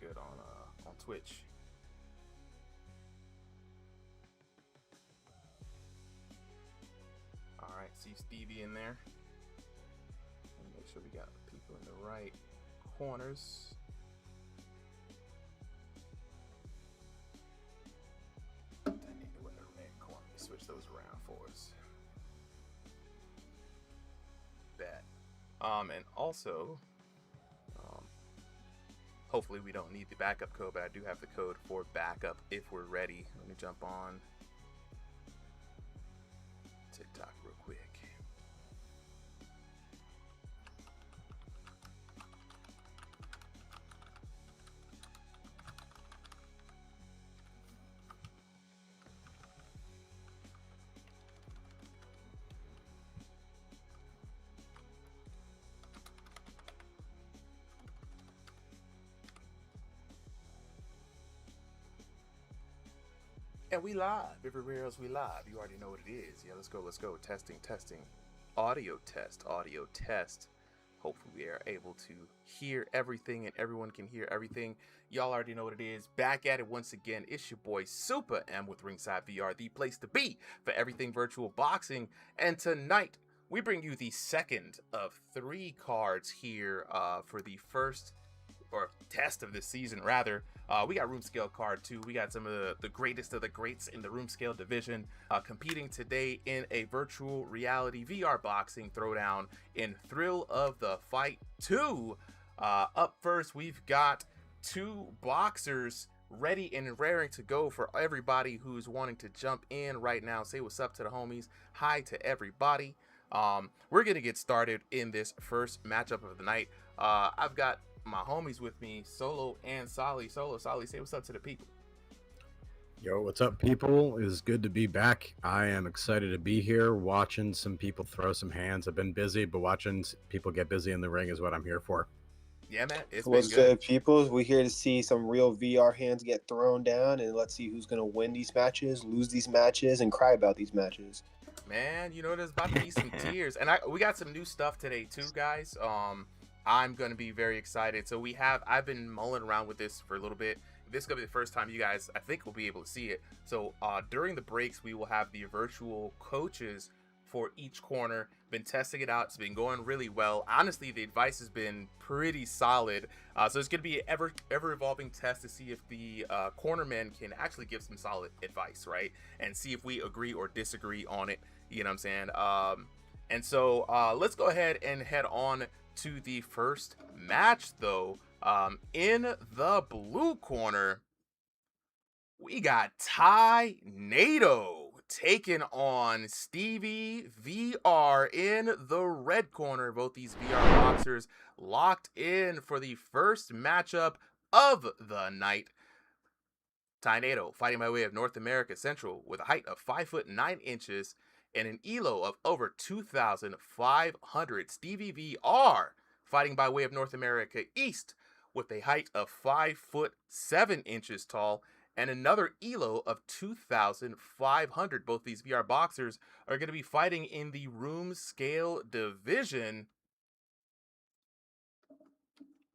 good on Twitch. All right, see Stevie in there. Make sure we got people in the right corners. Switch those around for us. Bet. And also, hopefully we don't need the backup code, but I do have the code for backup if we're ready. Let me jump on TikTok real quick. And we live. Everywhere else we live. You already know what it is. Yeah, let's go. Testing. Audio test. Hopefully we are able to hear everything and everyone can hear everything. Y'all already know what it is. Back at it once again. It's your boy Super M with RingsideVR, the place to be for everything virtual boxing. And tonight we bring you the second of 3 cards here for the first or test of this season, rather. We got Roomscale card 2. We got some of the greatest of the greats in the Roomscale division competing today in a virtual reality VR boxing throwdown in Thrill of the Fight 2. Up first, we've got 2 boxers ready and raring to go for everybody who's wanting to jump in right now. Say what's up to the homies. Hi to everybody. We're gonna get started in this first matchup of the night. I've got my homies with me, Solo and Solly. Solly, say what's up to the people. Yo, what's up, people? It is good to be back. I am excited to be here, watching some people throw some hands. I've been busy, but watching people get busy in the ring is what I'm here for. Yeah, man, it's What's been good, people? We're here to see some real VR hands get thrown down, and let's see who's gonna win these matches, lose these matches, and cry about these matches. Man, you know there's about to be some tears, and we got some new stuff today too, guys. I'm gonna be very excited. So I've been mulling around with this for a little bit. This is gonna be the first time you guys, I think, will be able to see it. So during the breaks, we will have the virtual coaches for each corner. Been testing it out. It's been going really well. Honestly, the advice has been pretty solid. So it's gonna be an ever evolving test to see if the cornermen can actually give some solid advice, right? And see if we agree or disagree on it. You know what I'm saying? And so let's go ahead and head on to the first match, though. In the blue corner, we got Nato taking on Stevie VR. In the red corner, both these VR boxers locked in for the first matchup of the night. Nato fighting by way of North America Central with a height of 5'9" and an ELO of over 2,500. Stevie VR fighting by way of North America East with a height of 5'7" tall and another ELO of 2,500. Both these VR boxers are going to be fighting in the Roomscale division.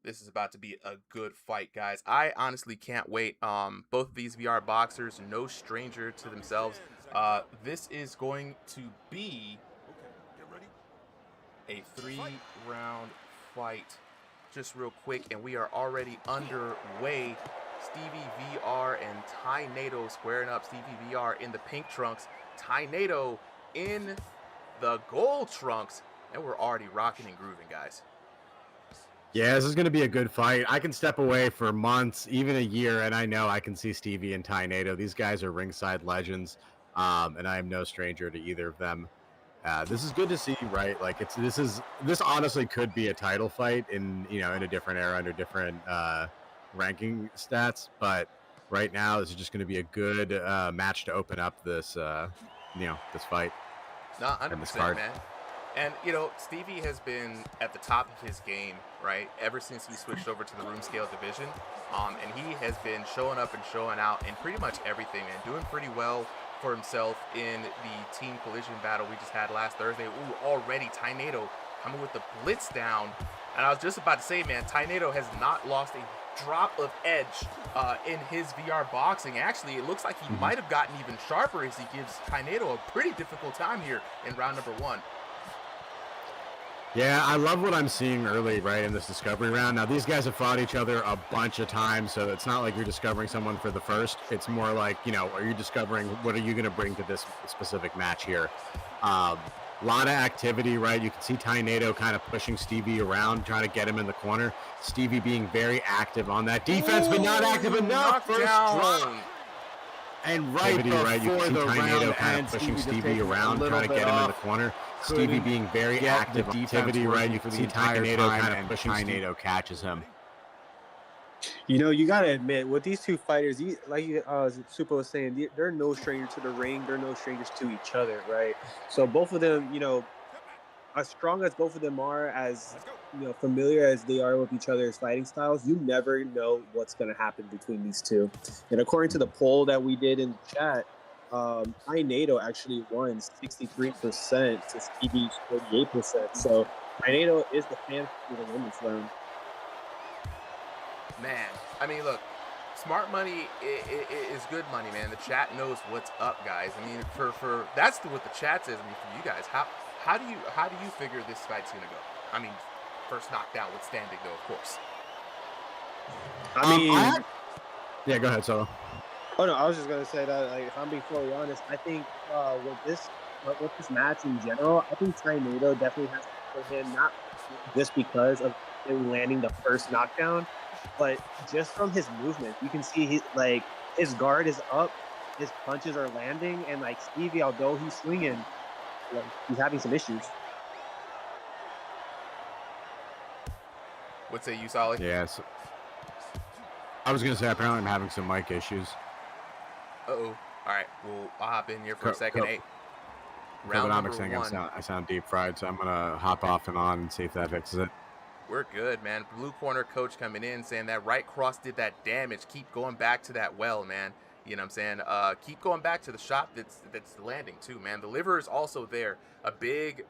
This is about to be a good fight, guys. I honestly can't wait. Both of these VR boxers, no stranger to themselves. This is going to be a 3-round fight, just real quick, and we are already underway. Stevie VR and Nato squaring up. Stevie VR in the pink trunks, Nato in the gold trunks, and we're already rocking and grooving, guys. Yeah, this is going to be a good fight. I can step away for months, even a year, and I know I can see Stevie and Nato. These guys are ringside legends, and I am no stranger to either of them. This is good to see, right? Like this honestly could be a title fight in a different era under different ranking stats, but right now this is just going to be a good match to open up this this fight. No, 100%, man. And, Stevie has been at the top of his game, right, ever since he switched over to the Roomscale division. And he has been showing up and showing out in pretty much everything and doing pretty well for himself in the team collision battle we just had last Thursday. Ooh, already Nato coming with the blitz down. And I was just about to say, man, Nato has not lost a drop of edge in his VR boxing. Actually, it looks like he might have gotten even sharper as he gives Tainedo a pretty difficult time here in round number 1. Yeah, I love what I'm seeing early, right, in this discovery round. Now, these guys have fought each other a bunch of times, so it's not like you're discovering someone for the first. It's more like, you know, are you discovering what are you going to bring to this specific match here? A lot of activity, right? You can see Tainedo kind of pushing Stevie around, trying to get him in the corner. Stevie being very active on that defense, but not active enough. First drop. And right before you can see the Tainedo round kind of ends, pushing Stevie around, trying to get him in the corner. Stevie being very active, activity, right? You can see Tainedo kind of pushing Tainedo catches him. You know, you gotta admit, with these two fighters, Super was saying, they're no stranger to the ring. They're no strangers to each other, right? So both of them, you know, as strong as both of them are, as you know, familiar as they are with each other's fighting styles, you never know what's going to happen between these two. And according to the poll that we did in the chat, Tainedo actually won 63% to Stevie's 48%. So Tainedo is the fan to win this round. Man, I mean, look, smart money is good money, man. The chat knows what's up, guys. I mean, for that's what the chat says. I mean, for you guys, how do you figure this fight's gonna go? I mean, first knockdown withstanding, though, of course. I mean, yeah, go ahead, Solo. Oh no, I was just gonna say that, like, if I'm being fully honest, I think with this match in general, I think Tainedo definitely has to put him, not just because of him landing the first knockdown, but just from his movement. You can see his guard is up, his punches are landing, and like Stevie, although he's swinging, like, he's having some issues. What say you, Solly? Yes. I was gonna say apparently I'm having some mic issues. All right, well, I'll hop in here for a second. Hey, round number 1. I sound deep fried, so I'm gonna hop off and on and see if that fixes it. We're good, man. Blue corner coach coming in saying that right cross did that damage. Keep going back to that well, man. You know what I'm saying? Keep going back to the shot that's landing too, man. The liver is also there. A big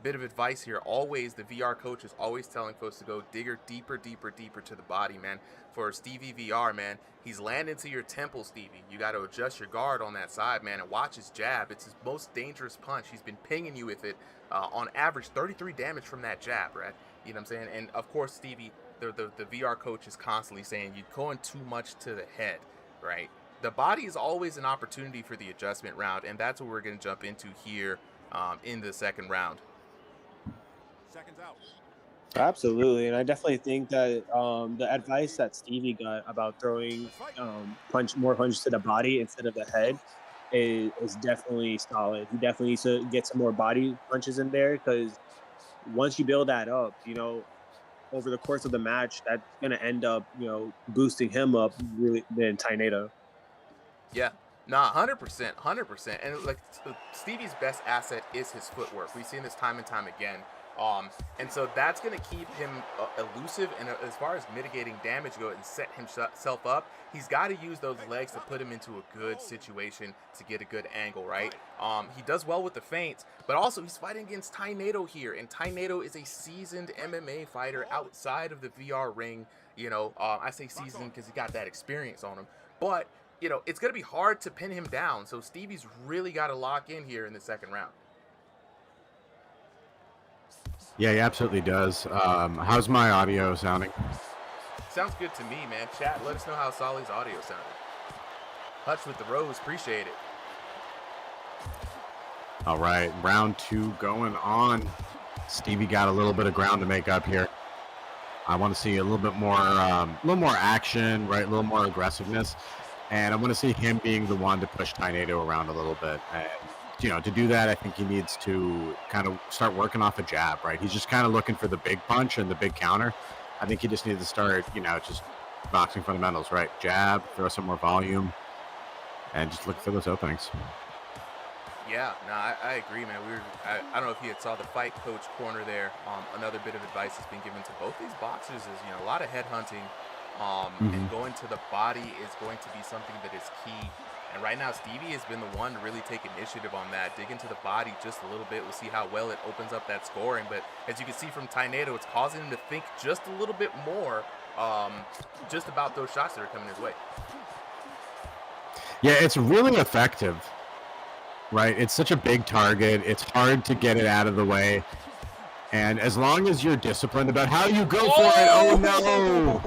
bit of advice here. Always, the VR coach is always telling folks to go deeper to the body, man. For Stevie VR, man, he's landing to your temple, Stevie. You got to adjust your guard on that side, man, and watch his jab. It's his most dangerous punch. He's been pinging you with it on average 33 damage from that jab, right? You know what I'm saying? And of course, Stevie, the VR coach is constantly saying you're going too much to the head, right? The body is always an opportunity for the adjustment round, and that's what we're going to jump into here in the second round. Seconds out. Absolutely, and I definitely think that the advice that Stevie got about throwing more punches to the body instead of the head is definitely solid. He definitely needs to get some more body punches in there, because once you build that up, you know, over the course of the match, that's going to end up, you know, boosting him up really than Tainedo. Yeah, nah, 100%. And like Stevie's best asset is his footwork. We've seen this time and time again. And so that's going to keep him elusive, and as far as mitigating damage go and set himself up, he's got to use those legs to put him into a good situation to get a good angle, right? He does well with the feints, but also he's fighting against Tainedo here, and Tainedo is a seasoned MMA fighter outside of the VR ring. You know, I say seasoned because he got that experience on him, but you know, it's going to be hard to pin him down, so Stevie's really got to lock in here in the second round. Yeah, he absolutely does. How's my audio sounding? Sounds good to me, man. Chat, let us know how Solly's audio sounded. Hutch with the rose, appreciate it. All right, round 2 going on. Stevie got a little bit of ground to make up here. I want to see a little bit more, action, right? A little more aggressiveness, and I want to see him being the one to push Tainedo around a little bit. And you know, to do that, I think he needs to kind of start working off a jab, right? He's just kind of looking for the big punch and the big counter. I think he just needs to start, you know, just boxing fundamentals, right? Jab, throw some more volume, and just look for those openings. Yeah, no, I agree, man. I don't know if you saw the fight coach corner there. Another bit of advice that's been given to both these boxers is, you know, a lot of head hunting, and going to the body is going to be something that is key. And right now, Stevie has been the one to really take initiative on that, dig into the body just a little bit. We'll see how well it opens up that scoring. But as you can see from Tornado, it's causing him to think just a little bit more just about those shots that are coming his way. Yeah, it's really effective, right? It's such a big target. It's hard to get it out of the way. And as long as you're disciplined about how you go for it, oh no!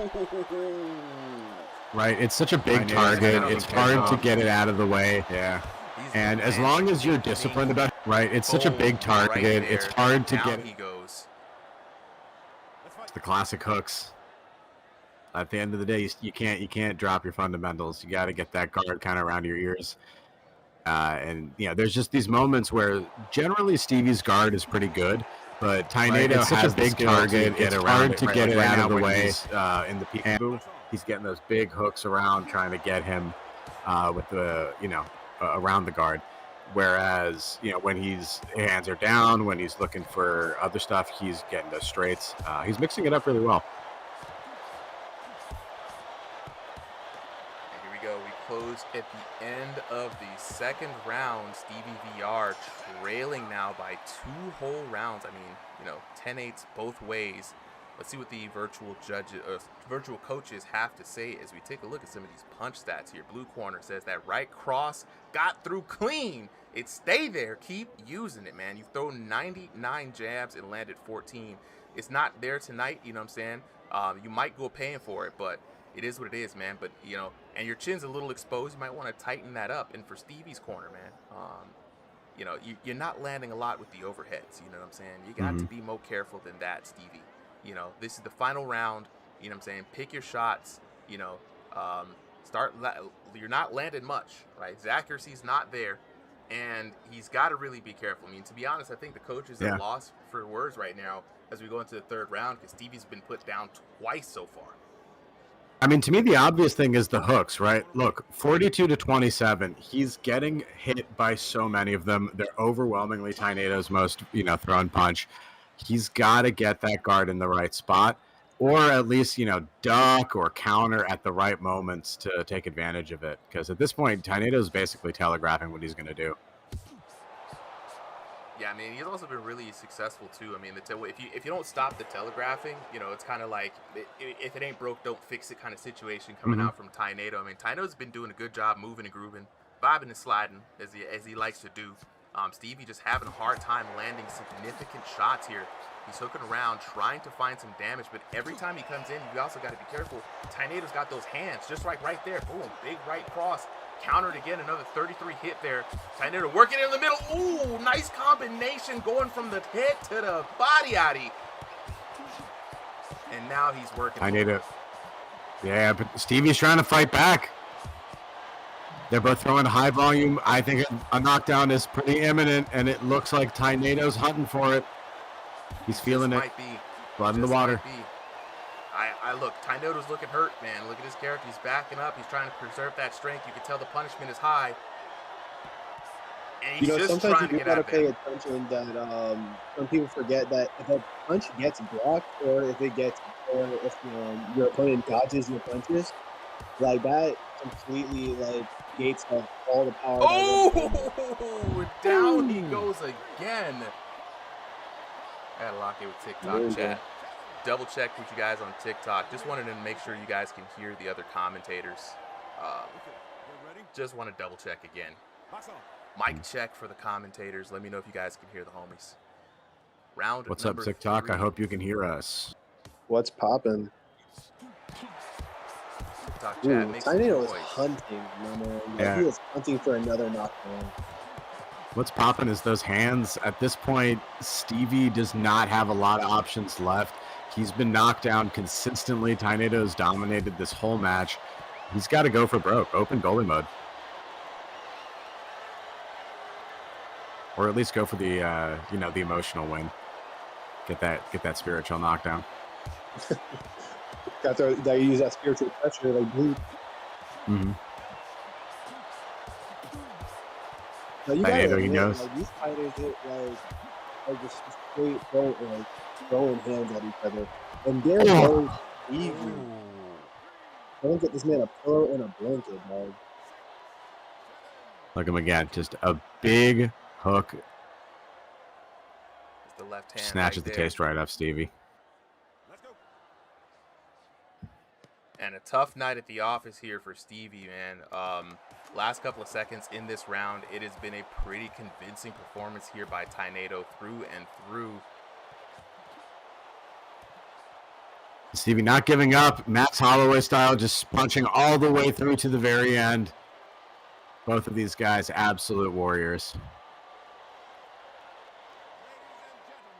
Right, it's such a big target. It's hard to get it out of the way. Yeah. And as long as you're disciplined about, right, it's such a big target. It's hard to get. He goes. The classic hooks. At the end of the day, you can't drop your fundamentals. You got to get that guard kind of around your ears. And there's just these moments where generally Stevie's guard is pretty good, but Tornado has a big target. It's hard to get it out of the way in the peekaboo. He's getting those big hooks around, trying to get him with the around the guard. Whereas when his hands are down, when he's looking for other stuff, he's getting those straights. He's mixing it up really well. Close at the end of the second round. StevieVR trailing now by 2 whole rounds. I mean, 10-8 both ways. Let's see what the virtual coaches have to say as we take a look at some of these punch stats here. Blue corner says that right cross got through clean. It stay there. Keep using it, man. You've thrown 99 jabs and landed 14. It's not there tonight, you know what I'm saying? You might go paying for it, but it is what it is, man. But, and your chin's a little exposed. You might want to tighten that up. And for Stevie's corner, man, you're not landing a lot with the overheads. You know what I'm saying? You got to be more careful than that, Stevie. This is the final round. You know what I'm saying? Pick your shots. You're not landing much, right? His accuracy's not there. And he's got to really be careful. I mean, to be honest, I think the coaches are lost for words right now as we go into the third round because Stevie's been put down twice so far. I mean, to me, the obvious thing is the hooks, right? Look, 42-27. He's getting hit by so many of them. They're overwhelmingly Tornado's most, thrown punch. He's got to get that guard in the right spot, or at least, duck or counter at the right moments to take advantage of it. Because at this point, Tornado's basically telegraphing what he's going to do. Yeah, I mean, he's also been really successful too. I mean, if you don't stop the telegraphing, it's kind of like if it ain't broke, don't fix it kind of situation coming out from Tornado. I mean, Tornado's been doing a good job moving and grooving, vibing and sliding as he likes to do. Stevie just having a hard time landing significant shots here. He's hooking around, trying to find some damage, but every time he comes in, you also got to be careful. Tornado's got those hands, just like right there. Boom, big right cross. Countered again, another 33 hit there. Tornado working in the middle. Ooh, nice combination going from the head to the body, Adi. And now he's working. Tornado. Yeah, but Stevie's trying to fight back. They're both throwing high volume. I think a knockdown is pretty imminent, and it looks like Tornado's hunting for it. He's feeling it. Blood in the water. I look, Tornado's looking hurt, man. Look at his character. He's backing up. He's trying to preserve that strength. You can tell the punishment is high. And he's just sometimes trying to you get gotta out there. pay attention that some people forget that if a punch gets blocked or if your opponent dodges your punches, like that completely gates of all the power. Oh, down he goes again. I gotta lock it with TikTok chat. Double check with you guys on TikTok. Just wanted to make sure you guys can hear the other commentators. Just want to double check again. Mic check for the commentators. Let me know if you guys can hear the homies. Round. What's up, TikTok? 3. I hope you can hear us. What's poppin'? TikTok chat makes Tornado is hunting, man. Yeah. He is hunting for another knockdown. What's poppin' is those hands. At this point, Stevie does not have a lot of options left. He's been knocked down consistently. Tornado's dominated this whole match. He's got to go for broke. Open goalie mode. Or at least go for the, the emotional win. Get that spiritual knockdown. Got to use that spiritual pressure like blue. Mm-hmm. Tornado, he knows. These fighters hit just straight throwing hands at each other, and they're both easy. Don't get this man a pillow and a blanket, dog. Look at him again. Just a big hook. It's the left hand Snatches right the there. taste right off Stevie. Let's go. And a tough night at the office here for Stevie, man. Last couple of seconds in this round, it has been a pretty convincing performance here by Tainado through and through. Stevie not giving up. Max Holloway style, just punching all the way through to the very end. Both of these guys, absolute warriors.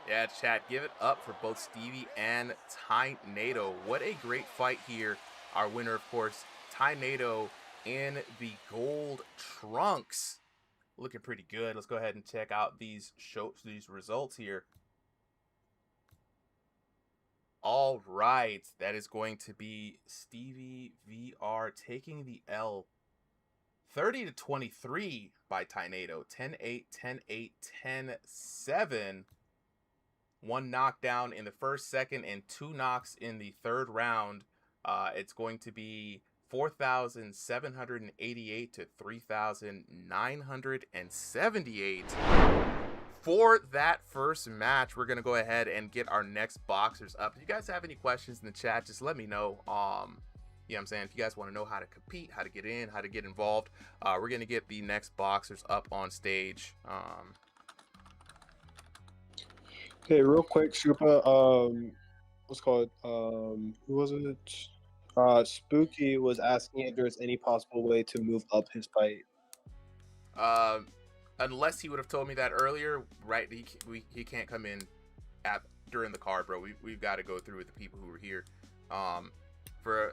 Yeah, chat, give it up for both Stevie and Tainado. What a great fight here. Our winner, of course, Tainado in the gold trunks. Looking pretty good. Let's go ahead and check out these results here. All right, that is going to be Stevie VR taking the L 30-23 by Tainado. 10-8, 10-8, 10-7. One knockdown in the first, second, and two knocks in the third round. It's going to be 4,788 to 3,978. For that first match, we're going to go ahead and get our next boxers up. If you guys have any questions in the chat, just let me know. You know what I'm saying? If you guys want to know how to compete, how to get in, how to get involved, we're going to get the next boxers up on stage. Okay, real quick, Shupa. What's called? Who was it? Spooky was asking if there's any possible way to move up his fight. Unless he would have told me that earlier, right? He can't come in during the card, bro. We've got to go through with the people who are here.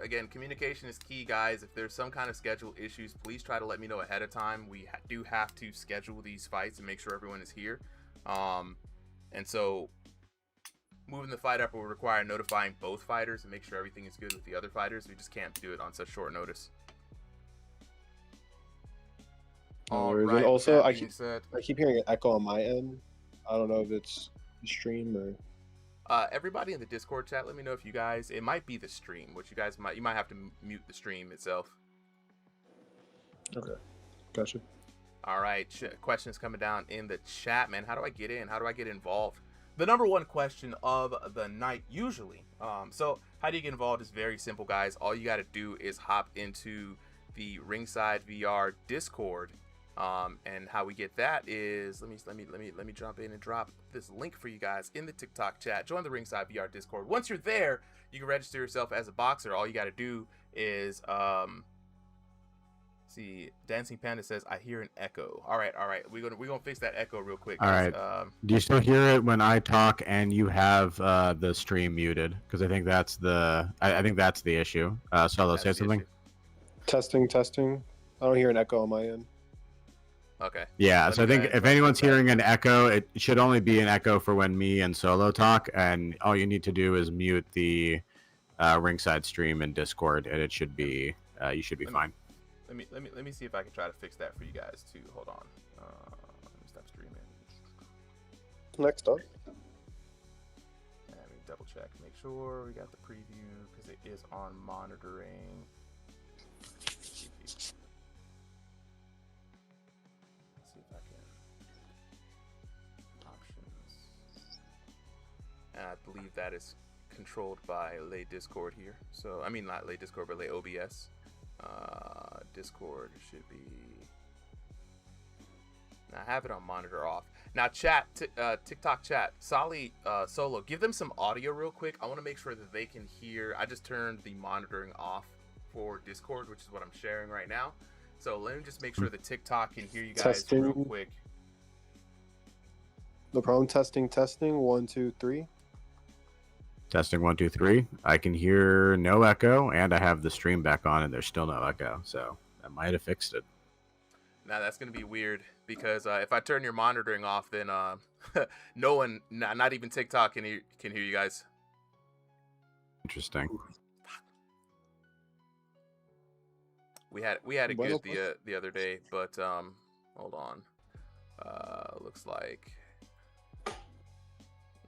Again, communication is key, guys. If there's some kind of schedule issues, please try to let me know ahead of time. We do have to schedule these fights and make sure everyone is here. And so moving the fight up will require notifying both fighters and make sure everything is good with the other fighters. We just can't do it on such short notice. All right. And also, I keep hearing an echo on my end. I don't know if it's the stream or. Everybody in the Discord chat, let me know if you guys. It might be the stream, which you might have to mute the stream itself. Okay, gotcha. All right, questions coming down in the chat, man. How do I get in? How do I get involved? The number one question of the night, usually. So how do you get involved is very simple, guys. All you got to do is hop into the RingsideVR Discord. And how we get that is let me jump in and drop this link for you guys in the TikTok chat. Join the RingsideVR Discord. Once you're there, you can register yourself as a boxer. All you got to do is see, Dancing Panda says I hear an echo. All right, we're gonna fix that echo real quick. All right. Do you still hear it when I talk and you have the stream muted? Because I think that's the issue. Solo, say something. Testing. I don't hear an echo on my end. Okay. Yeah, so I think if anyone's hearing an echo, it should only be an echo for when me and Solo talk, and all you need to do is mute the Ringside stream in Discord, and it should be you should be fine. Let me see if I can try to fix that for you guys too. Hold on. Let me stop streaming. Next up. Let me double check, make sure we got the preview because it is on monitoring. And I believe that is controlled by Lay Discord here. So, I mean, not Lay Discord, but Lay OBS. Discord should be... Now, I have it on monitor off. Now, chat, TikTok chat, Sally, Solo, give them some audio real quick. I want to make sure that they can hear. I just turned the monitoring off for Discord, which is what I'm sharing right now. So, let me just make sure that TikTok can hear you guys real quick. No problem. Testing. 1, 2, 3. Testing 1, 2, 3. I can hear no echo, and I have the stream back on, and there's still no echo. So I might have fixed it. Now that's gonna be weird because if I turn your monitoring off, then no one, not even TikTok, can hear you guys. Interesting. We had it good the other day, but hold on. Looks like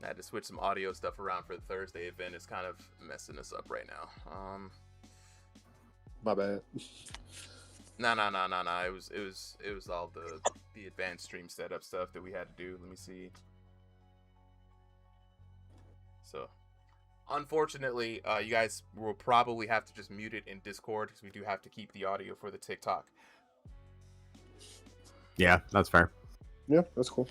I had to switch some audio stuff around for the Thursday event. It's kind of messing us up right now. My bad. No. It was all the advanced stream setup stuff that we had to do. Let me see. So, unfortunately, you guys will probably have to just mute it in Discord because we do have to keep the audio for the TikTok. Yeah, that's fair. Yeah, that's cool.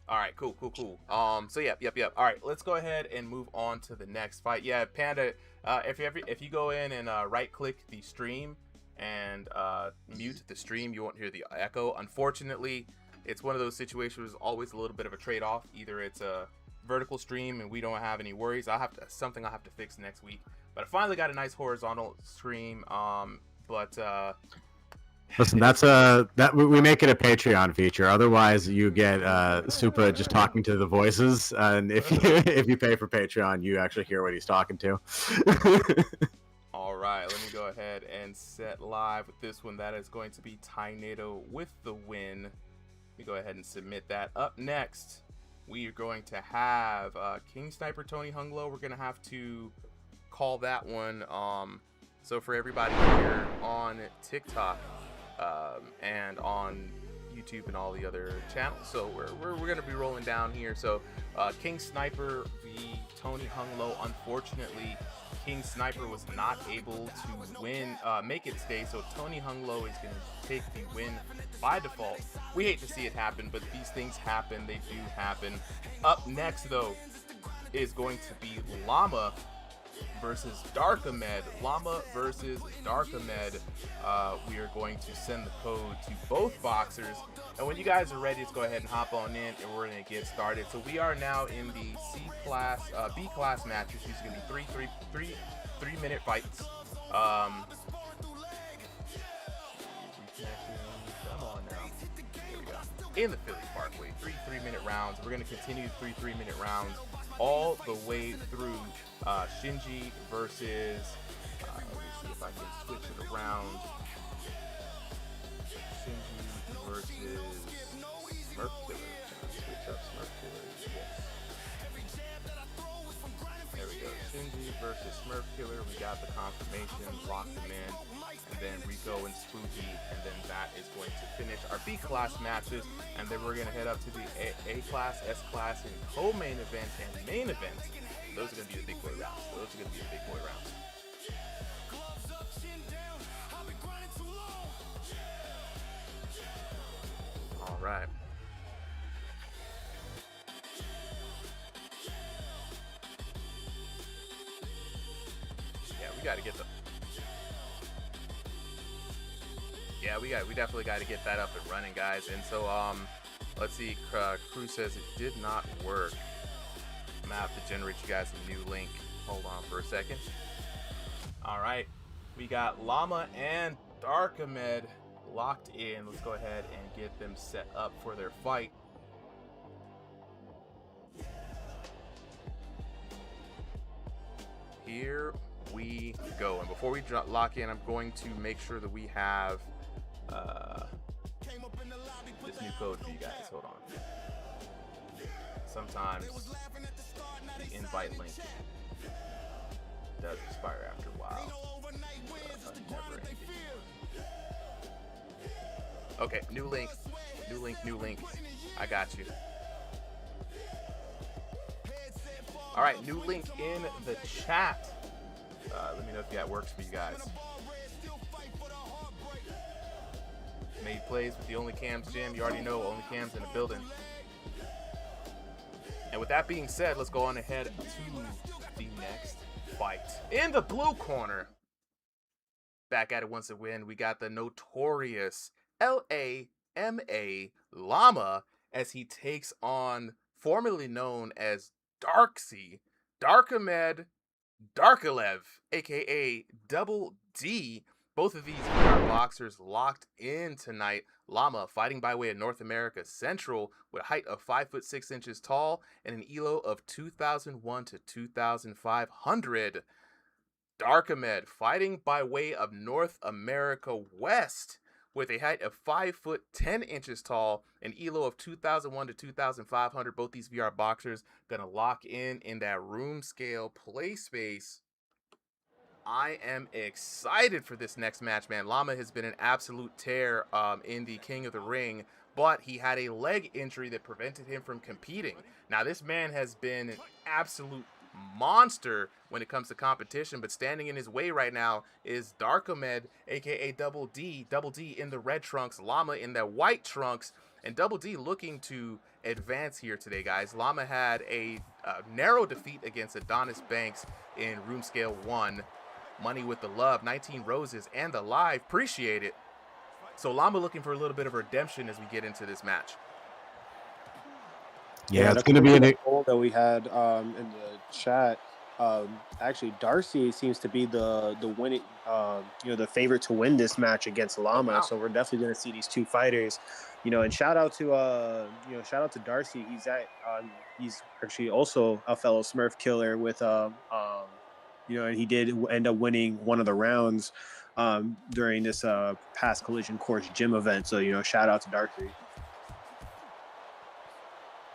All right, cool. So yep. All right, let's go ahead and move on to the next fight. Yeah, Panda, if you go in and right click the stream and mute the stream, you won't hear the echo. Unfortunately, it's one of those situations where there's always a little bit of a trade-off. Either it's a vertical stream and we don't have any worries. I'll have to fix next week. But I finally got a nice horizontal stream. Listen, that we make it a Patreon feature. Otherwise, you get Supa just talking to the voices, and if you pay for Patreon, you actually hear what he's talking to. All right, let me go ahead and set live with this one. That is going to be Tornado with the win. Let me go ahead and submit that. Up next, we are going to have King Sniper Tony Hunglo. We're going to have to call that one. So for everybody here on TikTok and on YouTube and all the other channels, so we're going to be rolling down here. So King Sniper v Tony Hunglo. Unfortunately, King Sniper was not able to win, make it stay, so Tony Hunglo is going to take the win by default. We hate to see it happen, but these things happen. They do happen. Up next, though, is going to be Llama versus Darkamed. Llama versus Darkamed. We are going to send the code to both boxers, and when you guys are ready, let's go ahead and hop on in, and we're going to get started. So we are now in the B class matches. These are going to be three-minute fights. Come on now. Here we go. In the Philly Parkway, three-minute rounds. We're going to continue three-minute rounds all the way through Shinji versus, let me see if I can switch it around. Shinji versus Smurf Killer. Switch up Smurf Killer, yes. There we go. Shinji versus Smurf Killer. We got the confirmation, locked them in. And then Rico and Spooky, and then that is going to finish our B class matches, and then we're going to head up to the A class, S class, and co-main event and main event. Those are going to be the big boy rounds. All right. Yeah, we got to get the. Yeah, we definitely got to get that up and running, guys. And so, let's see. Crew says it did not work. I'm gonna have to generate you guys a new link. Hold on for a second. All right, we got Llama and Darkamed locked in. Let's go ahead and get them set up for their fight. Here we go. And before we lock in, I'm going to make sure that we have this new code for you guys. Hold on. Sometimes the invite link does expire after a while. Okay, new link. I got you. All right, new link in the chat. Let me know if that works for you guys. Made plays with the Only Cams Gym. You already know Only Cams in the building. And with that being said, let's go on ahead to the next fight. In the blue corner, back at it once again, we got the notorious LAMA Llama as he takes on, formerly known as Darkamed Darkalev, aka Double D. Both of these VR boxers locked in tonight. Llama fighting by way of North America Central with a height of 5'6" tall and an ELO of 2001 to 2500. Darkamed fighting by way of North America West with a height of 5 foot 10 inches tall, an elo of 2,001 to 2,500. Both these VR boxers gonna lock in that room scale play space. I am excited for this next match, man. Llama has been an absolute tear in the King of the Ring, but he had a leg injury that prevented him from competing. Now, this man has been an absolute monster when it comes to competition, but standing in his way right now is Darkomed, aka Double D. Double D in the red trunks, Llama in the white trunks, and Double D looking to advance here today, guys. Llama had a narrow defeat against Adonis Banks in Roomscale 1. Money with the love, 19 roses, and the live. Appreciate it. So Llama looking for a little bit of redemption as we get into this match. Yeah, it's going to be a poll that we had in the chat. Actually, Darcy seems to be the winning, the favorite to win this match against Llama. Oh, wow. So we're definitely going to see these two fighters. And shout out to Darcy. He's actually also a fellow Smurf killer with and he did end up winning one of the rounds during this past Collision Course gym event. So, shout out to Darcy.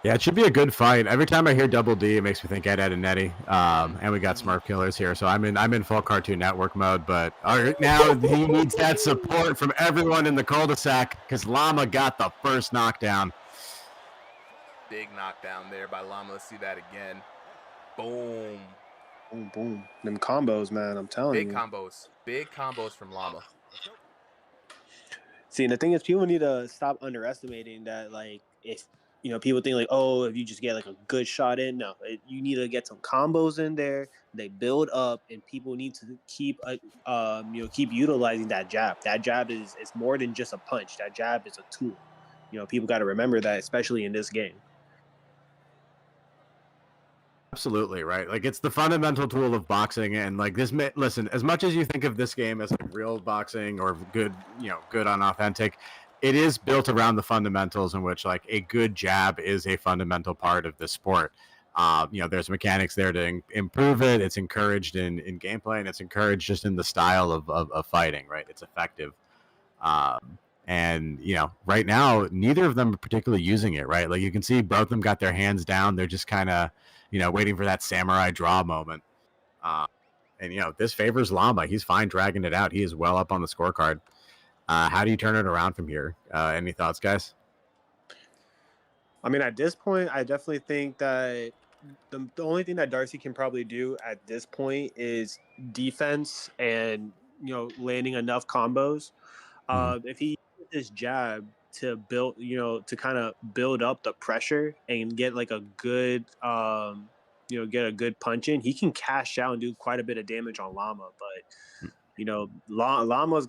Yeah, it should be a good fight. Every time I hear Double D, it makes me think Ed, Ed, and Eddie. And we got Smurf Killers here, so I'm in full Cartoon Network mode. But now he needs that support from everyone in the cul-de-sac because Llama got the first knockdown. Big knockdown there by Llama. Let's see that again. Boom. Boom, boom. Them combos, man, I'm telling you. Big combos from Llama. See, and the thing is, people need to stop underestimating that, like, if people think like, oh, if you just get like a good shot in, no, you need to get some combos in there. They build up, and people need to keep utilizing that jab. That jab is more than just a punch. That jab is a tool. People got to remember that, especially in this game. Absolutely right. Like, it's the fundamental tool of boxing, and like this. Listen, as much as you think of this game as like real boxing or good, good unauthentic, it is built around the fundamentals in which like a good jab is a fundamental part of the sport. There's mechanics there to improve it. It's encouraged in gameplay, and it's encouraged just in the style of fighting. Right, it's effective. And right now, neither of them are particularly using it. Right, like you can see both of them got their hands down. They're just kind of waiting for that samurai draw moment. And this favors Llama. He's fine dragging it out. He is well up on the scorecard. How do you turn it around from here? Any thoughts, guys? I mean, at this point, I definitely think that the only thing that Darcy can probably do at this point is defense and, landing enough combos. If he uses his jab to build, to kind of build up the pressure and get like a good, get a good punch in, he can cash out and do quite a bit of damage on Llama. But Llama's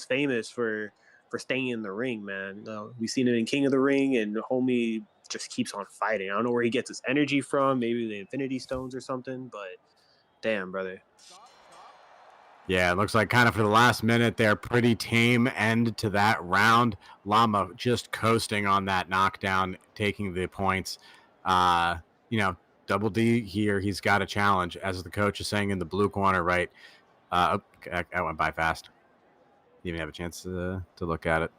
famous for staying in the ring, man. We've seen it in King of the Ring, and the homie just keeps on fighting. I don't know where he gets his energy from, maybe the Infinity Stones or something, but damn, brother. Yeah, it looks like kind of for the last minute there, pretty tame end to that round. Llama just coasting on that knockdown, taking the points. Double D here, he's got a challenge, as the coach is saying in the blue corner, right? I went by fast. Didn't even have a chance to look at it.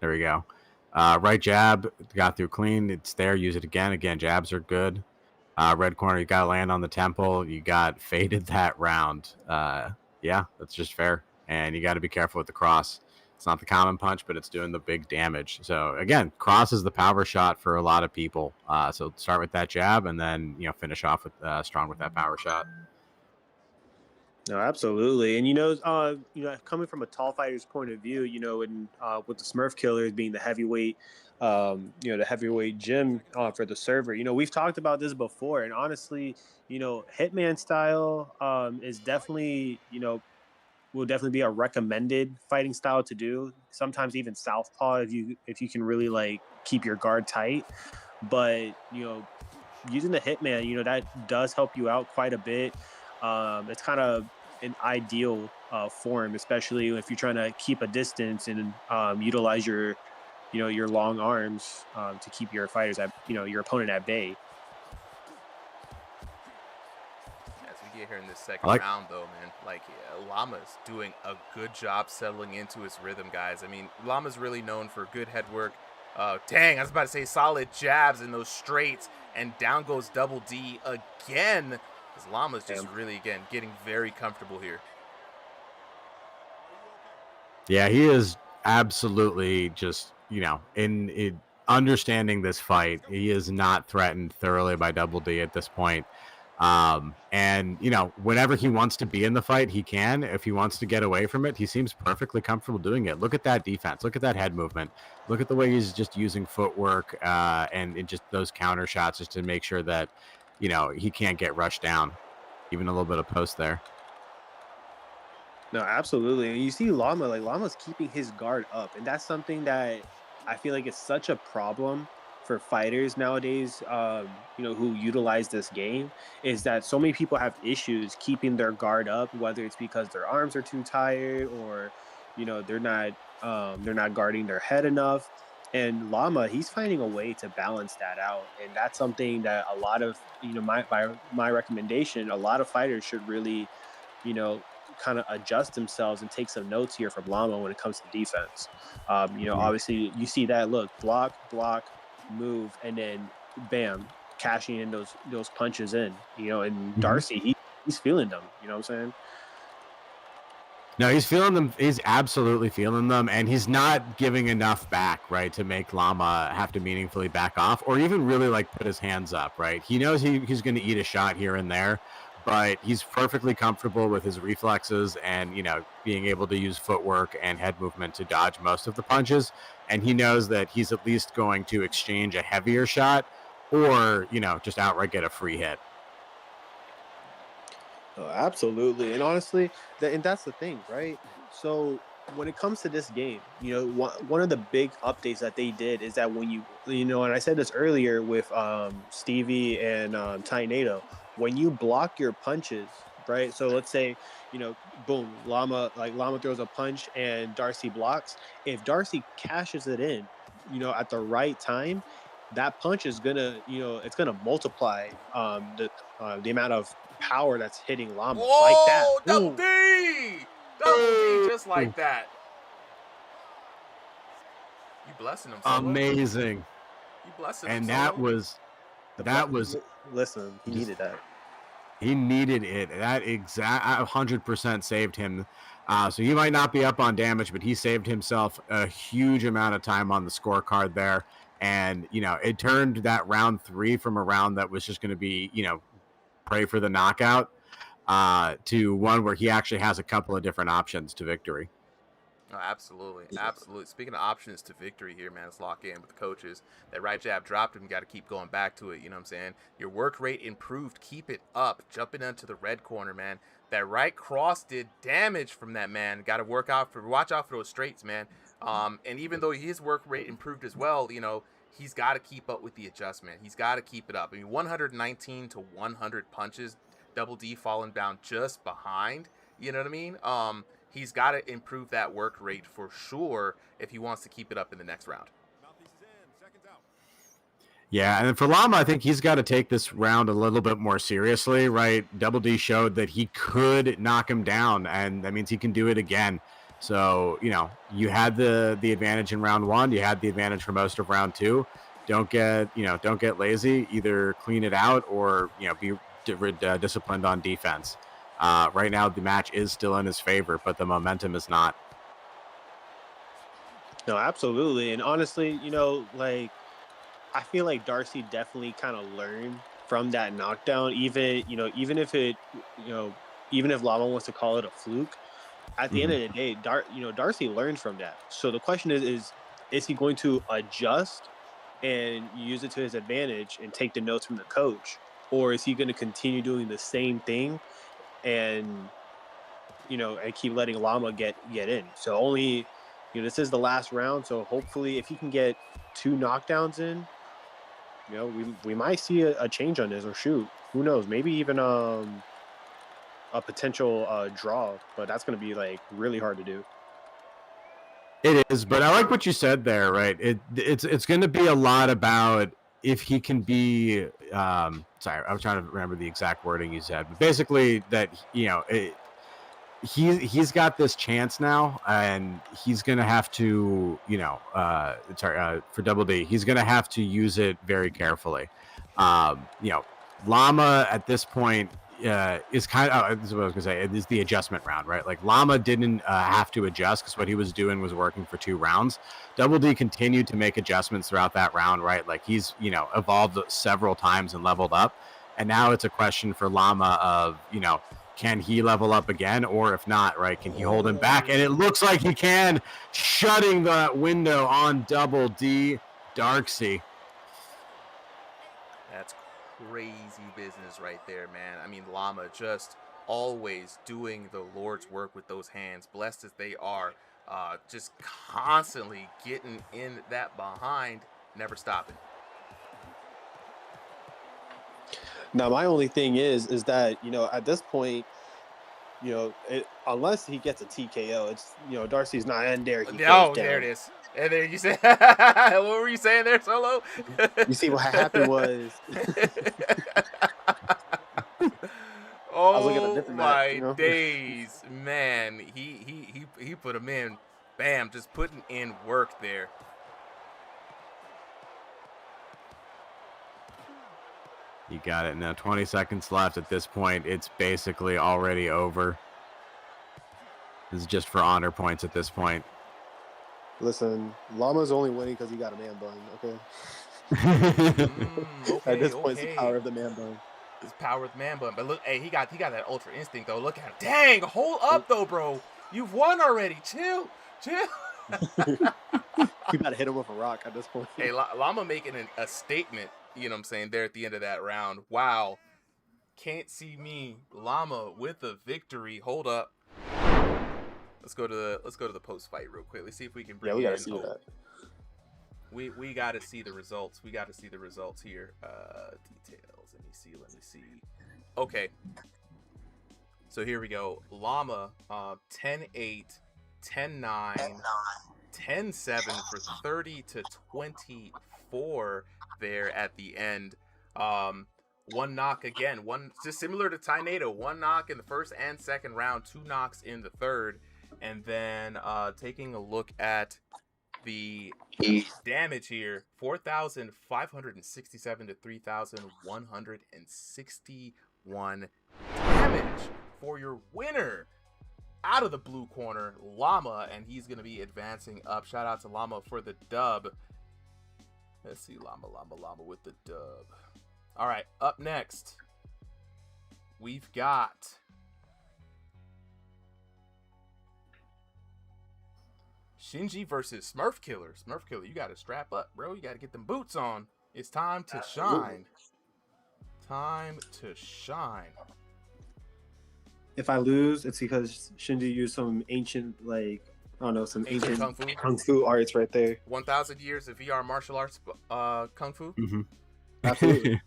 There we go. Right jab, got through clean. It's there. Use it again. Again, jabs are good. Red corner, you got to land on the temple. You got faded that round. Yeah, that's just fair. And you got to be careful with the cross. It's not the common punch, but it's doing the big damage. So, again, cross is the power shot for a lot of people. So start with that jab and then, finish off with strong with that power shot. No, absolutely. And coming from a tall fighter's point of view, and with the Smurf Killers being the heavyweight, the heavyweight gym for the server, we've talked about this before, and honestly, Hitman style is definitely, will definitely be a recommended fighting style to do. Sometimes even southpaw if you can really like keep your guard tight, but using the Hitman, that does help you out quite a bit. It's kind of an ideal form, especially if you're trying to keep a distance and utilize your long arms to keep your fighters at your opponent at bay. As we get here in this second I like. round, though, man. Like, Llama's doing a good job settling into his rhythm, guys. I mean, Llama's really known for good head work. Dang, I was about to say solid jabs in those straights, and down goes Double D again. Because Llama's just really, again, getting very comfortable here. Yeah, he is absolutely just, in understanding this fight. He is not threatened thoroughly by Double D at this point. And whenever he wants to be in the fight, he can. If he wants to get away from it, he seems perfectly comfortable doing it. Look at that defense. Look at that head movement. Look at the way he's just using footwork and just those counter shots just to make sure that, he can't get rushed down. Even a little bit of post there. No, absolutely. And you see Lama's keeping his guard up. And that's something that I feel like is such a problem for fighters nowadays, who utilize this game, is that so many people have issues keeping their guard up, whether it's because their arms are too tired or, they're not guarding their head enough. And Lama, he's finding a way to balance that out. And that's something that a lot of, my recommendation, a lot of fighters should really, kind of adjust themselves and take some notes here from Lama when it comes to defense. Obviously you see that look, block, move, and then bam, cashing in those punches in, and Darcy, he's feeling them, you know what I'm saying? No, he's feeling them. He's absolutely feeling them, and he's not giving enough back, right, to make Lama have to meaningfully back off or even really put his hands up, right? He knows he's going to eat a shot here and there, but he's perfectly comfortable with his reflexes and, being able to use footwork and head movement to dodge most of the punches. And he knows that he's at least going to exchange a heavier shot or, just outright get a free hit. Oh, absolutely. And honestly, that's the thing, right? So when it comes to this game, one of the big updates that they did is that when and I said this earlier with Stevie and Tainado, when you block your punches, right? So let's say, boom, Lama throws a punch and Darcy blocks. If Darcy cashes it in, at the right time, that punch is gonna, it's gonna multiply the amount of power that's hitting Lama. Whoa, Like that. Double D! Double D, just like that. You blessing him, Solo. Amazing. You blessing him, and Solo. that was listen, he needed that. He needed it. That 100% saved him. So he might not be up on damage, but he saved himself a huge amount of time on the scorecard there. And, it turned that round 3 from a round that was just going to be, pray for the knockout to one where he actually has a couple of different options to victory. Oh, absolutely. Speaking of options to victory here, man, let's lock in with the coaches. That right jab dropped him. You got to keep going back to it. You know what I'm saying? Your work rate improved. Keep it up. Jumping into the red corner, man. That right cross did damage from that man. Got to watch out for those straights, man. And even though his work rate improved as well, he's got to keep up with the adjustment. He's got to keep it up. I mean, 119 to 100 punches. Double D falling down just behind. You know what I mean? He's got to improve that work rate for sure if he wants to keep it up in the next round. Yeah, and for Lama, I think he's got to take this round a little bit more seriously, right? Double D showed that he could knock him down, and that means he can do it again. So, you had the advantage in round 1. You had the advantage for most of round 2. Don't get lazy. Either clean it out or, be disciplined on defense. Right now, the match is still in his favor, but the momentum is not. No, absolutely. And honestly, I feel like Darcy definitely kind of learned from that knockdown. Even if Lama wants to call it a fluke, at the end of the day, Darcy learned from that. So the question is he going to adjust and use it to his advantage and take the notes from the coach, or is he going to continue doing the same thing and keep letting Lama get in? So only, this is the last round. So hopefully, if he can get 2 knockdowns in, we might see a change on this, or shoot, who knows? Maybe even a potential draw. But that's going to be really hard to do. It is, but I like what you said there, right? It's going to be a lot about if he can be, sorry, I was trying to remember the exact wording you said, but basically that, he's got this chance now, and he's gonna have to, for Double D, he's gonna have to use it very carefully. Llama at this point is kind of, this is what I was gonna say. It is the adjustment round, right? Like Llama didn't have to adjust because what he was doing was working for 2 rounds. Double D continued to make adjustments throughout that round, right? Like he's evolved several times and leveled up, and now it's a question for Llama of can he level up again, or if not, right, can he hold him back? And it looks like he can, shutting that window on Double D. Darksy. That's crazy business right there, man. I mean, Llama just always doing the Lord's work with those hands, blessed as they are, just constantly getting in that behind, never stopping. Now, my only thing is that, at this point, unless he gets a TKO, it's, Darcy's not in there. Oh, there it is. And there you say, what were you saying there, Solo? You see what happened was. Oh my days, man! He put him in, bam, just putting in work there. You got it. Now 20 seconds left. At this point, it's basically already over. This is just for honor points at this point. Listen, Llama's only winning because he got a man bun, okay? Okay, at this point, it's the power of the man bun. It's power of the man bun. But look, hey, he got that ultra instinct, though. Look at him. Dang, hold up, though, bro. You've won already. Chill. You got to hit him with a rock at this point. Hey, Llama making a statement, you know what I'm saying, there at the end of that round. Wow. Can't see me. Llama with a victory. Hold up. Let's go to the post fight real quick. Let's see if we can bring we gotta see that. We gotta see the results. We gotta see the results here. Details. Let me see. Okay. So here we go. Llama 10-8, 10-9, 10-7 for 30 to 24 there at the end. One knock again. One just similar to Tornado. One knock in the first and second round, 2 knocks in the third. And then taking a look at the damage here, 4,567 to 3,161 damage for your winner out of the blue corner, Llama, and he's going to be advancing up. Shout out to Llama for the dub. Let's see, Llama with the dub. All right, up next, we've got Shinji versus Smurf Killer. Smurf Killer, you got to strap up, bro. You got to get them boots on. It's time to shine. Time to shine. If I lose, it's because Shinji used some ancient, some ancient kung fu arts right there. 1,000 years of VR martial arts kung fu? Mm-hmm. Absolutely.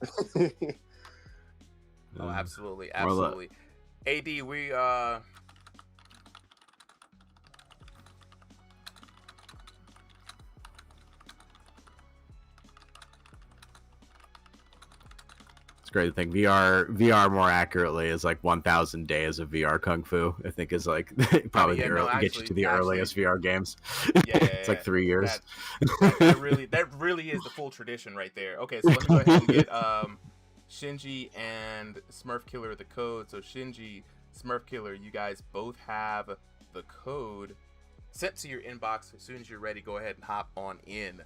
Oh, absolutely. AD, we great to think VR more accurately is like 1,000 days of VR kung fu. I think is like probably get you to the earliest VR games. Yeah, it's like 3 years. That really is the full tradition right there. Okay, so let me go ahead and get Shinji and Smurf Killer the code. So Shinji, Smurf Killer, you guys both have the code sent to your inbox. As soon as you're ready, go ahead and hop on in.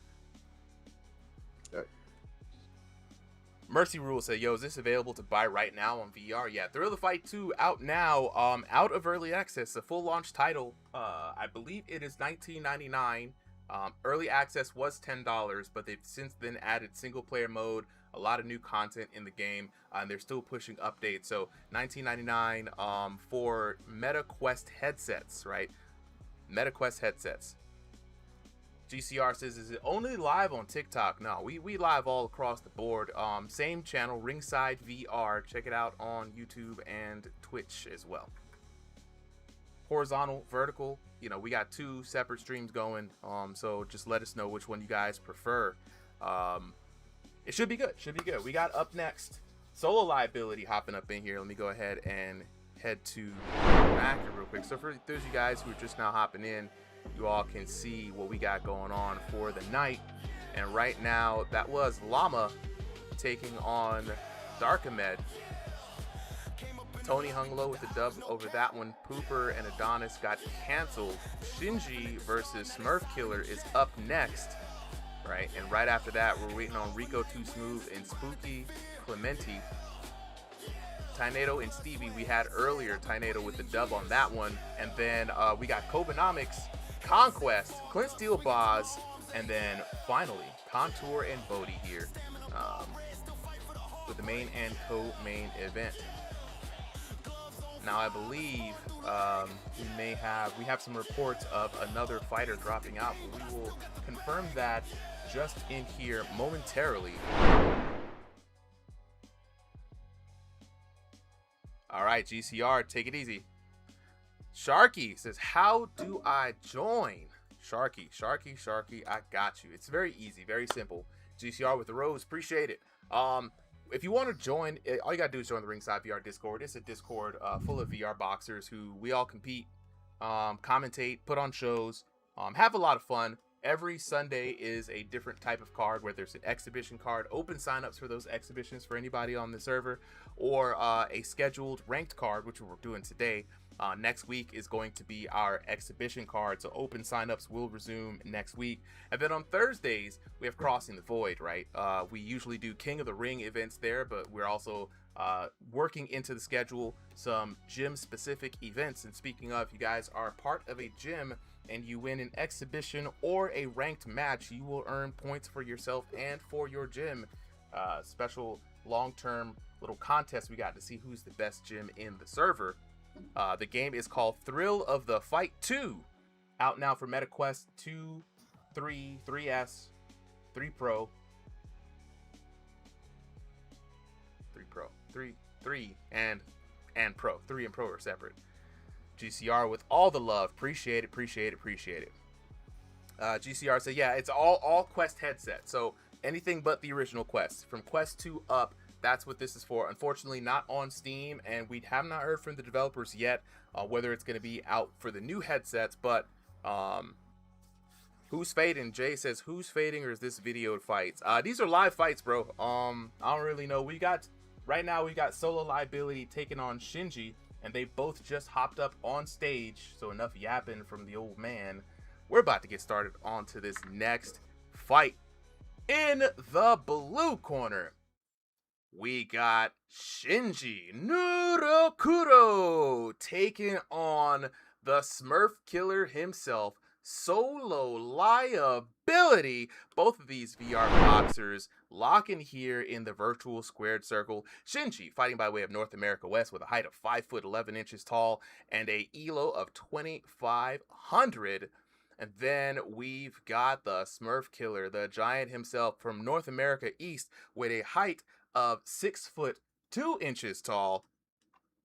Mercy Rule said, yo, is this available to buy right now on VR? Yeah, Thrill the Fight 2 out now, out of early access, a full launch title. I believe it is $19.99. Early access was $10, but they've since then added single player mode, a lot of new content in the game, and they're still pushing updates. So $19.99 for MetaQuest headsets, right? MetaQuest headsets. GCR says, is it only live on TikTok? No, we live all across the board. Same channel, RingsideVR. Check it out on YouTube and Twitch as well. Horizontal, vertical, we got 2 separate streams going. So just let us know which one you guys prefer. It should be good. Should be good. We got up next Solo Liability hopping up in here. Let me go ahead and head to Racker real quick. So for those of you guys who are just now hopping in, you all can see what we got going on for the night. And right now, that was Llama taking on Darkamed. Tony hung low with the dub over that one. Pooper and Adonis got canceled. Shinji versus Smurf Killer is up next, right? And right after that, we're waiting on Rico Too Smooth and Spooky Clementi. Tornado and Stevie we had earlier. Tornado with the dub on that one. And then we got Kobenomics, Conquest, Clint Steel Boz, and then finally Contour and Bodie here with the main and co-main event. Now I believe we have some reports of another fighter dropping out, but we will confirm that just in here momentarily. All right, GCR, take it easy. Sharky says, how do I join? Sharky, I got you. It's very easy, very simple. GCR with the rose, appreciate it. If you want to join, all you gotta do is join the Ringside VR Discord. It's a Discord full of VR boxers who we all compete, commentate, put on shows, have a lot of fun. Every Sunday is a different type of card, whether it's an exhibition card, open signups for those exhibitions for anybody on the server, or a scheduled ranked card, which we're doing today. Next week is going to be our exhibition card, so open signups will resume next week. And then on Thursdays, we have Crossing the Void, right? We usually do King of the Ring events there, but we're also working into the schedule some gym-specific events. And speaking of, you guys are part of a gym and you win an exhibition or a ranked match, you will earn points for yourself and for your gym. Special long-term little contest we got to see who's the best gym in the server. The game is called Thrill of the Fight 2, out now for MetaQuest 2, 3, 3S, 3 Pro, 3 and Pro. 3 and Pro are separate. GCR with all the love, appreciate it. GCR said, yeah, it's all Quest headsets, so anything but the original Quest. From Quest 2 up, that's what this is for. Unfortunately, not on Steam, and we have not heard from the developers yet whether it's going to be out for the new headsets. But who's fading? Jay says, who's fading, or is this videoed fights? These are live fights, bro. I don't really know. Right now we got Solo Liability taking on Shinji, and they both just hopped up on stage. So enough yapping from the old man. We're about to get started onto this next fight. In the blue corner, we got Shinji Nurokuro taking on the Smurf Killer himself, Solo Liability. Both of these VR boxers locking here in the virtual squared circle. Shinji fighting by way of North America West with a height of 5'11" tall and a elo of 2,500. And then we've got the Smurf Killer, the giant himself from North America East with a height of 6'2" tall,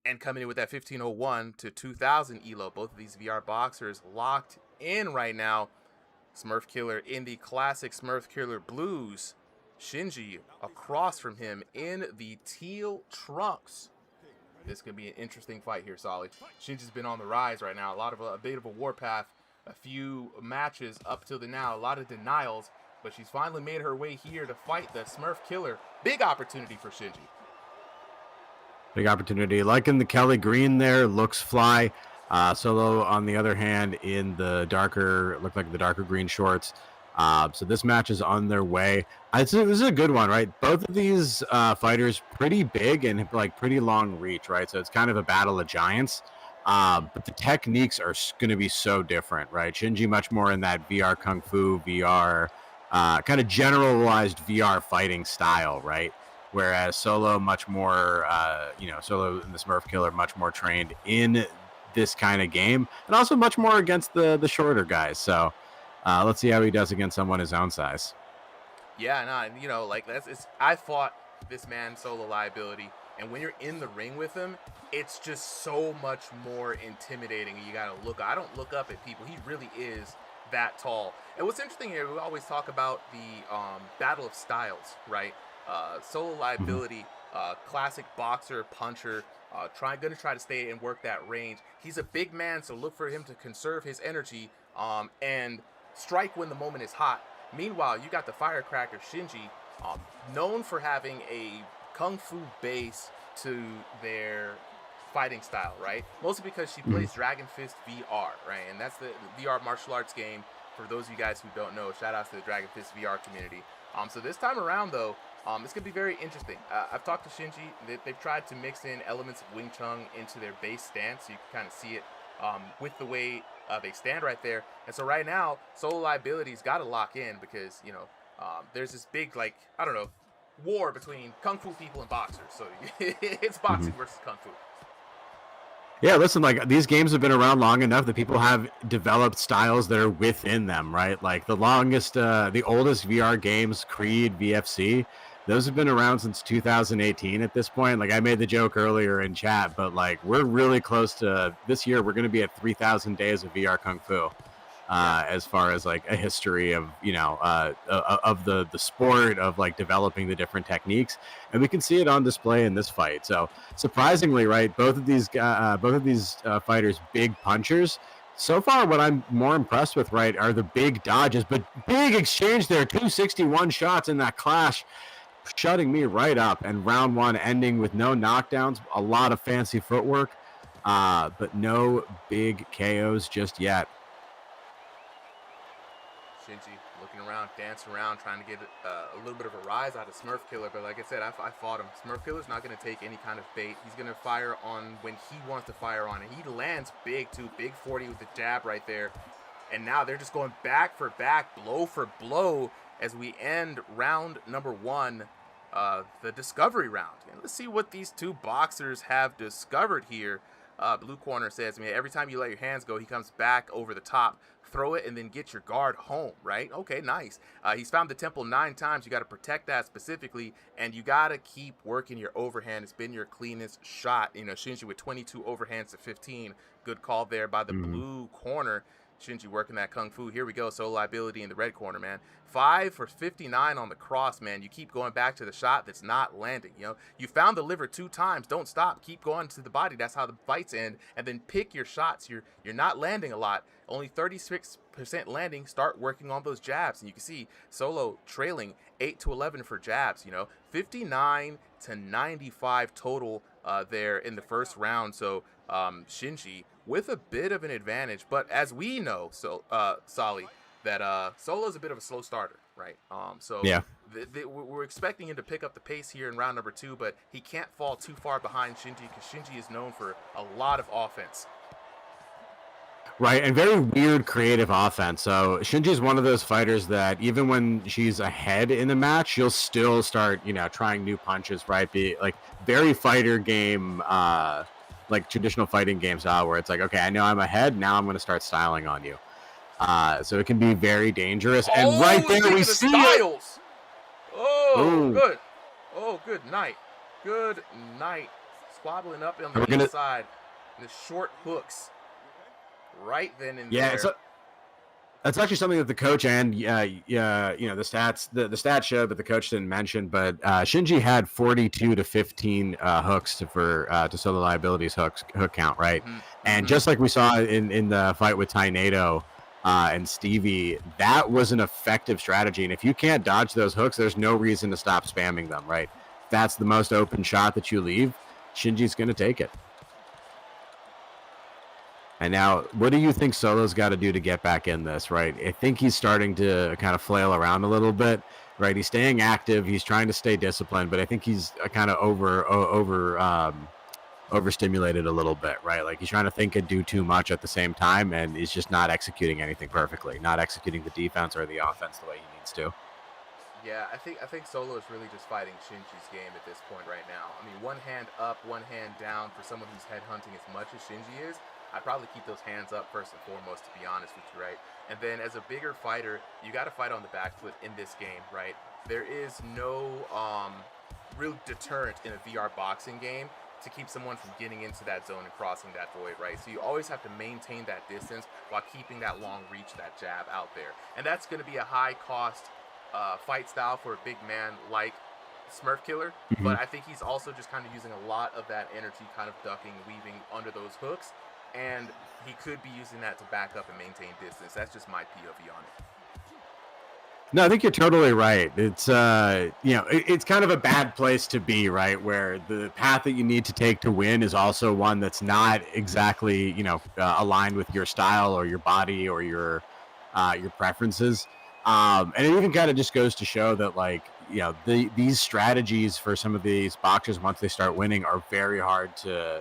and coming in with that 1501 to 2000 elo. Both of these VR boxers locked in right now. Smurf Killer in the classic Smurf Killer blues. Shinji across from him in the teal trunks. This could be an interesting fight here, Solly. Shinji's been on the rise right now. A bit of a warpath. A few matches up till now. A lot of denials. But she's finally made her way here to fight the Smurf Killer. Big opportunity for Shinji. Big opportunity. Liking the Kelly Green there. Looks fly. Solo, on the other hand, in the darker green shorts. So this match is on their way. This is a good one, right? Both of these fighters pretty big and like pretty long reach, right? So it's kind of a battle of giants. But the techniques are going to be so different, right? Shinji much more in that VR Kung Fu, VR, kind of generalized VR fighting style, right? Whereas Solo much more, Solo and the Smurf Killer much more trained in this kind of game, and also much more against the shorter guys. So let's see how he does against someone his own size. Yeah, I fought this man Solo Liability, and when you're in the ring with him, it's just so much more intimidating. You gotta I don't look up at people. He really is that tall. And what's interesting here, we always talk about the battle of styles, right? Solo liability, classic boxer, puncher, gonna try to stay and work that range. He's a big man, so look for him to conserve his energy and strike when the moment is hot. Meanwhile, you got the firecracker Shinji, known for having a kung fu base to their fighting style, right? Mostly because she plays Dragon Fist VR, right? And that's the VR martial arts game. For those of you guys who don't know, shout out to the Dragon Fist VR community. So this time around, though, it's gonna be very interesting. I've talked to Shinji. They've tried to mix in elements of Wing Chun into their base stance, so you can kind of see it with the way they stand right there. And so right now, solo liability's got to lock in because there's this big, like, I don't know, war between kung fu people and boxers. So it's boxing versus kung fu. Yeah, listen, like these games have been around long enough that people have developed styles that are within them, right? Like the oldest VR games, Creed, VFC, those have been around since 2018 at this point. Like I made the joke earlier in chat, but like we're really close to this year. We're going to be at 3,000 days of VR Kung Fu. As far as like a history of of the sport of like developing the different techniques, and we can see it on display in this fight. So surprisingly, right, both of these fighters, big punchers. So far, what I'm more impressed with, right, are the big dodges, but big exchange there, 261 shots in that clash, shutting me right up, and round one ending with no knockdowns, a lot of fancy footwork, but no big KOs just yet. Shinji looking around, dancing around, trying to get a little bit of a rise out of Smurf Killer. But like I said, I fought him. Smurf Killer's not going to take any kind of bait. He's going to fire on when he wants to fire on. And he lands big, too. Big 40 with the jab right there. And now they're just going back for back, blow for blow, as we end round number one, the discovery round. And let's see what these two boxers have discovered here. Blue corner says, man, every time you let your hands go, he comes back over the top. Throw it and then get your guard home, right? Okay, nice. He's found the temple 9 times. You got to protect that specifically, and you got to keep working your overhand. It's been your cleanest shot. Shinji with 22 overhands to 15. Good call there by the blue corner. Shinji working that kung fu. Here we go. Solo liability in the red corner, man. 5 for 59 on the cross, man. You keep going back to the shot that's not landing. You found the liver 2 times. Don't stop. Keep going to the body. That's how the fights end. And then pick your shots. You're not landing a lot. Only 36% landing. Start working on those jabs. And you can see Solo trailing 8 to 11 for jabs. 59 to 95 total there in the first round. So Shinji with a bit of an advantage, but as we know, Solly, that Solo's a bit of a slow starter, right? Yeah, we're expecting him to pick up the pace here in round number 2, but he can't fall too far behind Shinji because Shinji is known for a lot of offense. Right, and very weird creative offense. So Shinji's one of those fighters that even when she's ahead in the match, she'll still start, trying new punches, right? Be like very fighter game, like traditional fighting games where it's like, okay, I know I'm ahead, now I'm going to start styling on you. So it can be very dangerous. And right there we see Styles. Good. Oh, good night. Good night. Squabbling up on the inside. The short hooks. Right then and there. That's actually something that the coach and the stats showed, but the coach didn't mention. But Shinji had 42 to 15 hooks to Solo Liability's hook count, right? And just like we saw in the fight with Tainado and Stevie, that was an effective strategy. And if you can't dodge those hooks, there's no reason to stop spamming them, right? That's the most open shot that you leave. Shinji's going to take it. And now, what do you think Solo's got to do to get back in this, right? I think he's starting to kind of flail around a little bit, right? He's staying active. He's trying to stay disciplined, but I think he's kind of overstimulated a little bit, right? Like he's trying to think and do too much at the same time, and he's just not executing anything perfectly, not executing the defense or the offense the way he needs to. Yeah, I think Solo is really just fighting Shinji's game at this point right now. I mean, one hand up, one hand down for someone who's headhunting as much as Shinji is. I'd probably keep those hands up first and foremost, to be honest with you, right? And then as a bigger fighter, you got to fight on the back foot in this game, right? There is no real deterrent in a VR boxing game to keep someone from getting into that zone and crossing that void, right? So you always have to maintain that distance while keeping that long reach, that jab out there. And that's going to be a high-cost fight style for a big man like Smurf Killer, but I think he's also just kind of using a lot of that energy, kind of ducking, weaving under those hooks, and he could be using that to back up and maintain distance. That's just my POV on it. No, I think you're totally right. It's it's kind of a bad place to be, right? Where the path that you need to take to win is also one that's not exactly, aligned with your style or your body or your preferences. And it even kind of just goes to show that, like, these strategies for some of these boxers, once they start winning, are very hard to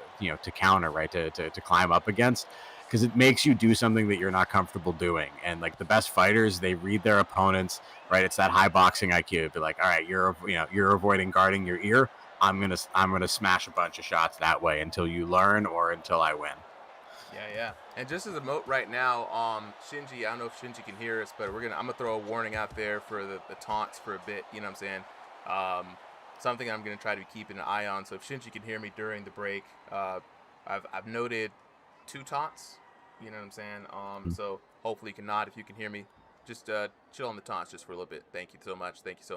counter, right? To climb up against, because it makes you do something that you're not comfortable doing. And like the best fighters, they read their opponents, right? It's that high boxing IQ. It'd be like, all right, you're avoiding guarding your ear. I'm gonna smash a bunch of shots that way until you learn or until I win. Yeah. And just as a note right now, Shinji, I don't know if Shinji can hear us, but I'm gonna throw a warning out there for the taunts for a bit. You know what I'm saying? Something I'm gonna try to be keeping an eye on. So if Shinji can hear me during the break, I've noted 2 taunts. You know what I'm saying? So hopefully you can nod if you can hear me. Just chill on the taunts just for a little bit. Thank you so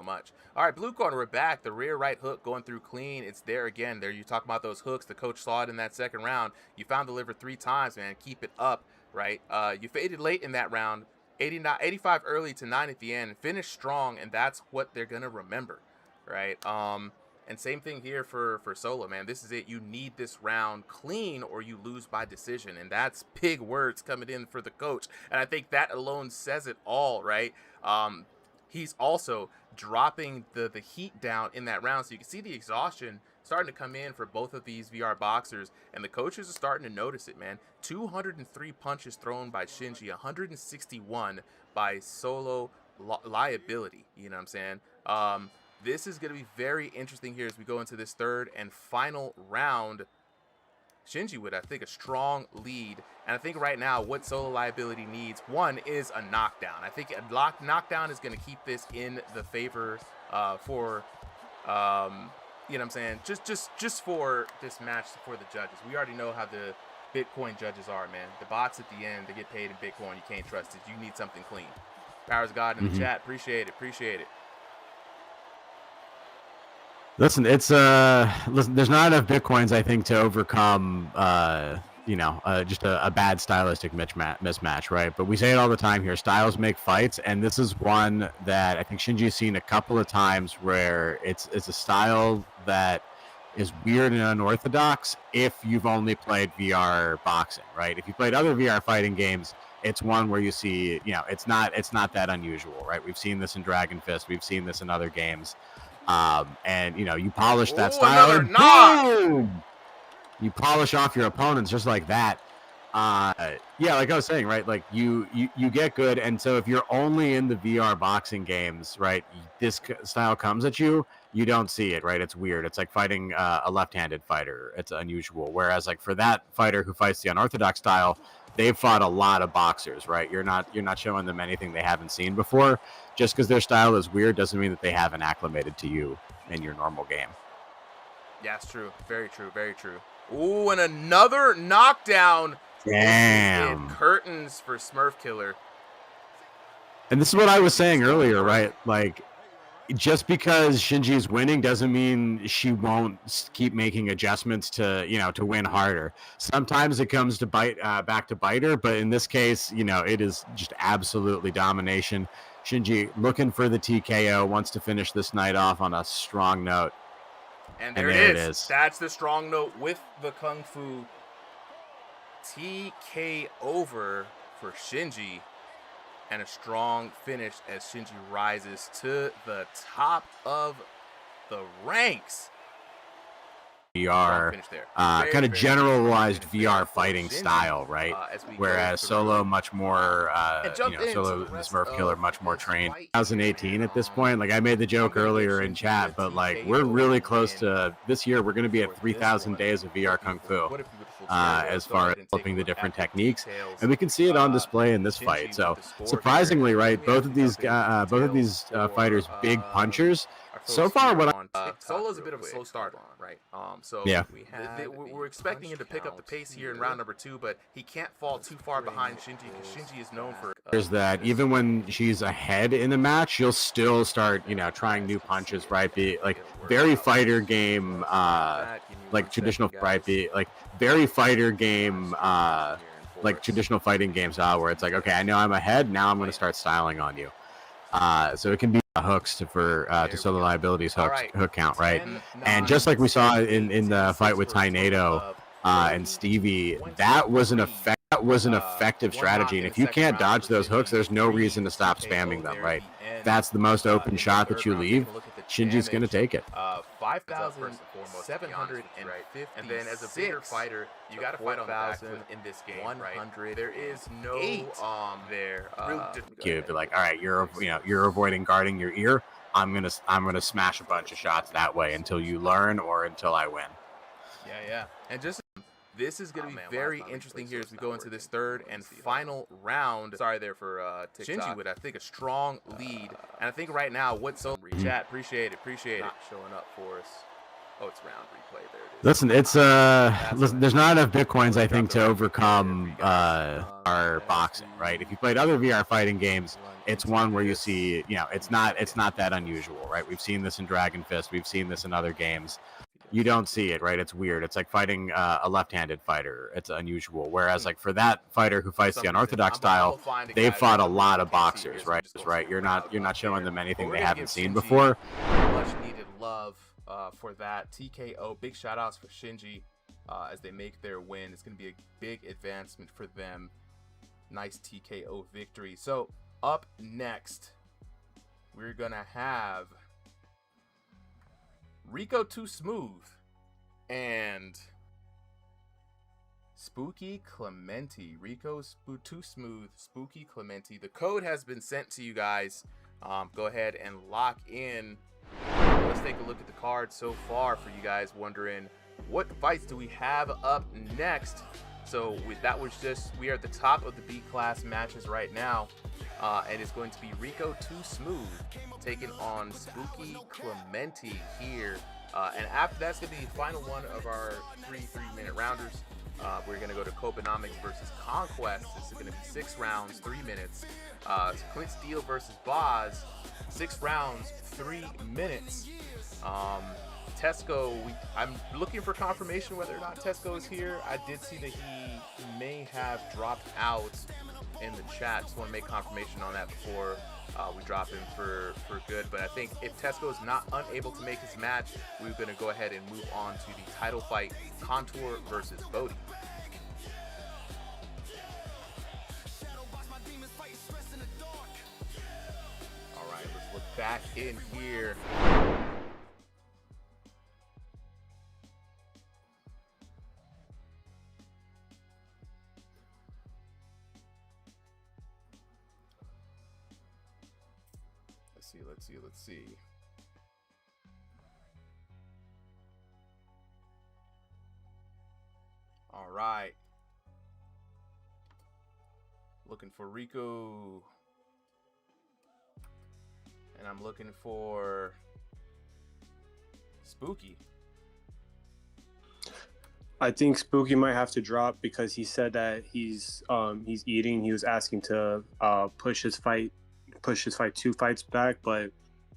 much. All right, blue corner, we're back. The rear right hook going through clean. It's there again. There, you talk about those hooks. The coach saw it in that second round. You found the liver 3 times, man. Keep it up, right? You faded late in that round. 85 early to 9 at the end. Finished strong, and that's what they're going to remember, right? And same thing here for Solo, man. This is it. You need this round clean or you lose by decision. And that's big words coming in for the coach. And I think that alone says it all, right? He's also dropping the heat down in that round. So you can see the exhaustion starting to come in for both of these VR boxers. And the coaches are starting to notice it, man. 203 punches thrown by Shinji, 161 by Solo. Liability, you know what I'm saying? This is going to be very interesting here as we go into this third and final round. Shinji with, I think, a strong lead. And I think right now what Solo Liability needs, one, is a knockdown. I think a knockdown is going to keep this in the favor for, you know what I'm saying, just for this match for the judges. We already know how the Bitcoin judges are, man. The bots at the end, they get paid in Bitcoin. You can't trust it. You need something clean. Powers God in the chat. Appreciate it. Listen, it's there's not enough Bitcoins, I think, to overcome just a bad stylistic mismatch, right? But we say it all the time here: styles make fights, and this is one that I think Shinji's seen a couple of times where it's a style that is weird and unorthodox if you've only played VR boxing, right? If you played other VR fighting games, it's one where you see, it's not that unusual, right? We've seen this in Dragon Fist, we've seen this in other games. And you polish that style and boom! You polish off your opponents just like that. Like I was saying, right? Like you get good, and so if you're only in the VR boxing games, right, this style comes at you, you don't see it, right? It's weird. It's like fighting a left-handed fighter. It's unusual. Whereas like for that fighter who fights the unorthodox style, they've fought a lot of boxers, right? You're not showing them anything they haven't seen before. Just because their style is weird doesn't mean that they haven't acclimated to you in your normal game. Yeah, it's true. Very true. Ooh, and another knockdown. Damn. Curtains for Smurf Killer. And this is what I was saying earlier, right? Like, just because Shinji's winning doesn't mean she won't keep making adjustments to win harder. Sometimes it comes to back to bite her, but in this case, it is just absolutely domination. Shinji looking for the TKO, wants to finish this night off on a strong note. And there it is. That's the strong note with the Kung Fu TK over for Shinji. And a strong finish as Shinji rises to the top of the ranks. VR, kind of generalized VR fighting style, right? Whereas Solo much more, Solo the Smurf Killer much more trained. 2018 at this point. Like I made the joke earlier in chat, but like we're really close to this year. We're going to be at 3,000 days of VR Kung Fu, as far as developing the different techniques, and we can see it on display in this fight. So surprisingly, right, both of these fighters, big punchers. So far, what Solo's a bit of a slow starter, right? So Yeah. we're expecting him to pick up the pace here in round number 2, but he can't fall too far behind Shinji because Shinji is known for. There's that even when she's ahead in the match, she'll still start, trying new punches, right? Be like very fighter game, like traditional, right? Be like very fighter game, like traditional fighting games, where it's like, okay, I know I'm ahead, now I'm going to start styling on you. So it can be hooks to solo liabilities hook count, right? And just like we saw in the fight with Tornado and Stevie, that was an effective strategy. And if you can't dodge those hooks, there's no reason to stop spamming them, right? That's the most open shot that you leave. Shinji's going to take it. 5,750. And then as a bigger fighter, you got to fight on the back foot in this game, right? There is no there. You'd be like, all right, you're avoiding guarding your ear. I'm gonna smash a bunch of shots that way until you learn or until I win. Yeah. And just this is going to be very interesting here as we go into this third and final round. Sorry there for Shinji with, I think, a strong lead. And I think right now, chat, appreciate it. Not showing up for us. Oh, it's round replay. There it is. Listen, there's not enough Bitcoins, I think, to overcome our boxing, right? If you played other VR fighting games, it's one where you see, it's not that unusual, right? We've seen this in Dragon Fist. We've seen this in other games. You don't see it, right? It's weird. It's like fighting a left-handed fighter. It's unusual. Whereas, like, for that fighter who fights the unorthodox style, they've fought a lot of boxers, right? You're not showing them anything they haven't seen before. Much needed love for that TKO. Big shout outs for Shinji as they make their win. It's going to be a big advancement for them. Nice TKO victory. So up next, we're going to have Rico Too Smooth and Spooky Clementi. Too Smooth, Spooky Clementi. The code has been sent to you guys. Go ahead and lock in. Let's take a look at the card so far for you guys wondering what fights do we have up next. So we are at the top of the B class matches right now. And it's going to be Rico Too Smooth taking on Spooky Clementi here. And after that's going to be the final one of our three-minute rounders. We're going to go to Copanomics versus Conquest. This is going to be 6 rounds, 3 minutes. Clint Steele versus Boz, 6 rounds, 3 minutes. Tesco, I'm looking for confirmation whether or not Tesco is here. I did see that he may have dropped out in the chat. Just want to make confirmation on that before we drop him for good. But I think if Tesco is not unable to make his match, we're going to go ahead and move on to the title fight, Contour versus Bodhi. All right, let's look back in here. Let's see. All right. Looking for Rico. And I'm looking for Spooky. I think Spooky might have to drop because he said that he's eating. He was asking to push his fight 2 fights back, but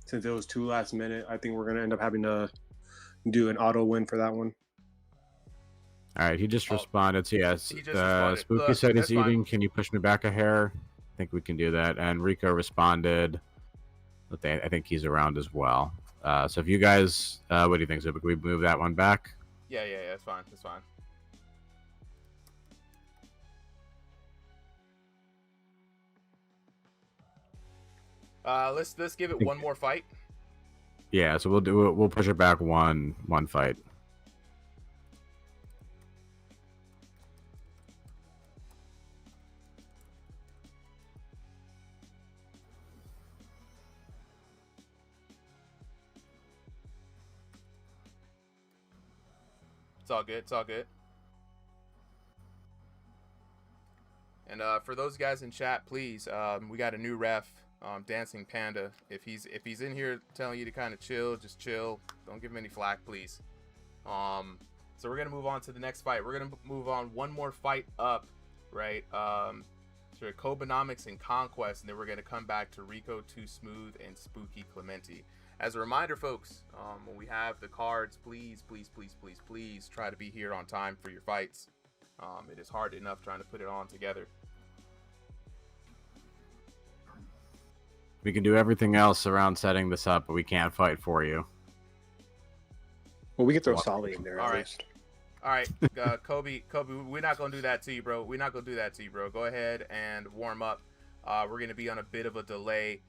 since it was 2 last minute, I think we're gonna end up having to do an auto win for that one. All right, he just responded. So yes, Spooky Look, said he's that's fine. eating. Can you push me back a hair? I think we can do that. And Rico responded. I think he's around as well. So if you guys, what do you think? So can we move that one back? Yeah, that's fine. That's fine. Let's give it one more fight. Yeah, so we'll push it back one fight. It's all good. It's all good. And for those guys in chat, please, we got a new ref, Dancing Panda. If he's in here telling you to kind of chill, just chill. Don't give him any flack, please. So we're gonna move on to the next fight. We're gonna move on one more fight up, right? So Kobenomics and Conquest, and then we're gonna come back to Rico Too Smooth and Spooky Clementi. As a reminder, folks, when we have the cards, please try to be here on time for your fights. It is hard enough trying to put it on together. We can do everything else around setting this up, but we can't fight for you. Well, we can throw Solly in there. All at right. least. All right, Kobe, we're not gonna do that to you, bro. We're not gonna do that to you, bro. Go ahead and warm up. We're gonna be on a bit of a delay.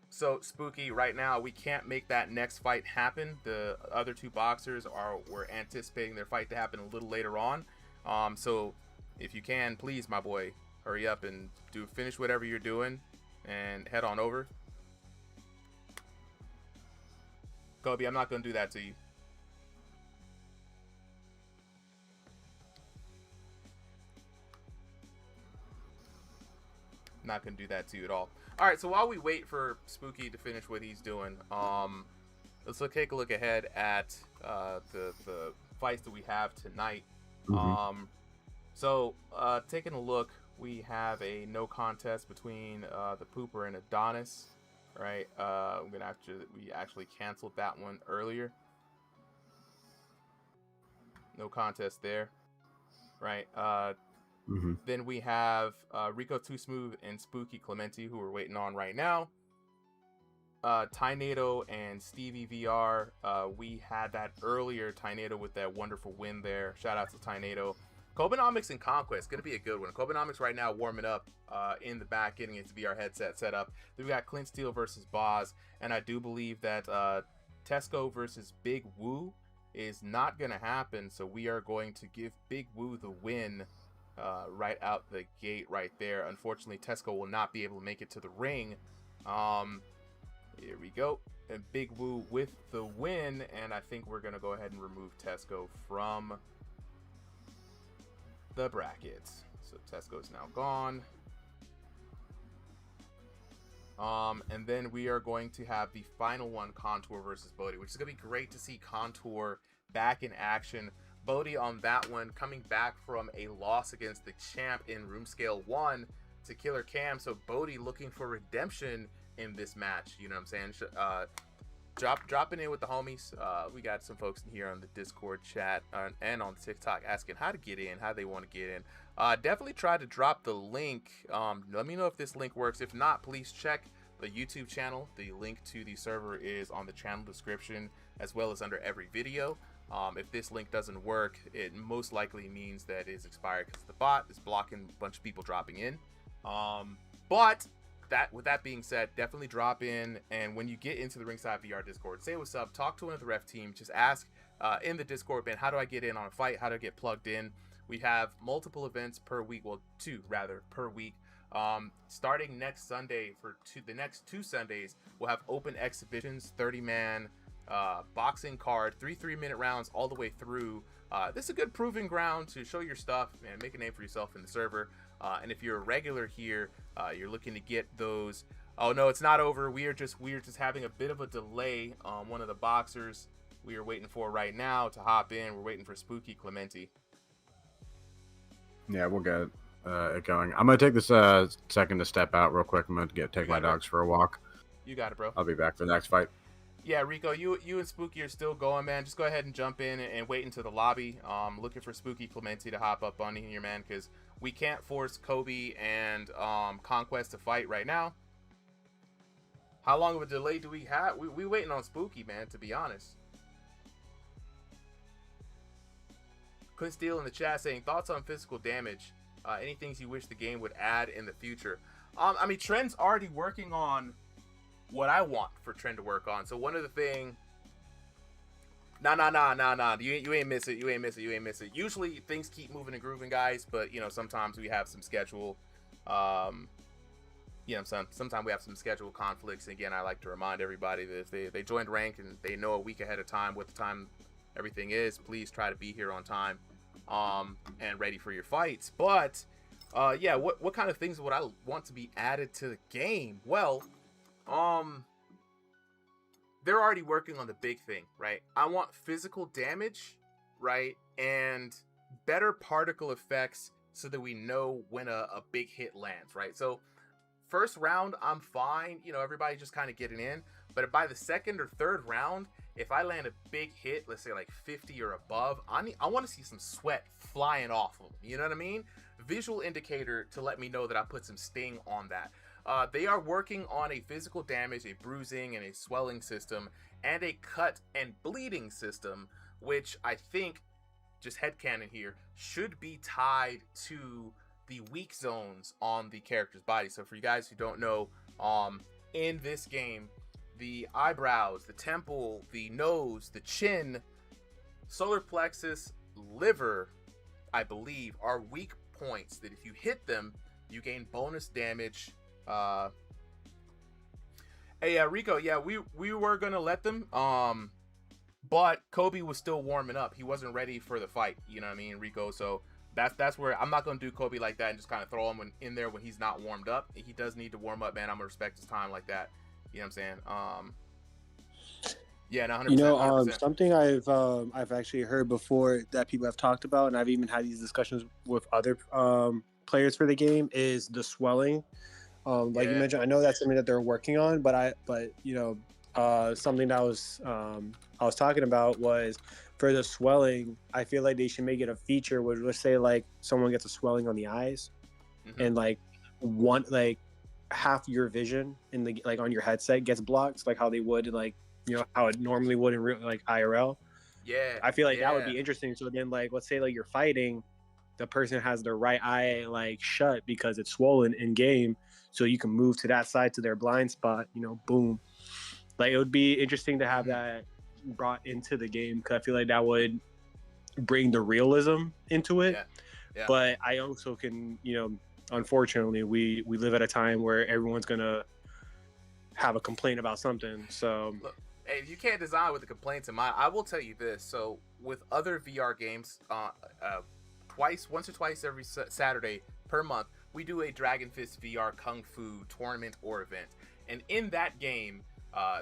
So Spooky, right now we can't make that next fight happen. The other two boxers we're anticipating their fight to happen a little later on. So if you can, please, my boy, hurry up and finish whatever you're doing and head on over. Kobe, I'm not gonna do that to you. Not gonna do that to you at all. All right, so while we wait for Spooky to finish what he's doing, let's take a look ahead at the fights that we have tonight. So taking a look, we have a no contest between the Pooper and Adonis, right? We actually canceled that one earlier. No contest there, right? Then we have Rico Too Smooth and Spooky Clementi, who we're waiting on right now. Tynado and StevieVR, we had that earlier. Tynado with that wonderful win there. Shout out to Tynado. Kobenomics and Conquest, going to be a good one. Kobenomics right now warming up in the back, getting his VR headset set up. Then we got Clint Steele versus Boz, and I do believe that Tesco versus Big Woo is not going to happen, so we are going to give Big Woo the win right out the gate right there. Unfortunately, Tesco will not be able to make it to the ring. Here we go. And Big Woo with the win, and I think we're going to go ahead and remove Tesco from the brackets. So Tesco's now gone. And then we are going to have the final one, Contour versus Bodhi, which is going to be great to see Contour back in action. Bodhi on that one, coming back from a loss against the champ in Roomscale 1 to Killer Cam. So Bodhi looking for redemption in this match. You know what I'm saying? Dropping in with the homies. We got some folks in here on the Discord chat and on TikTok asking how to get in, how they want to get in. Definitely try to drop the link. Let me know if this link works. If not, please check the YouTube channel. The link to the server is on the channel description as well as under every video. If this link doesn't work, it most likely means that it's expired because the bot is blocking a bunch of people dropping in. But with that being said, definitely drop in, and when you get into the Ringside VR Discord, say what's up, talk to one of the ref team, just ask in the Discord, man, how do I get in on a fight? How do I get plugged in? We have multiple events per week, well, two rather per week. Starting next Sunday for the next 2 Sundays, we'll have open exhibitions, 30-man boxing card, 3-3-minute rounds all the way through. This is a good proving ground to show your stuff and make a name for yourself in the server. And if you're a regular here, you're looking to get those. Oh no, it's not over. We are just having a bit of a delay on one of the boxers we are waiting for right now to hop in. We're waiting for Spooky Clementi. Yeah, we'll get it going. I'm gonna take this second to step out real quick. I'm gonna take my dogs for a walk. You got it, bro. I'll be back for the next fight. Yeah, Rico, you and Spooky are still going, man. Just go ahead and jump in and wait into the lobby. Looking for Spooky Clementi to hop up on here, man, because we can't force Kobe and Conquest to fight right now. How long of a delay do we have? We waiting on Spooky, man, to be honest. Clint Steele in the chat saying, thoughts on physical damage? Any things you wish the game would add in the future? I mean, Trent's already working on what I want for Trent to work on. So one of the thing, nah. You ain't miss it. You ain't miss it. Usually things keep moving and grooving, guys. But you know, sometimes we have some schedule. Sometimes we have some schedule conflicts. And again, I like to remind everybody that if they joined rank and they know a week ahead of time what the time everything is, please try to be here on time, and ready for your fights. But yeah, what kind of things would I want to be added to the game? Well, they're already working on the big thing, right? I want physical damage, right? And better particle effects so that we know when a big hit lands, right? So first round, I'm fine. You know, everybody just kind of getting in. But by the second or third round, if I land a big hit, let's say like 50 or above, I want to see some sweat flying off of them. You know what I mean? Visual indicator to let me know that I put some sting on that. They are working on a physical damage, a bruising, and a swelling system, and a cut and bleeding system, which I think, just headcanon here, should be tied to the weak zones on the character's body. So for you guys who don't know, in this game, the eyebrows, the temple, the nose, the chin, solar plexus, liver, I believe, are weak points that if you hit them, you gain bonus damage. Hey, Rico, yeah, we were gonna let them, but Kobe was still warming up. He wasn't ready for the fight, you know what I mean, Rico? So that's where I'm not gonna do Kobe like that and just kind of throw him in there when he's not warmed up. He does need to warm up, man. I'm gonna respect his time like that. You know what I'm saying? Yeah, no, 100%. You know, 100%. something I've actually heard before that people have talked about, and I've even had these discussions with other players for the game, is the swelling. Like you mentioned, I know that's something that they're working on, but you know, something that I was talking about was for the swelling. I feel like they should make it a feature where, let's say, like someone gets a swelling on the eyes, and like half your vision in the like on your headset gets blocked, like how they would like, you know, how it normally would in real like IRL. Yeah, I feel like that would be interesting. So then, like, let's say like you're fighting, the person has their right eye like shut because it's swollen in game, so you can move to that side to their blind spot. You know, boom. Like it would be interesting to have that brought into the game because I feel like that would bring the realism into it. Yeah. But I also can, you know, unfortunately, we live at a time where everyone's gonna have a complaint about something. So look, hey, you can't design with the complaints in mind. I will tell you this. So with other VR games, once or twice every Saturday per month, we do a Dragon Fist VR Kung Fu tournament or event. And in that game,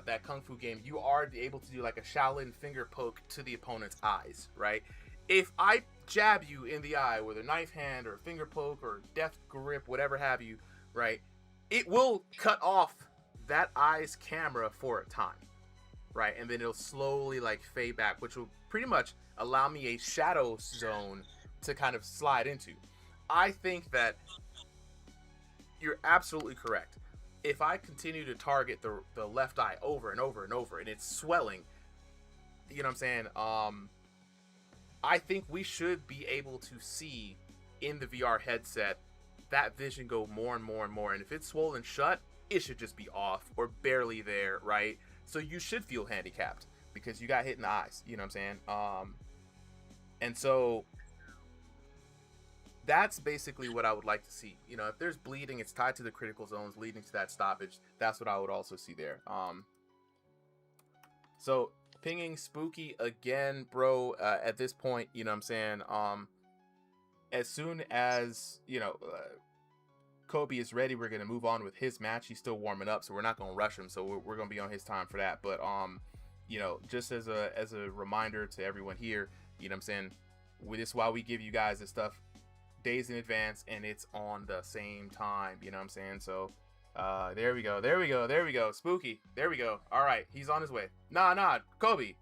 that Kung Fu game, you are able to do like a Shaolin finger poke to the opponent's eyes, right? If I jab you in the eye with a knife hand or a finger poke or death grip, whatever have you, right? It will cut off that eye's camera for a time, right? And then it'll slowly like fade back, which will pretty much allow me a shadow zone to kind of slide into. I think that you're absolutely correct. If I continue to target the left eye over and over and over and it's swelling, you know what I'm saying? I think we should be able to see in the VR headset that vision go more and more and more. And if it's swollen shut, it should just be off or barely there, right? So you should feel handicapped because you got hit in the eyes, you know what I'm saying? And so that's basically what I would like to see. You know, if there's bleeding, it's tied to the critical zones leading to that stoppage. That's what I would also see there. So pinging Spooky again, bro, at this point, you know what I'm saying? As soon as, you know, Kobe is ready, we're going to move on with his match. He's still warming up, so we're not going to rush him. So we're going to be on his time for that. But, you know, just as a reminder to everyone here, you know what I'm saying? This is why we give you guys this stuff days in advance, and it's on the same time, you know what I'm saying? So there we go, Spooky, there we go. All right, he's on his way. Nah, Kobe,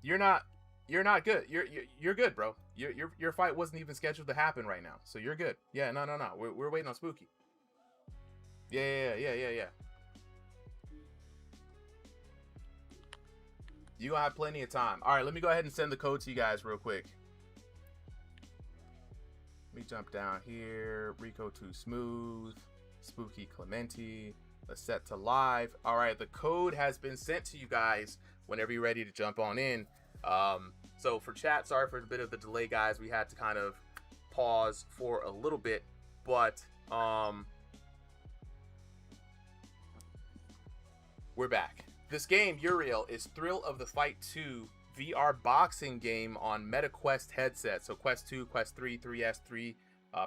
you're not good. You're good, bro. Your fight wasn't even scheduled to happen right now, so you're good. Yeah, no, we're waiting on Spooky. Yeah. You gonna have plenty of time. All right, let me go ahead and send the code to you guys real quick. Let me jump down here. Rico Too Smooth, Spooky Clementi. Let's set to live. All right, the code has been sent to you guys whenever you're ready to jump on in. So for chat, sorry for a bit of the delay, guys. We had to kind of pause for a little bit, but we're back. This game, Uriel, is Thrill of the Fight 2 VR boxing game on MetaQuest headset. So Quest 2, Quest 3, 3S, 3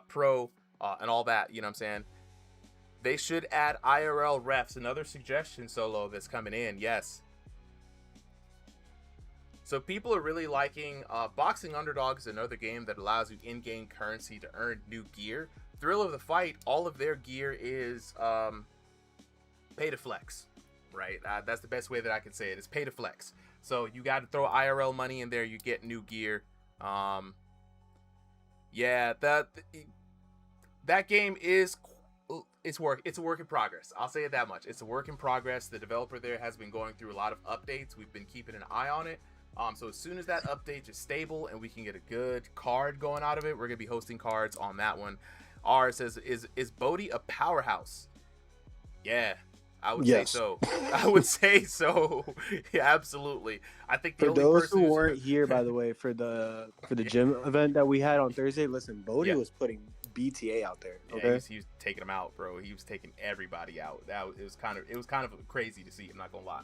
Pro, and all that, you know what I'm saying? They should add IRL refs. Another suggestion, Solo, that's coming in. Yes. So people are really liking Boxing Underdog is another game that allows you in-game currency to earn new gear. Thrill of the Fight, all of their gear is pay to flex, right? That's the best way that I can say it. It's pay to flex. So you got to throw IRL money in there, you get new gear. Yeah, that game is it's a work in progress. I'll say it that much. It's a work in progress. The developer there has been going through a lot of updates. We've been keeping an eye on it. So as soon as that update is stable and we can get a good card going out of it, we're gonna be hosting cards on that one. R says, is Bodhi a powerhouse? Yeah, I would say so. I would say so. Yeah, absolutely. I think the For only those person who weren't here, by the way, for the gym event that we had on Thursday, listen, Bodhi was putting BTA out there. Okay, he was taking them out, bro. He was taking everybody out. It was kind of crazy to see. I'm not gonna lie.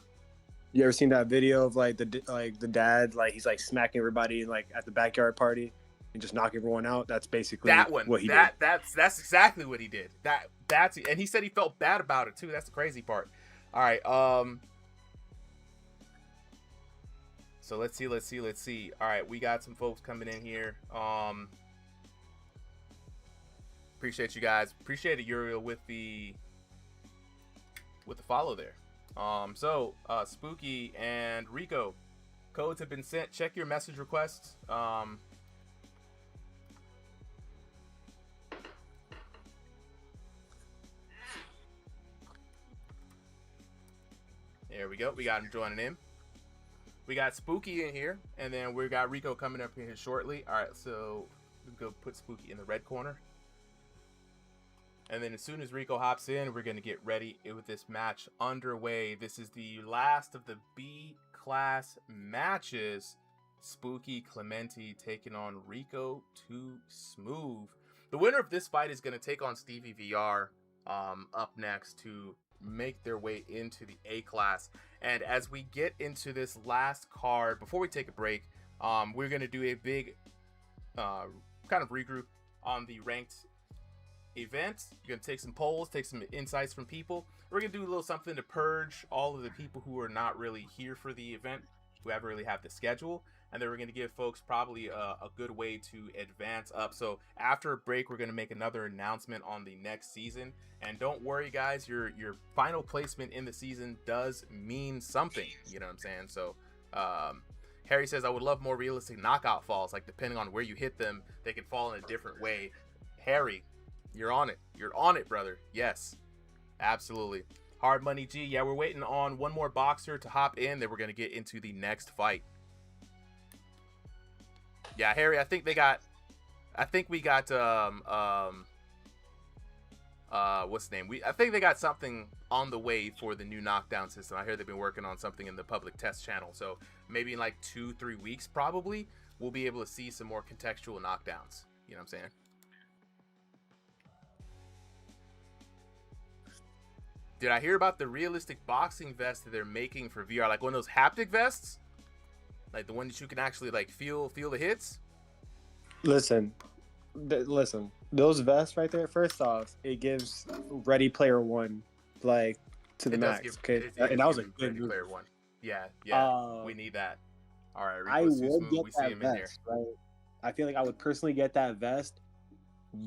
You ever seen that video of like the dad, like he's like smacking everybody like at the backyard party and just knock everyone out? That's basically that one. What he did. That's exactly what he did. That's and he said he felt bad about it too. That's the crazy part. All right. So let's see. All right, we got some folks coming in here. Appreciate you guys. Appreciate it, Uriel, with the follow there. So Spooky and Rico, codes have been sent. Check your message requests. There we go. We got him joining in. We got Spooky in here, and then we got Rico coming up here shortly. All right, so we'll go put Spooky in the red corner. And then as soon as Rico hops in, we're going to get ready with this match underway. This is the last of the B-class matches. Spooky Clementi taking on Rico Too Smooth. The winner of this fight is going to take on StevieVR up next to make their way into the A-class. And as we get into this last card, before we take a break, we're going to do a big kind of regroup on the ranked event. You're going to take some polls, take some insights from people. We're going to do a little something to purge all of the people who are not really here for the event, who haven't really have the schedule. And then we're going to give folks probably a good way to advance up. So after a break, we're going to make another announcement on the next season. And don't worry, guys, your final placement in the season does mean something. You know what I'm saying? So Harry says, I would love more realistic knockout falls. Like, depending on where you hit them, they can fall in a different way. Harry, you're on it. You're on it, brother. Yes, absolutely. Hard Money G. Yeah, we're waiting on one more boxer to hop in. Then we're going to get into the next fight. Yeah, Harry, I think we got what's the name? I think they got something on the way for the new knockdown system. I hear they've been working on something in the public test channel. So maybe in like 2-3 weeks, probably, we'll be able to see some more contextual knockdowns. You know what I'm saying? Did I hear about the realistic boxing vest that they're making for VR? Like one of those haptic vests? Like the one that you can actually like feel the hits? Listen, those vests right there, first off, it gives Ready Player One like to the max. And that was a good move. Player One. Yeah, we need that. All right, I would get that vest, right? I feel like I would personally get that vest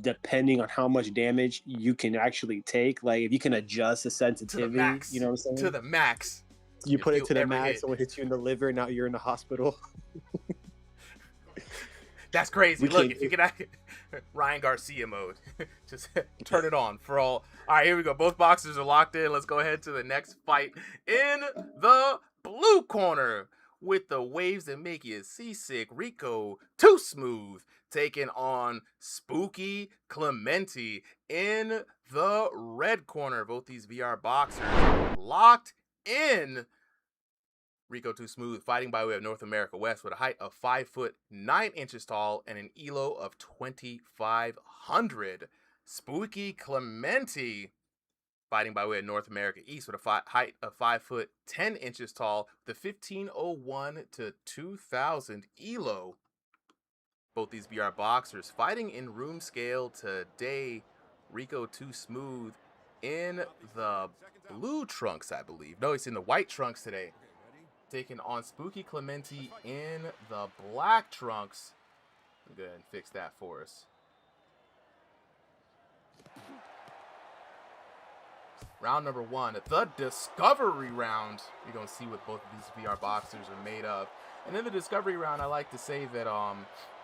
depending on how much damage you can actually take. Like if you can adjust the sensitivity, you know what I'm saying? To the max. You put it to the max, someone hits you in the liver, now you're in the hospital. That's crazy. Look, if you can Ryan Garcia mode, just turn it on for all. All right, here we go. Both boxers are locked in. Let's go ahead to the next fight in the blue corner with the waves that make you seasick. Rico Too Smooth taking on Spooky Clementi in the red corner. Both these VR boxers locked in. Rico Too Smooth fighting by way of North America West with a height of 5'9" tall and an elo of 2,500. Spooky Clementi fighting by way of North America East with a height of 5'10" tall, the 1,501 to 2,000 elo. Both these VR boxers fighting in Roomscale today. Rico Too Smooth in the blue trunks, I believe. No, he's in the white trunks today. taking on Spooky Clementi in the black trunks. Go ahead and fix that for us. Round number 1, the discovery round. You're going to see what both of these VR boxers are made of. And in the discovery round, I like to say that,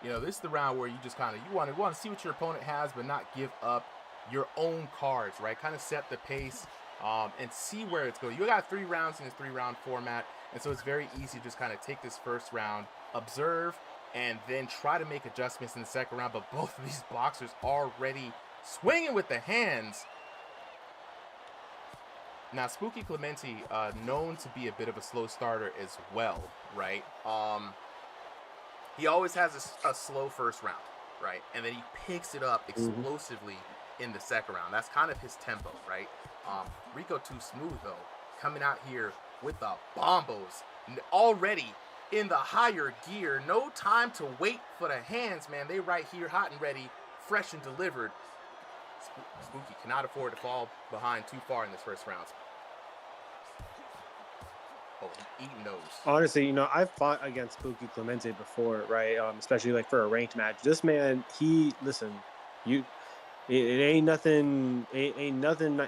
this is the round where you just kind of, you want to see what your opponent has, but not give up your own cards, right? Kind of set the pace and see where it's going. You got 3 rounds in this 3-round format, and so it's very easy to just kind of take this first round, observe, and then try to make adjustments in the second round. But both of these boxers already swinging with the hands. Now, Spooky Clementi, known to be a bit of a slow starter as well, right? He always has a slow first round, right? And then he picks it up explosively in the second round. That's kind of his tempo, right? Rico Too Smooth, though, coming out here with the bombos already in the higher gear. No time to wait for the hands, man. They right here, hot and ready, fresh and delivered. Spooky cannot afford to fall behind too far in this first round. Oh, eating those. Honestly, I've fought against Spooky Clemente before, right? Especially like for a ranked match. This man, it ain't nothing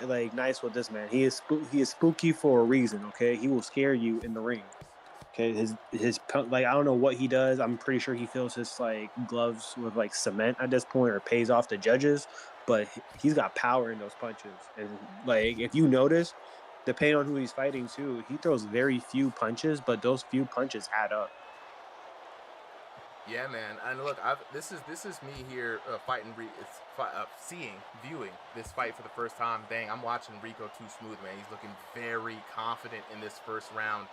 like nice with this man. He is spooky for a reason, okay? He will scare you in the ring. Okay, his like, I don't know what he does. I'm pretty sure he fills his like gloves with like cement at this point, or pays off the judges. But he's got power in those punches, and like if you notice, depending on who he's fighting too, he throws very few punches, but those few punches add up. Yeah, man. And look, this is me here viewing this fight for the first time. Dang, I'm watching Rico Too Smooth, man. He's looking very confident in this first round.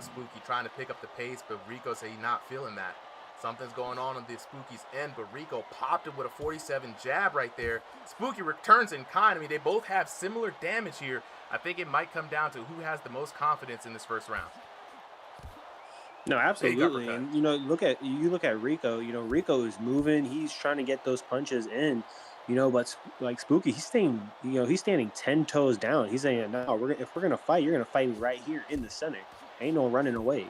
Spooky trying to pick up the pace, but Rico said he's not feeling that. Something's going on the Spooky's end, but Rico popped it with a 47 jab right there. Spooky returns in kind. I mean, they both have similar damage here. I think it might come down to who has the most confidence in this first round. No, absolutely. And you look at Rico. Rico is moving. He's trying to get those punches in. But like Spooky, he's standing 10 toes down. He's saying, "No, if we're gonna fight, you're gonna fight me right here in the center. Ain't no running away."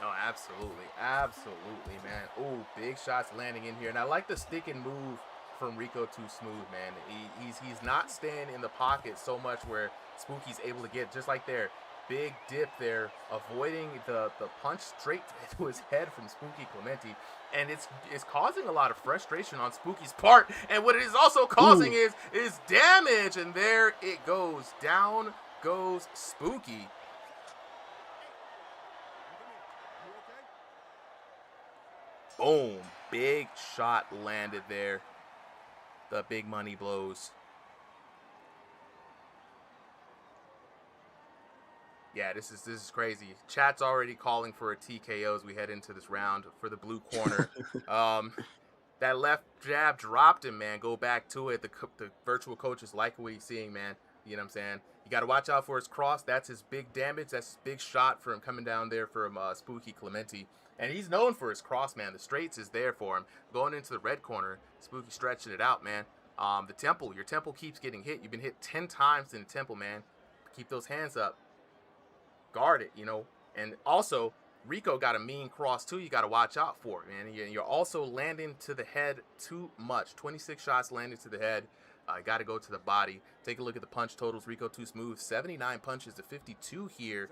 No, absolutely, man. Oh, big shots landing in here, and I like the stick and move from Rico Too Smooth, man. He's not staying in the pocket so much where Spooky's able to get just like there. Big dip there, avoiding the punch straight to his head from Spooky Clementi, and it's causing a lot of frustration on Spooky's part. And what it is also causing is damage, and there it goes. Down goes Spooky. Boom! Big shot landed there. The big money blows. Yeah, this is crazy. Chat's already calling for a TKO as we head into this round for the blue corner. That left jab dropped him, man. Go back to it. The virtual coaches like what he's seeing, man. You know what I'm saying? You got to watch out for his cross. That's his big damage. That's his big shot for him coming down there from Spooky Clementi. And he's known for his cross, man. The straights is there for him. Going into the red corner, Spooky stretching it out, man. Your temple keeps getting hit. You've been hit 10 times in the temple, man. Keep those hands up. Guard it, and also Rico got a mean cross too. You got to watch out for it, man. You're also landing to the head too much. 26 shots landed to the head. Got to go to the body. Take a look at the punch totals. Rico Too Smooth, 79 punches to 52 here.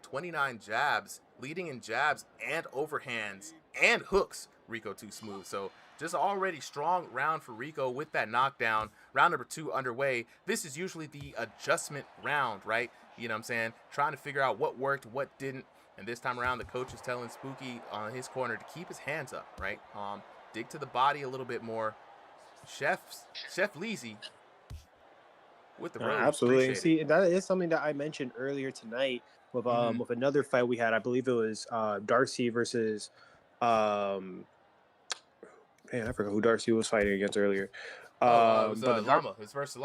29 jabs, leading in jabs and overhands and hooks. Rico Too Smooth. So just already strong round for Rico with that knockdown. Round number 2 underway. This is usually the adjustment round, right? You know what I'm saying? Trying to figure out what worked, what didn't. And this time around, the coach is telling Spooky on his corner to keep his hands up, right? Dig to the body a little bit more. Chef Leezy with the road. Absolutely. See, that is something that I mentioned earlier tonight with another fight we had. I believe it was Darcy versus man, I forgot who Darcy was fighting against earlier. It was Llama. It was versus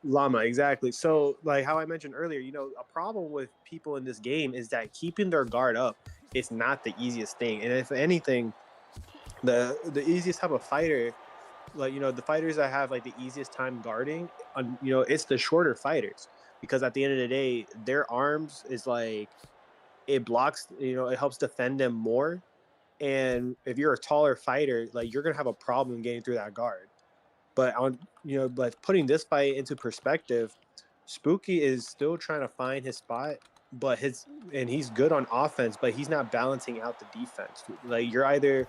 Llama, exactly. So, like how I mentioned earlier, a problem with people in this game is that keeping their guard up is not the easiest thing. And if anything, the easiest type of fighter, like the fighters that have like the easiest time guarding, it's the shorter fighters. because at the end of the day, their arms is like it blocks. It helps defend them more. And if you're a taller fighter, like you're gonna have a problem getting through that guard. But putting this fight into perspective, Spooky is still trying to find his spot, but he's good on offense, but he's not balancing out the defense. Like you're either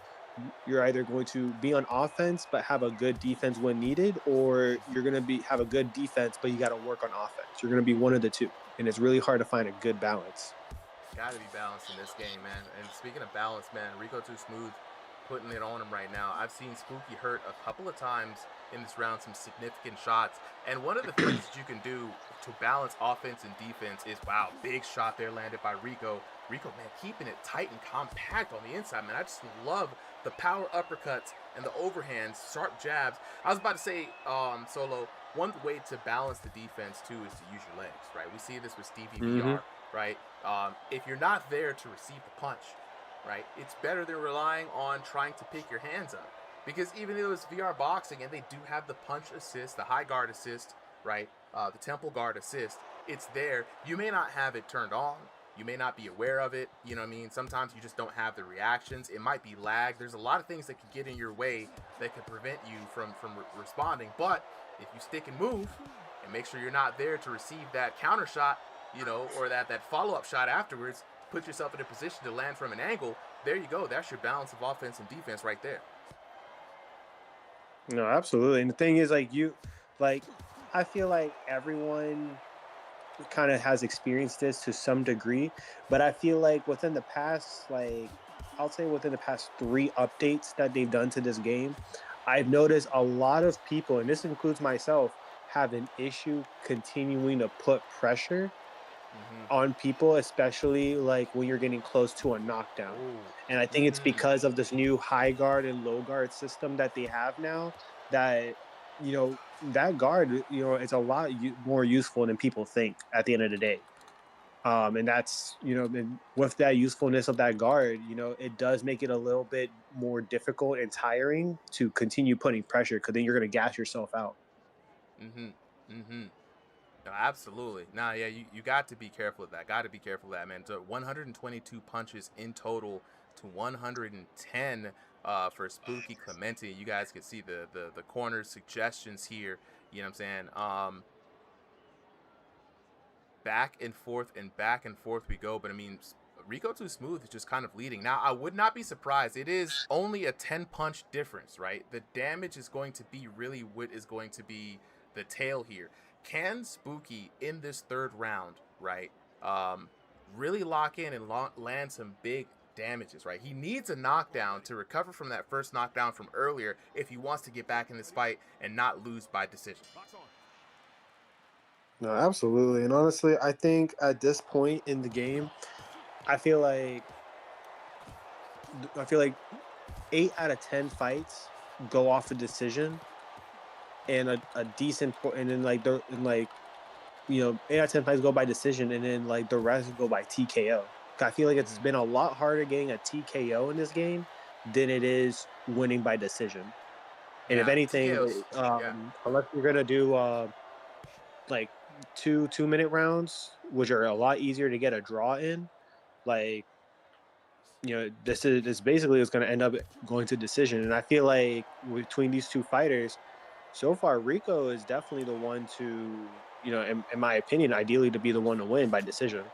going to be on offense but have a good defense when needed, or you're gonna have a good defense but you got to work on offense. You're gonna be one of the two, and it's really hard to find a good balance. Got to be balanced in this game, man. And speaking of balance, man, Rico Too Smooth putting it on him right now. I've seen Spooky hurt a couple of times in this round, some significant shots. And one of the things that you can do to balance offense and defense is, wow, big shot there landed by Rico. Rico, man, keeping it tight and compact on the inside, man. I just love the power uppercuts and the overhands, sharp jabs. I was about to say, Solo, one way to balance the defense, too, is to use your legs, right? We see this with StevieVR, right? If you're not there to receive the punch, right, it's better than relying on trying to pick your hands up. Because even though it's VR boxing and they do have the punch assist, the high guard assist, right, the temple guard assist, it's there. You may not have it turned on. You may not be aware of it. You know what I mean? Sometimes you just don't have the reactions. It might be lag. There's a lot of things that can get in your way that can prevent you from responding. But if you stick and move and make sure you're not there to receive that counter shot, or that follow-up shot afterwards, put yourself in a position to land from an angle, there you go. That's your balance of offense and defense right there. No, absolutely. And the thing is, I feel like everyone kind of has experienced this to some degree, but I feel like within the past, I'll say within the past 3 updates that they've done to this game, I've noticed a lot of people, and this includes myself, have an issue continuing to put pressure on people, especially like when you're getting close to a knockdown. And I think it's because of this new high guard and low guard system that they have now, that that guard is a lot more useful than people think at the end of the day. And that's and with that usefulness of that guard, it does make it a little bit more difficult and tiring to continue putting pressure, because then you're going to gas yourself out. No, absolutely. Nah, yeah, you got to be careful of that. Got to be careful of that, man. So 122 punches in total to 110 for Spooky Clemente. You guys can see the corner suggestions here. You know what I'm saying? Back and forth we go. But I mean, Rico Too Smooth is just kind of leading. Now, I would not be surprised. It is only a 10 punch difference, right? The damage is going to be really what is going to be the tail here. Can Spooky in this 3rd round, right, really lock in and land some big damages, right? He needs a knockdown to recover from that first knockdown from earlier if he wants to get back in this fight and not lose by decision. No, absolutely. And honestly, I think at this point in the game, I feel like 8 out of 10 fights go off a decision, and a decent and then 8 out of 10 fights go by decision, and then the rest go by TKO. I feel like it's been a lot harder getting a TKO in this game than it is winning by decision. And if anything, unless you're gonna do 2-minute rounds, which are a lot easier to get a draw in, this basically is going to end up going to decision. And I feel like between these two fighters, so far Rico is definitely the one to, in my opinion, ideally to be the one to win by decision.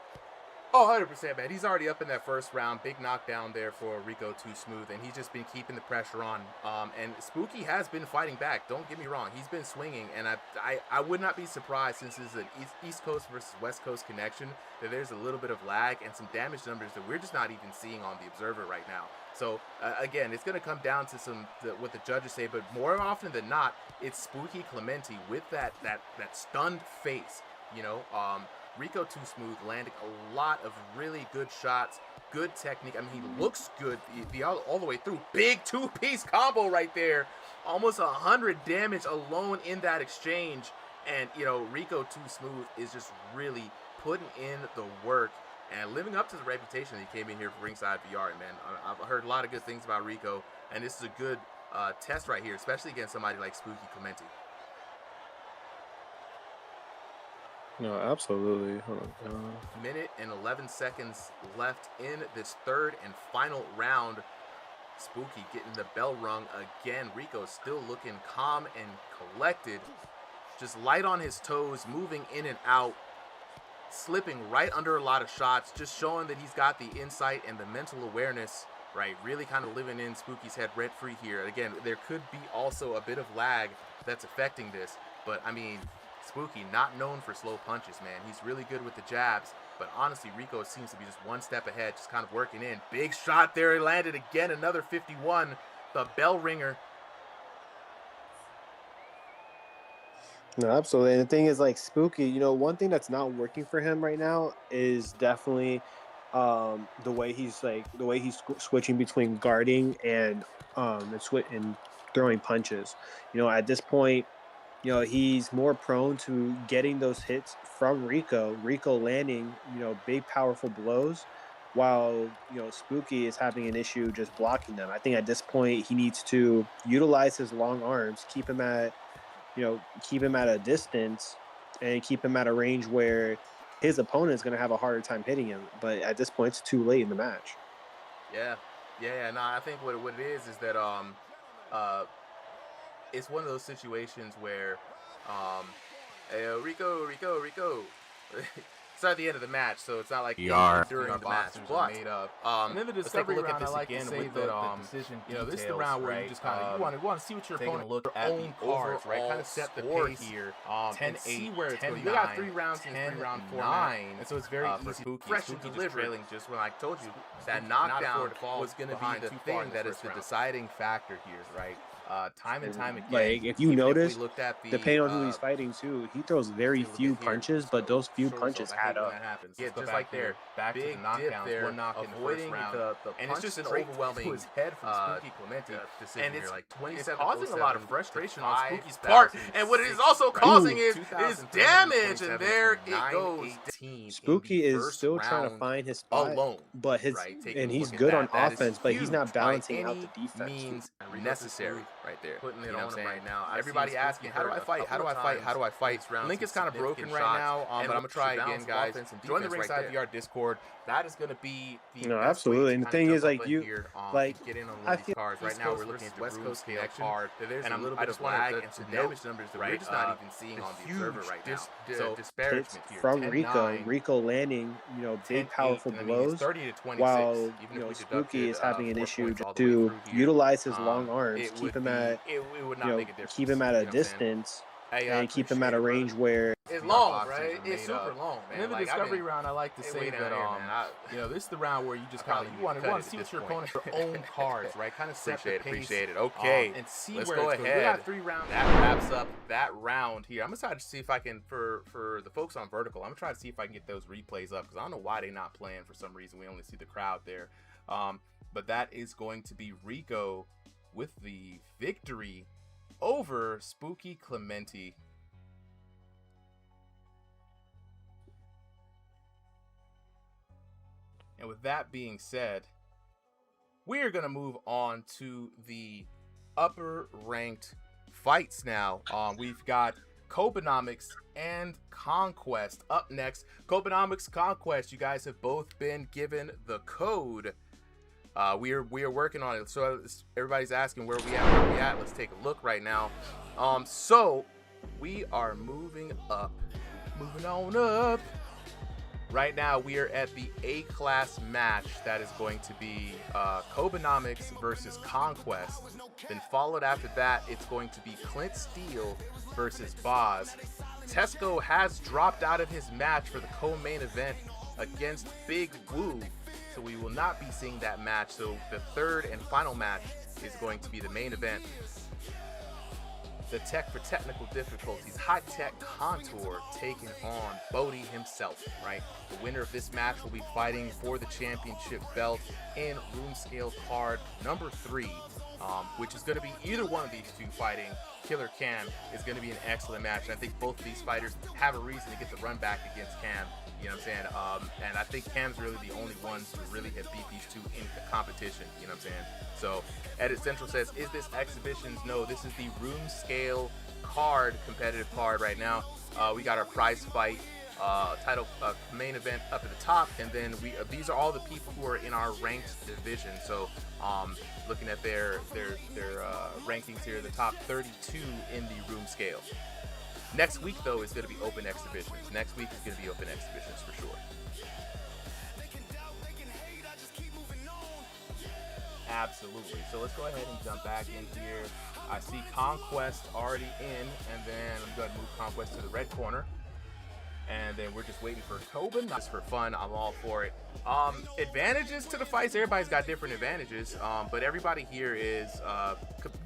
Oh, 100%, man. He's already up in that first round. Big knockdown there for Rico Too Smooth, and he's just been keeping the pressure on. And Spooky has been fighting back. Don't get me wrong. He's been swinging, and I would not be surprised, since this is an East Coast versus West Coast connection, that there's a little bit of lag and some damage numbers that we're just not even seeing on the Observer right now. So, again, it's going to come down to what the judges say, but more often than not, it's Spooky Clemente with that stunned face, Rico Too Smooth landing a lot of really good shots, good technique. I mean, he looks good all the way through. Big 2-piece combo right there. Almost 100 damage alone in that exchange. And, Rico Too Smooth is just really putting in the work and living up to the reputation that he came in here for Ringside VR. Man, I've heard a lot of good things about Rico, and this is a good test right here, especially against somebody like Spooky Clemente. No, absolutely. Hold on. Minute and 11 seconds left in this third and final round. Spooky getting the bell rung again. Rico still looking calm and collected. Just light on his toes, moving in and out, slipping right under a lot of shots, just showing that he's got the insight and the mental awareness, right? Really kind of living in Spooky's head rent-free here. Again, there could be also a bit of lag that's affecting this, but I mean, Spooky, not known for slow punches, man. He's really good with the jabs, but honestly, Rico seems to be just one step ahead, just kind of working in. Big shot there, he landed again, another 51, the bell ringer. No, absolutely. And the thing is, like, Spooky, one thing that's not working for him right now is definitely the way he's switching between guarding and throwing punches. At this point, he's more prone to getting those hits from Rico landing, big powerful blows, while Spooky is having an issue just blocking them. I think at this point he needs to utilize his long arms, keep him at a distance, and keep him at a range where his opponent is going to have a harder time hitting him. But at this point, it's too late in the match. Yeah. No, I think what it is that it's one of those situations where hey, Rico. It's at the end of the match, so it's not like during the match. But and then the discovery round, I like to say that the decision this is the round where you just kind of you want to see what your opponent look at own cards, right? Kind of set the pace here. 10-8, see where it's going. We got 3 rounds in 3 round format, and so it's very easy. Fresh and delivering. Just when I told you that knockdown was going to be the thing that is the deciding factor here, right? Time and time again. Like, if you notice, depending on who he's fighting too, he throws very few punches, but those few punches add up. Yeah, just like there, back to the knockdowns, we're knocking avoiding the and it's just an overwhelming his head from Spooky Clementi decision. And it's like 27, causing a lot of frustration on Spooky's part. And what it is also causing is damage, and there it goes. Spooky is still trying to find his spot alone, but he's good on offense, but he's not balancing out the defense. Means necessary. Right there, putting it on him right now. Everybody asking, how do I fight? How do I fight? Link is kind of broken right now, but I'm gonna try again, guys. Join the Ringside VR Discord. That is gonna be the absolutely. And the thing is, like, you get in on one of these cards right now. We're looking at the West Coast card, and a little bit of lag and some damage numbers that we're just not even seeing on the observer right now. So disparagement here from Rico landing, big powerful blows, while Spooky is having an issue to utilize his long arms, keep him at a distance, and keep him at a range where it's long, right? It's super long, man. And then the discovery round, I like to say that this is the round where you just kind of you want to see what your opponent's own cards, right? Kind of set the pace. Appreciate it. Okay, and see let's where go it's ahead. We got 3 rounds. That wraps up that round here. I'm gonna try to see if I can for the folks on Vertical. I'm gonna try to see if I can get those replays up because I don't know why they're not playing for some reason. We only see the crowd there, but that is going to be Rico with the victory over Spooky Clementi. And with that being said, we're going to move on to the upper ranked fights now. We've got Kobenomics and Conquest up next. Kobenomics, Conquest, you guys have both been given the code. We are working on it. So everybody's asking where we at. Let's take a look right now. So we are moving on up. Right now, we are at the A-class match that is going to be Kobenomics versus Conquest. Then followed after that, it's going to be Clint Steele versus Boz. Tesco has dropped out of his match for the co-main event against Big Woo, so we will not be seeing that match. So the third and final match is going to be the main event. The Tech for Technical Difficulties, High Tech Contour taking on Bodie himself, right? The winner of this match will be fighting for the championship belt in Roomscale card number 3, which is going to be either one of these two fighting. Killer Cam is going to be an excellent match, and I think both of these fighters have a reason to get the run back against Cam. You know what I'm saying? And I think Cam's really the only one to really have beat these two in the competition. You know what I'm saying? So Edit Central says, is this exhibitions? No, this is the Roomscale card, competitive card right now. We got our prize fight title main event up at the top, and then these are all the people who are in our ranked division. So looking at their rankings here, the top 32 in the room scale. Next week though is going to be open exhibitions. Next week is going to be open exhibitions for sure. Absolutely. So let's go ahead and jump back in here. I see Conquest already in, and then I'm going to move Conquest to the red corner. And then we're just waiting for Tobin. Just for fun, I'm all for it. Advantages to the fights. Everybody's got different advantages, but everybody here is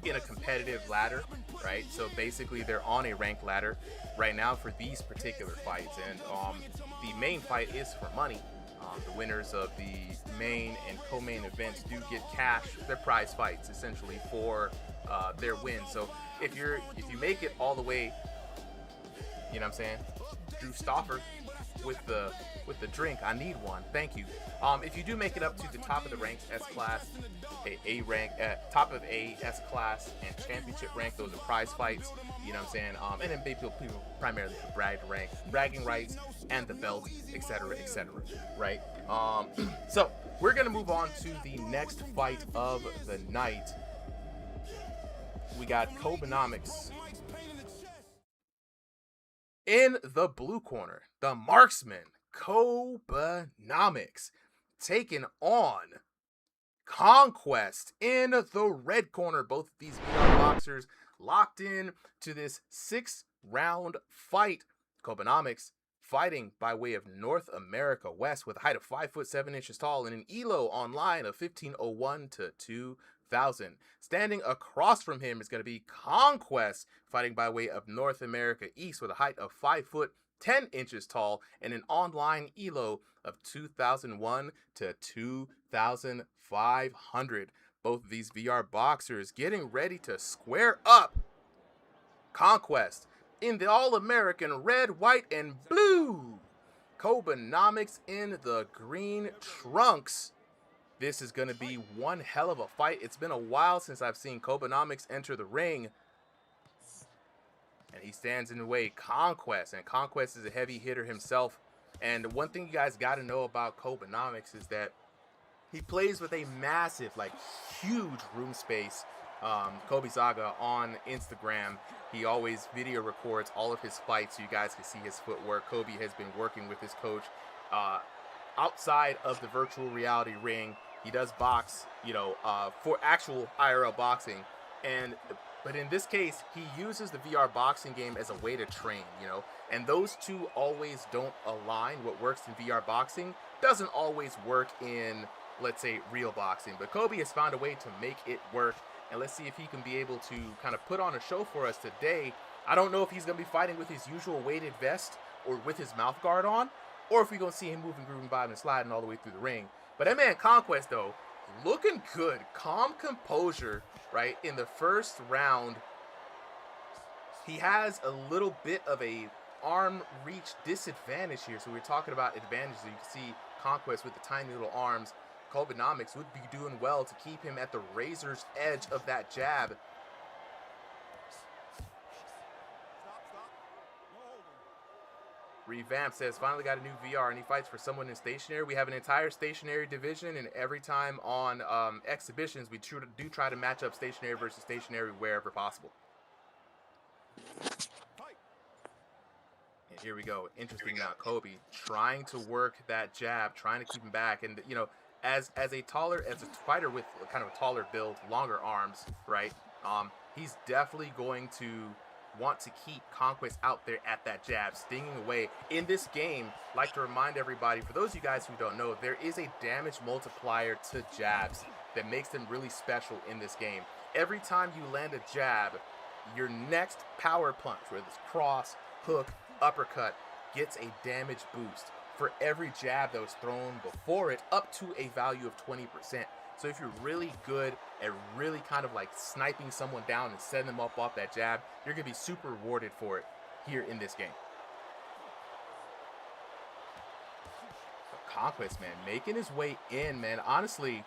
in a competitive ladder, right? So basically, they're on a ranked ladder right now for these particular fights, and the main fight is for money. The winners of the main and co-main events do get cash, their prize fights essentially for their win. So if you make it all the way, you know what I'm saying? Drew Stoffer with the drink. I need one. Thank you. If you do make it up to the top of the ranks, S class, A rank, top of A, S class, and championship rank, those are prize fights. You know what I'm saying? And then people primarily for bragging rights, and the belt, etc., right? So we're gonna move on to the next fight of the night. We got Kobenomics. In the blue corner, the marksman, Kobenomics, taking on Conquest in the red corner. Both of these VR boxers locked in to this 6-round fight. Kobenomics fighting by way of North America West with a height of 5'7" tall and an ELO online of 1501 to 2000. Standing across from him is going to be Conquest fighting by way of North America East with a height of 5'10" tall and an online ELO of 2001 to 2500. Both of these VR boxers getting ready to square up. Conquest in the All-American red, white, and blue. Kobenomics in the green trunks. This is going to be one hell of a fight. It's been a while since I've seen Kobenomics enter the ring. And he stands in the way. Conquest. And Conquest is a heavy hitter himself. And one thing you guys got to know about Kobenomics is that he plays with a massive, like, huge room space. Kobe Zaga on Instagram, he always video records all of his fights so you guys can see his footwork. Kobe has been working with his coach outside of the virtual reality ring. He does box, for actual IRL boxing, but in this case, he uses the VR boxing game as a way to train, and those two always don't align. What works in VR boxing doesn't always work in, let's say, real boxing, but Kobe has found a way to make it work. And let's see if he can be able to kind of put on a show for us today. I don't know if he's going to be fighting with his usual weighted vest or with his mouth guard on, or if we're going to see him moving, grooving, bobbing, and sliding all the way through the ring. But that man Conquest, though, looking good. Calm composure, right? In the first round, he has a little bit of a arm reach disadvantage here. So we're talking about advantages. You can see Conquest with the tiny little arms. Kobenomics would be doing well to keep him at the razor's edge of that jab. Revamp says, finally got a new VR and he fights for someone in stationary. We have an entire stationary division, and every time on exhibitions, we do try to match up stationary versus stationary wherever possible. And here we go. Interesting now. Kobe trying to work that jab, trying to keep him back. And, as a fighter with kind of a taller build, longer arms, right? He's definitely going to want to keep Conquest out there at that jab, stinging away. In this game, like to remind everybody, for those of you guys who don't know, there is a damage multiplier to jabs that makes them really special in this game. Every time you land a jab, your next power punch, whether it's cross, hook, uppercut, gets a damage boost for every jab that was thrown before it, up to a value of 20%. So if you're really good at really kind of like sniping someone down and setting them up off that jab, you're going to be super rewarded for it here in this game. But Conquest, man, making his way in, man. Honestly,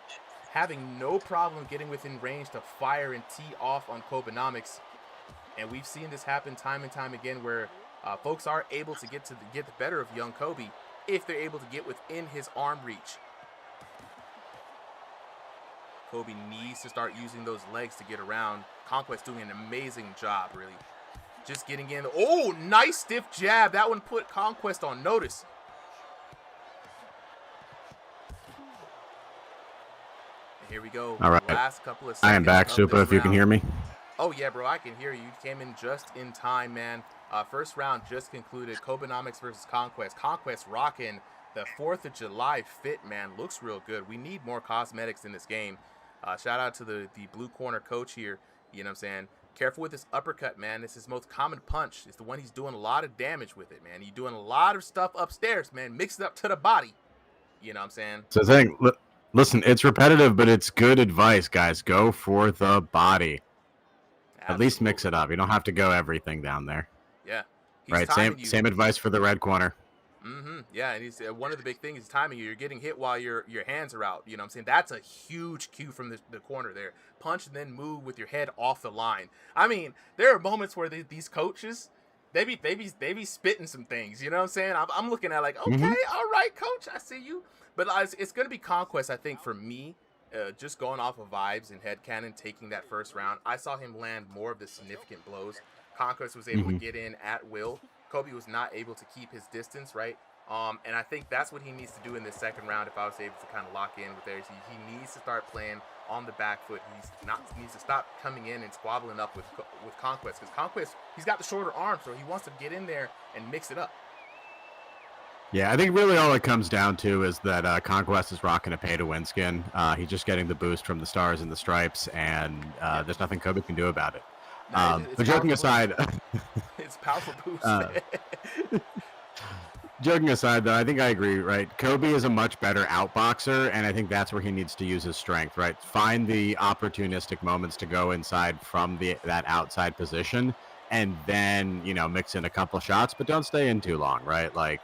having no problem getting within range to fire and tee off on Kobenomics. And we've seen this happen time and time again where Folks are able to get the better of young Kobe if they're able to get within his arm reach. Kobe needs to start using those legs to get around. Conquest doing an amazing job, really. Just getting in. Oh, nice stiff jab. That one put Conquest on notice. Here we go. All right. Last couple of seconds. I am back, Super, if you can hear me. Oh, yeah, bro. I can hear you. You came in just in time, man. First round just concluded. Kobenomics versus Conquest. Conquest rocking the 4th of July fit, man. Looks real good. We need more cosmetics in this game. Shout out to the blue corner coach here. You know what I'm saying? Careful with this uppercut, man. This is his most common punch. It's the one he's doing a lot of damage with it, man. He's doing a lot of stuff upstairs, man. Mix it up to the body. You know what I'm saying? So the thing, listen, it's repetitive, but it's good advice, guys. Go for the body. Absolutely. At least mix it up. You don't have to go everything down there. Yeah. Right. Same advice for the red corner. Yeah, and he's one of the big things is timing you. You're getting hit while your hands are out. You know what I'm saying? That's a huge cue from the corner there. Punch and then move with your head off the line. I mean, there are moments where these coaches, they be spitting some things. You know what I'm saying? I'm looking at like, okay, all right, coach, I see you. But it's going to be Conquest, I think, for me. Just going off of vibes and headcanon, taking that first round. I saw him land more of the significant blows. Conquest was able to get in at will. Kobe was not able to keep his distance, right? And I think that's what he needs to do in this second round. If I was able to kind of lock in with there, he needs to start playing on the back foot. He needs to stop coming in and squabbling up with Conquest, because Conquest, he's got the shorter arm, so he wants to get in there and mix it up. Yeah, I think really all it comes down to is that Conquest is rocking a pay-to-win skin. He's just getting the boost from the stars and the stripes, and there's nothing Kobe can do about it. But joking aside, it's powerful boost. Joking aside, though, I think I agree, right? Kobe is a much better outboxer, and I think that's where he needs to use his strength, right? Find the opportunistic moments to go inside from that outside position, and then, mix in a couple shots, but don't stay in too long, right? Like,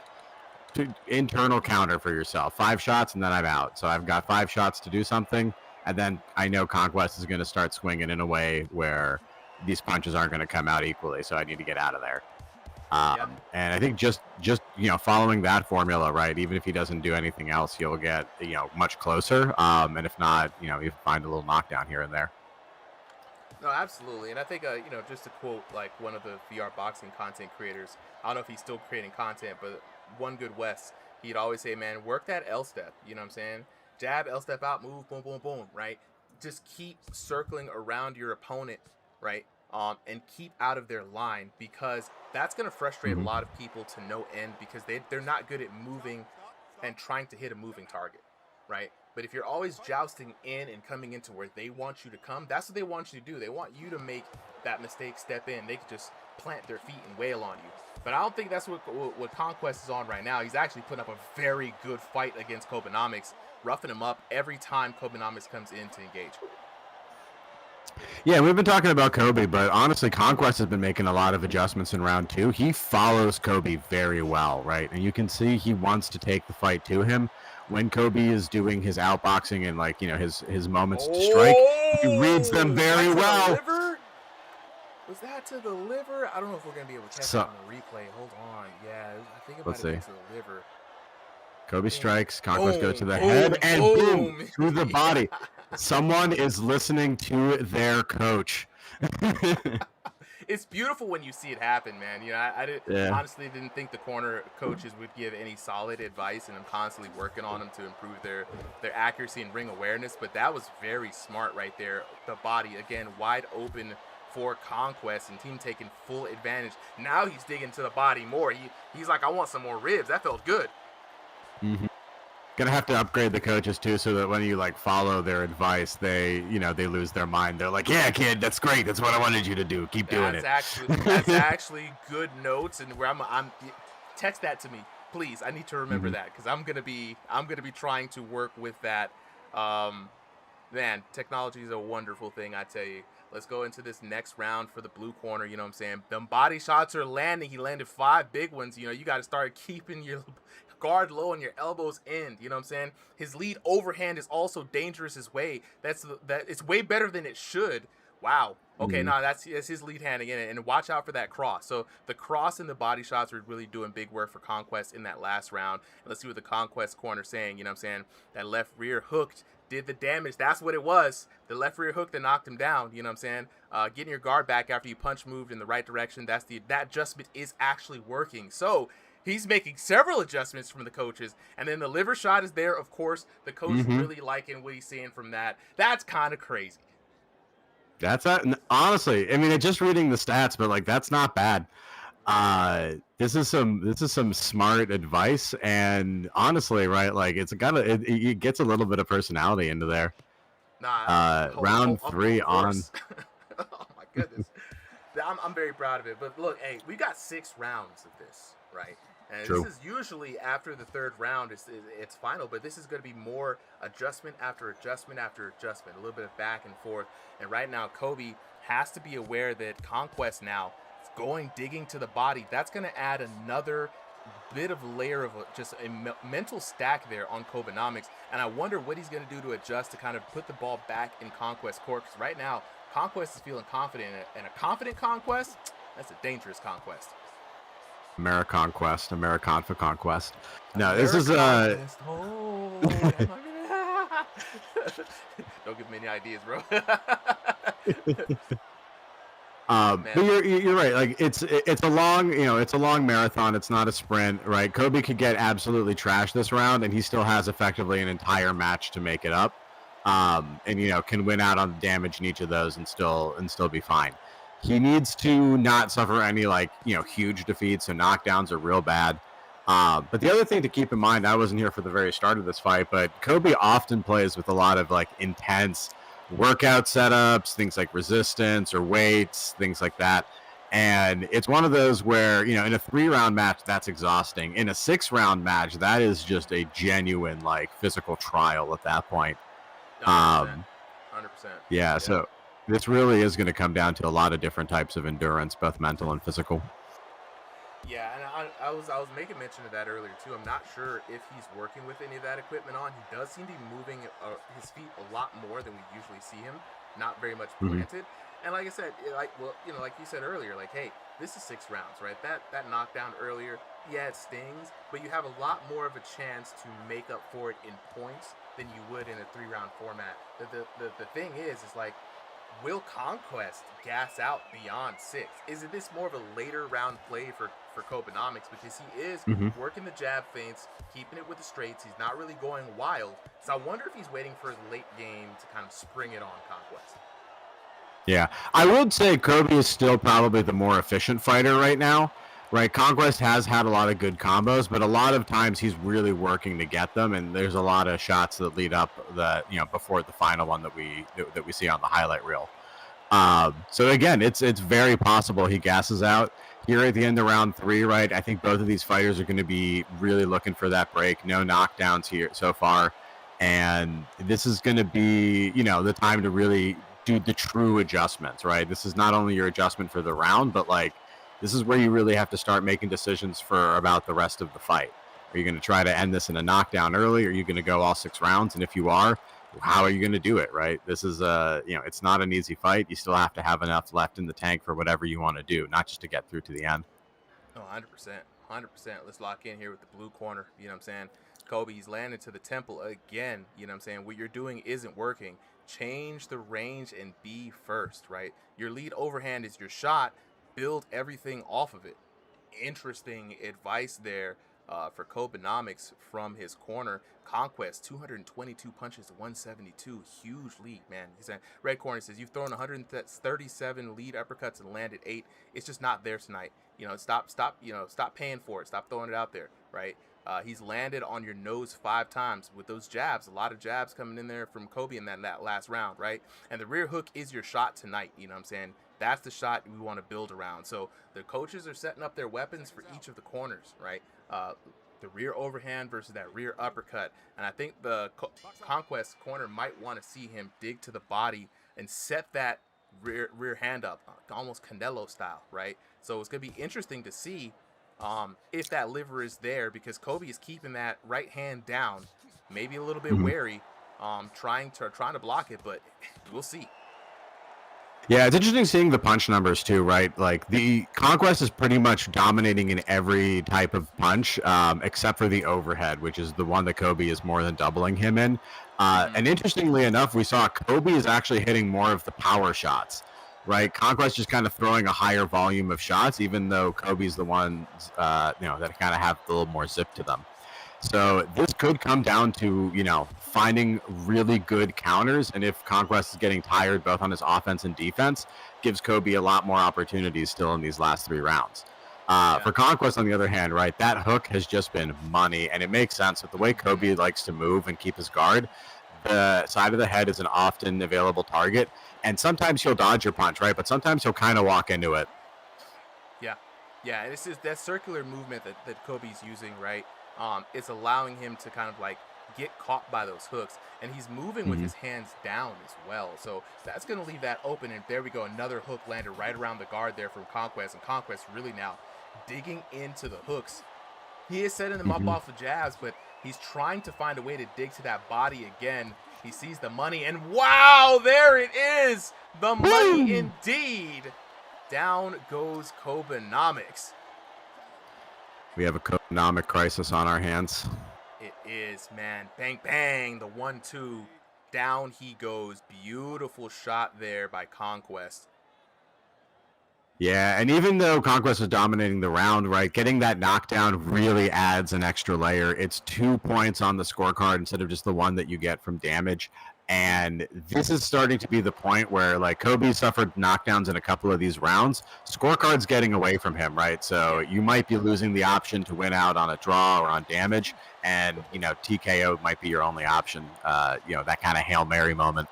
internal counter for yourself. 5 shots, and then I'm out. So I've got 5 shots to do something, and then I know Conquest is going to start swinging in a way where these punches aren't going to come out equally, so I need to get out of there. And I think just following that formula, right? Even if he doesn't do anything else, he'll get much closer. And if not, you find a little knockdown here and there. No, absolutely. And I think just to quote like one of the VR boxing content creators, I don't know if he's still creating content, but One Good West, he'd always say, man, work that L step. You know what I'm saying? Jab, L step out, move, boom, boom, boom. Right? Just keep circling around your opponent, right? And keep out of their line, because that's going to frustrate a lot of people to no end, because they're not good at moving and trying to hit a moving target, right? But if you're always jousting in and coming into where they want you to come, that's what they want you to do. They want you to make that mistake, step in. They could just plant their feet and wail on you. But I don't think that's what Conquest is on right now. He's actually putting up a very good fight against Kobenomics, roughing him up every time Kobenomics comes in to engage. Yeah, we've been talking about Kobe, but honestly, Conquest has been making a lot of adjustments in round 2. He follows Kobe very well, right? And you can see he wants to take the fight to him. When Kobe is doing his outboxing and his moments to strike, he reads them very well. Was that to the liver? I don't know if we're gonna be able to catch that on the replay. Hold on. Yeah, I think about it to the liver. Kobe strikes, Conquest goes to the head, and boom, through the body. Someone is listening to their coach. It's beautiful when you see it happen, man. I honestly didn't think the corner coaches would give any solid advice, and I'm constantly working on them to improve their accuracy and ring awareness. But that was very smart right there. The body, again, wide open for Conquest, and team taking full advantage. Now he's digging to the body more. He's like, I want some more ribs. That felt good. Gonna have to upgrade the coaches too, so that when you follow their advice, they lose their mind. They're like, "Yeah, kid, that's great. That's what I wanted you to do. Keep doing it." That's actually good notes, and where I'm text that to me, please. I need to remember that, because I'm gonna be trying to work with that. Man, technology is a wonderful thing, I tell you. Let's go into this next round for the blue corner. You know what I'm saying? Them body shots are landing. He landed 5 big ones. You got to start keeping your guard low and your elbows in. You know what I'm saying? His lead overhand is also dangerous as way. It's way better than it should Wow. Okay, Mhm. no, that's his lead hand again, and watch out for that cross. So the cross and the body shots were really doing big work for Conquest in that last round. And let's see what the Conquest corner saying. You know what I'm saying? That left rear hooked did the damage. That's what it was. The left rear hook that knocked him down. You know what I'm saying? Getting your guard back after you punch moved in the right direction. That adjustment is actually working. So he's making several adjustments from the coaches, and then the liver shot is there. Of course, the coach Mhm. really liking what he's seeing from that. That's kind of crazy. That's honestly, I mean, just reading the stats, but like that's not bad. This is some smart advice, and honestly, right, like it gets a little bit of personality into there. Nah, Round of 3 on. course. Oh my goodness, I'm very proud of it. But look, hey, we got 6 rounds of this, right? And True. this is usually after the 3rd round, it's final. But this is going to be more adjustment after adjustment after adjustment, a little bit of back and forth. And right now, Kobe has to be aware that Conquest now is digging to the body. That's going to add another bit of layer of just a mental stack there on Kobenomics, and I wonder what he's going to do to adjust to kind of put the ball back in Conquest court, because right now Conquest is feeling confident, and a confident Conquest, that's a dangerous Conquest. American for Conquest. No, this is Oh, don't give me any ideas, bro. but you're right. Like it's a long marathon. It's not a sprint, right? Kobe could get absolutely trashed this round, and he still has effectively an entire match to make it up. And can win out on the damage in each of those and still be fine. He needs to not suffer any huge defeats, so knockdowns are real bad. But the other thing to keep in mind, I wasn't here for the very start of this fight, but Kobe often plays with a lot of intense workout setups, things like resistance or weights, things like that. And it's one of those where, in a 3-round match, that's exhausting. In a 6-round match, that is just a genuine physical trial at that point. 100%. Yeah, so this really is going to come down to a lot of different types of endurance, both mental and physical. Yeah, and I was making mention of that earlier too. I'm not sure if he's working with any of that equipment on. He does seem to be moving his feet a lot more than we usually see him. Not very much planted. And like I said, like you said earlier, hey, this is 6 rounds, right? That knockdown earlier, yeah, it stings, but you have a lot more of a chance to make up for it in points than you would in a 3-round format. The thing is will Conquest gas out beyond 6? Is this more of a later round play for Kobenomics, because he is working the jab feints, keeping it with the straights. He's not really going wild. So I wonder if he's waiting for his late game to kind of spring it on Conquest. Yeah, I would say Kobe is still probably the more efficient fighter right now. Right, Conquest has had a lot of good combos, but a lot of times he's really working to get them, and there's a lot of shots that lead up before the final one that we see on the highlight reel. So again, it's very possible he gasses out here at the end of round 3, right? I think both of these fighters are going to be really looking for that break. No knockdowns here so far, and this is going to be the time to really do the true adjustments, right? This is not only your adjustment for the round, but this is where you really have to start making decisions for about the rest of the fight. Are you going to try to end this in a knockdown early? Or are you going to go all 6 rounds? And if you are, how are you going to do it, right? This is it's not an easy fight. You still have to have enough left in the tank for whatever you want to do, not just to get through to the end. Oh, 100%. Let's lock in here with the blue corner. You know what I'm saying? Kobe, he's landed to the temple again. You know what I'm saying? What you're doing isn't working. Change the range and be first, right? Your lead overhand is your shot. Build everything off of it. Interesting advice there for Kobenomics from his corner. Conquest, 222 punches to 172. Huge lead, man. He's saying, red corner says, you've thrown 137 lead uppercuts and landed 8. It's just not there tonight. Stop paying for it. Stop throwing it out there, right? He's landed on your nose 5 times with those jabs. A lot of jabs coming in there from Kobe in that last round, right? And the rear hook is your shot tonight. You know what I'm saying? That's the shot we want to build around. So the coaches are setting up their weapons for each of the corners, right? The rear overhand versus that rear uppercut. And I think the Conquest corner might want to see him dig to the body and set that rear hand up, almost Canelo style, right? So it's going to be interesting to see if that liver is there, because Kobe is keeping that right hand down, maybe a little bit wary, trying to block it, but we'll see. Yeah, it's interesting seeing the punch numbers too, right? Like the Conquest is pretty much dominating in every type of punch, except for the overhead, which is the one that Kobe is more than doubling him in. And interestingly enough, we saw Kobe is actually hitting more of the power shots, right? Conquest just kind of throwing a higher volume of shots, even though Kobe's the ones, that kind of have a little more zip to them. So this could come down to, finding really good counters. And if Conquest is getting tired both on his offense and defense, gives Kobe a lot more opportunities still in these last 3 rounds. For Conquest, on the other hand, right, that hook has just been money. And it makes sense with the way Kobe likes to move and keep his guard. The side of the head is an often available target. And sometimes he'll dodge your punch, right? But sometimes he'll kind of walk into it. Yeah, this is that circular movement that Kobe's using, right? It's allowing him to kind of like get caught by those hooks, and he's moving with his hands down as well. So that's going to leave that open, and there we go. Another hook landed right around the guard there from Conquest, and Conquest really now digging into the hooks. He is setting them up off the jabs, but he's trying to find a way to dig to that body again. He sees the money, and wow, there it is! The money indeed! Down goes Kobenomics. We have a Kobenomic crisis on our hands. It is, man. Bang, bang. The 1-2. Down he goes. Beautiful shot there by Conquest. Yeah, and even though Conquest is dominating the round, right, getting that knockdown really adds an extra layer. It's 2 points on the scorecard instead of just the one that you get from damage. And this is starting to be the point where, like, Kobe suffered knockdowns in a couple of these rounds. Scorecard's getting away from him, right? So you might be losing the option to win out on a draw or on damage. And, TKO might be your only option, that kind of Hail Mary moment.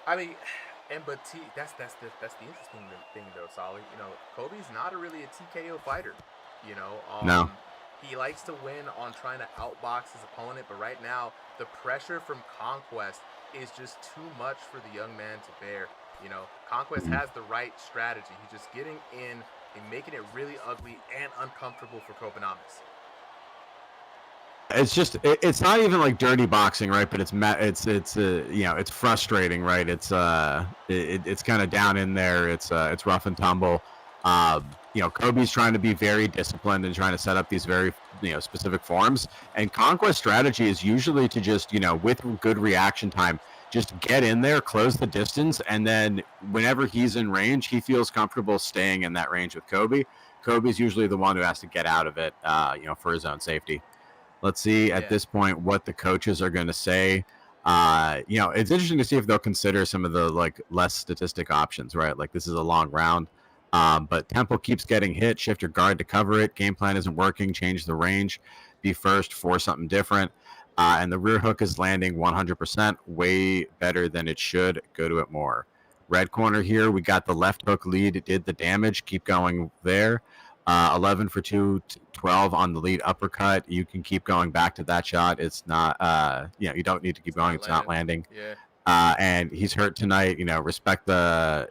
I mean, that's the interesting thing, though, Solly. Kobe's not really a TKO fighter, No. He likes to win on trying to outbox his opponent, but right now, the pressure from Conquest is just too much for the young man to bear. Conquest has the right strategy. He's just getting in and making it really ugly and uncomfortable for Kobenomics. It's not even like dirty boxing, right? But it's frustrating, right? It's kind of down in there. It's rough and tumble. Kobe's trying to be very disciplined and trying to set up these very, specific forms. And Conquest strategy is usually to just, with good reaction time, just get in there, close the distance, and then whenever he's in range, he feels comfortable staying in that range with Kobe. Kobe's usually the one who has to get out of it, for his own safety. Let's see at this point what the coaches are going to say. It's interesting to see if they'll consider some of the less statistic options, right? Like this is a long round. But Temple keeps getting hit. Shift your guard to cover it. Game plan isn't working. Change the range. Be first for something different. And the rear hook is landing 100%. Way better than it should. Go to it more. Red corner here. We got the left hook lead. It did the damage. Keep going there. 11 for 2, 12 on the lead uppercut. You can keep going back to that shot. It's not, you don't need to keep going. It's not landing. Yeah. And he's hurt tonight. Respect the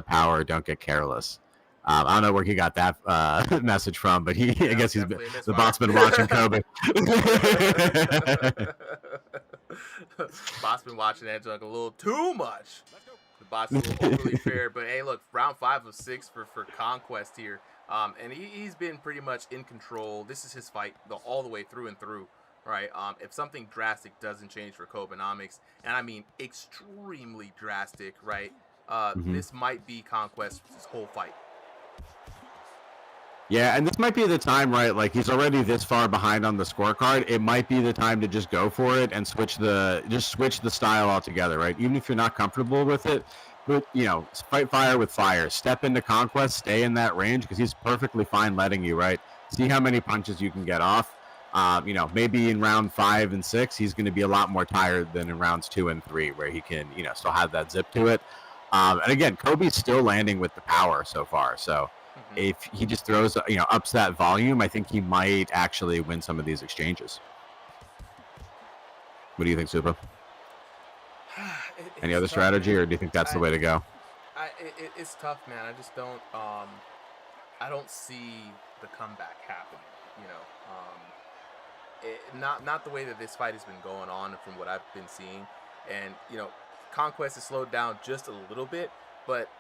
power. Don't get careless. I don't know where he got that message from, but I guess the bot's been watching Kobe. Bot's been watching that junk a little too much. The bot's a little overly fair, but hey, look, round 5 of 6 for Conquest here. And he's been pretty much in control. This is his fight all the way through and through, right? If something drastic doesn't change for Kobenomics, and I mean extremely drastic, right? This might be Conquest's whole fight. Yeah, and this might be the time, right? Like he's already this far behind on the scorecard. It might be the time to just go for it and switch the style altogether, right? Even if you're not comfortable with it, but fight fire with fire. Step into Conquest, stay in that range because he's perfectly fine letting you, right? See how many punches you can get off. Maybe in round 5 and 6, he's going to be a lot more tired than in rounds 2 and 3, where he can, still have that zip to it. And again, Kobe's still landing with the power so far, so. If he just throws, ups that volume, I think he might actually win some of these exchanges. What do you think, Supa? Any other strategy, or do you think that's the way to go? It's tough, man. I just don't. I don't see the comeback happening. Not the way that this fight has been going on from what I've been seeing, and Conquest is slowed down just a little bit, but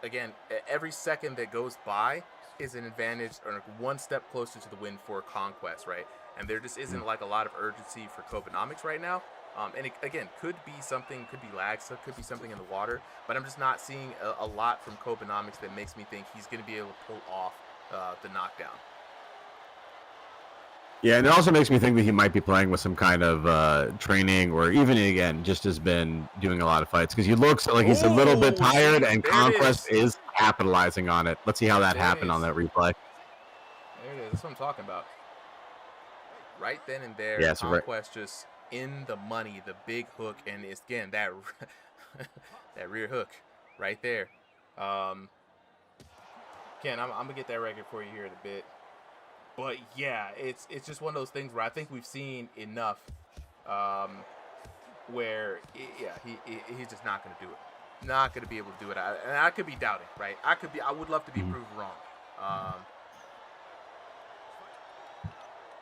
again, every second that goes by is an advantage or one step closer to the win for Conquest, right? And there just isn't like a lot of urgency for Kobenomics right now. And it, again, could be something, could be lag, so could be something in the water, but I'm just not seeing a lot from Kobenomics that makes me think he's going to be able to pull off the knockdown. Yeah, and it also makes me think that he might be playing with some kind of training, or even, again, just has been doing a lot of fights, because he looks like he's a little bit tired, and Conquest is capitalizing on it. Let's see how that happened on that replay. There it is. That's what I'm talking about. Right then and there, yeah, so Conquest just in the money, the big hook, and it's, again, that that rear hook right there. Ken, I'm going to get that record for you here in a bit. But yeah, it's just one of those things where I think we've seen enough, where he's just not going to do it, not going to be able to do it. And I could be doubting, right? I would love to be proved wrong.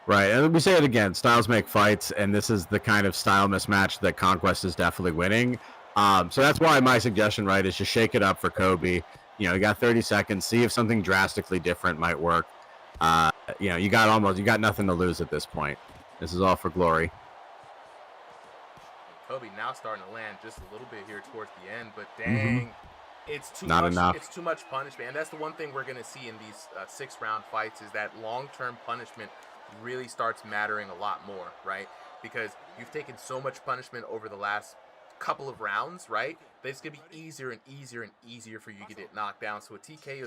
Right, and we say it again: styles make fights, and this is the kind of style mismatch that Conquest is definitely winning. So that's why my suggestion, right, is just shake it up for Kobe. You got 30 seconds, see if something drastically different might work. You got nothing to lose at this point. This is all for glory. Kobe now starting to land just a little bit here towards the end, but dang, it's too Not much. enough. It's too much punishment, and that's the one thing we're gonna see in these 6-round fights is that long-term punishment really starts mattering a lot more, right? Because you've taken so much punishment over the last couple of rounds, right? That it's gonna be easier and easier and easier for you to get it knocked down. So a TKO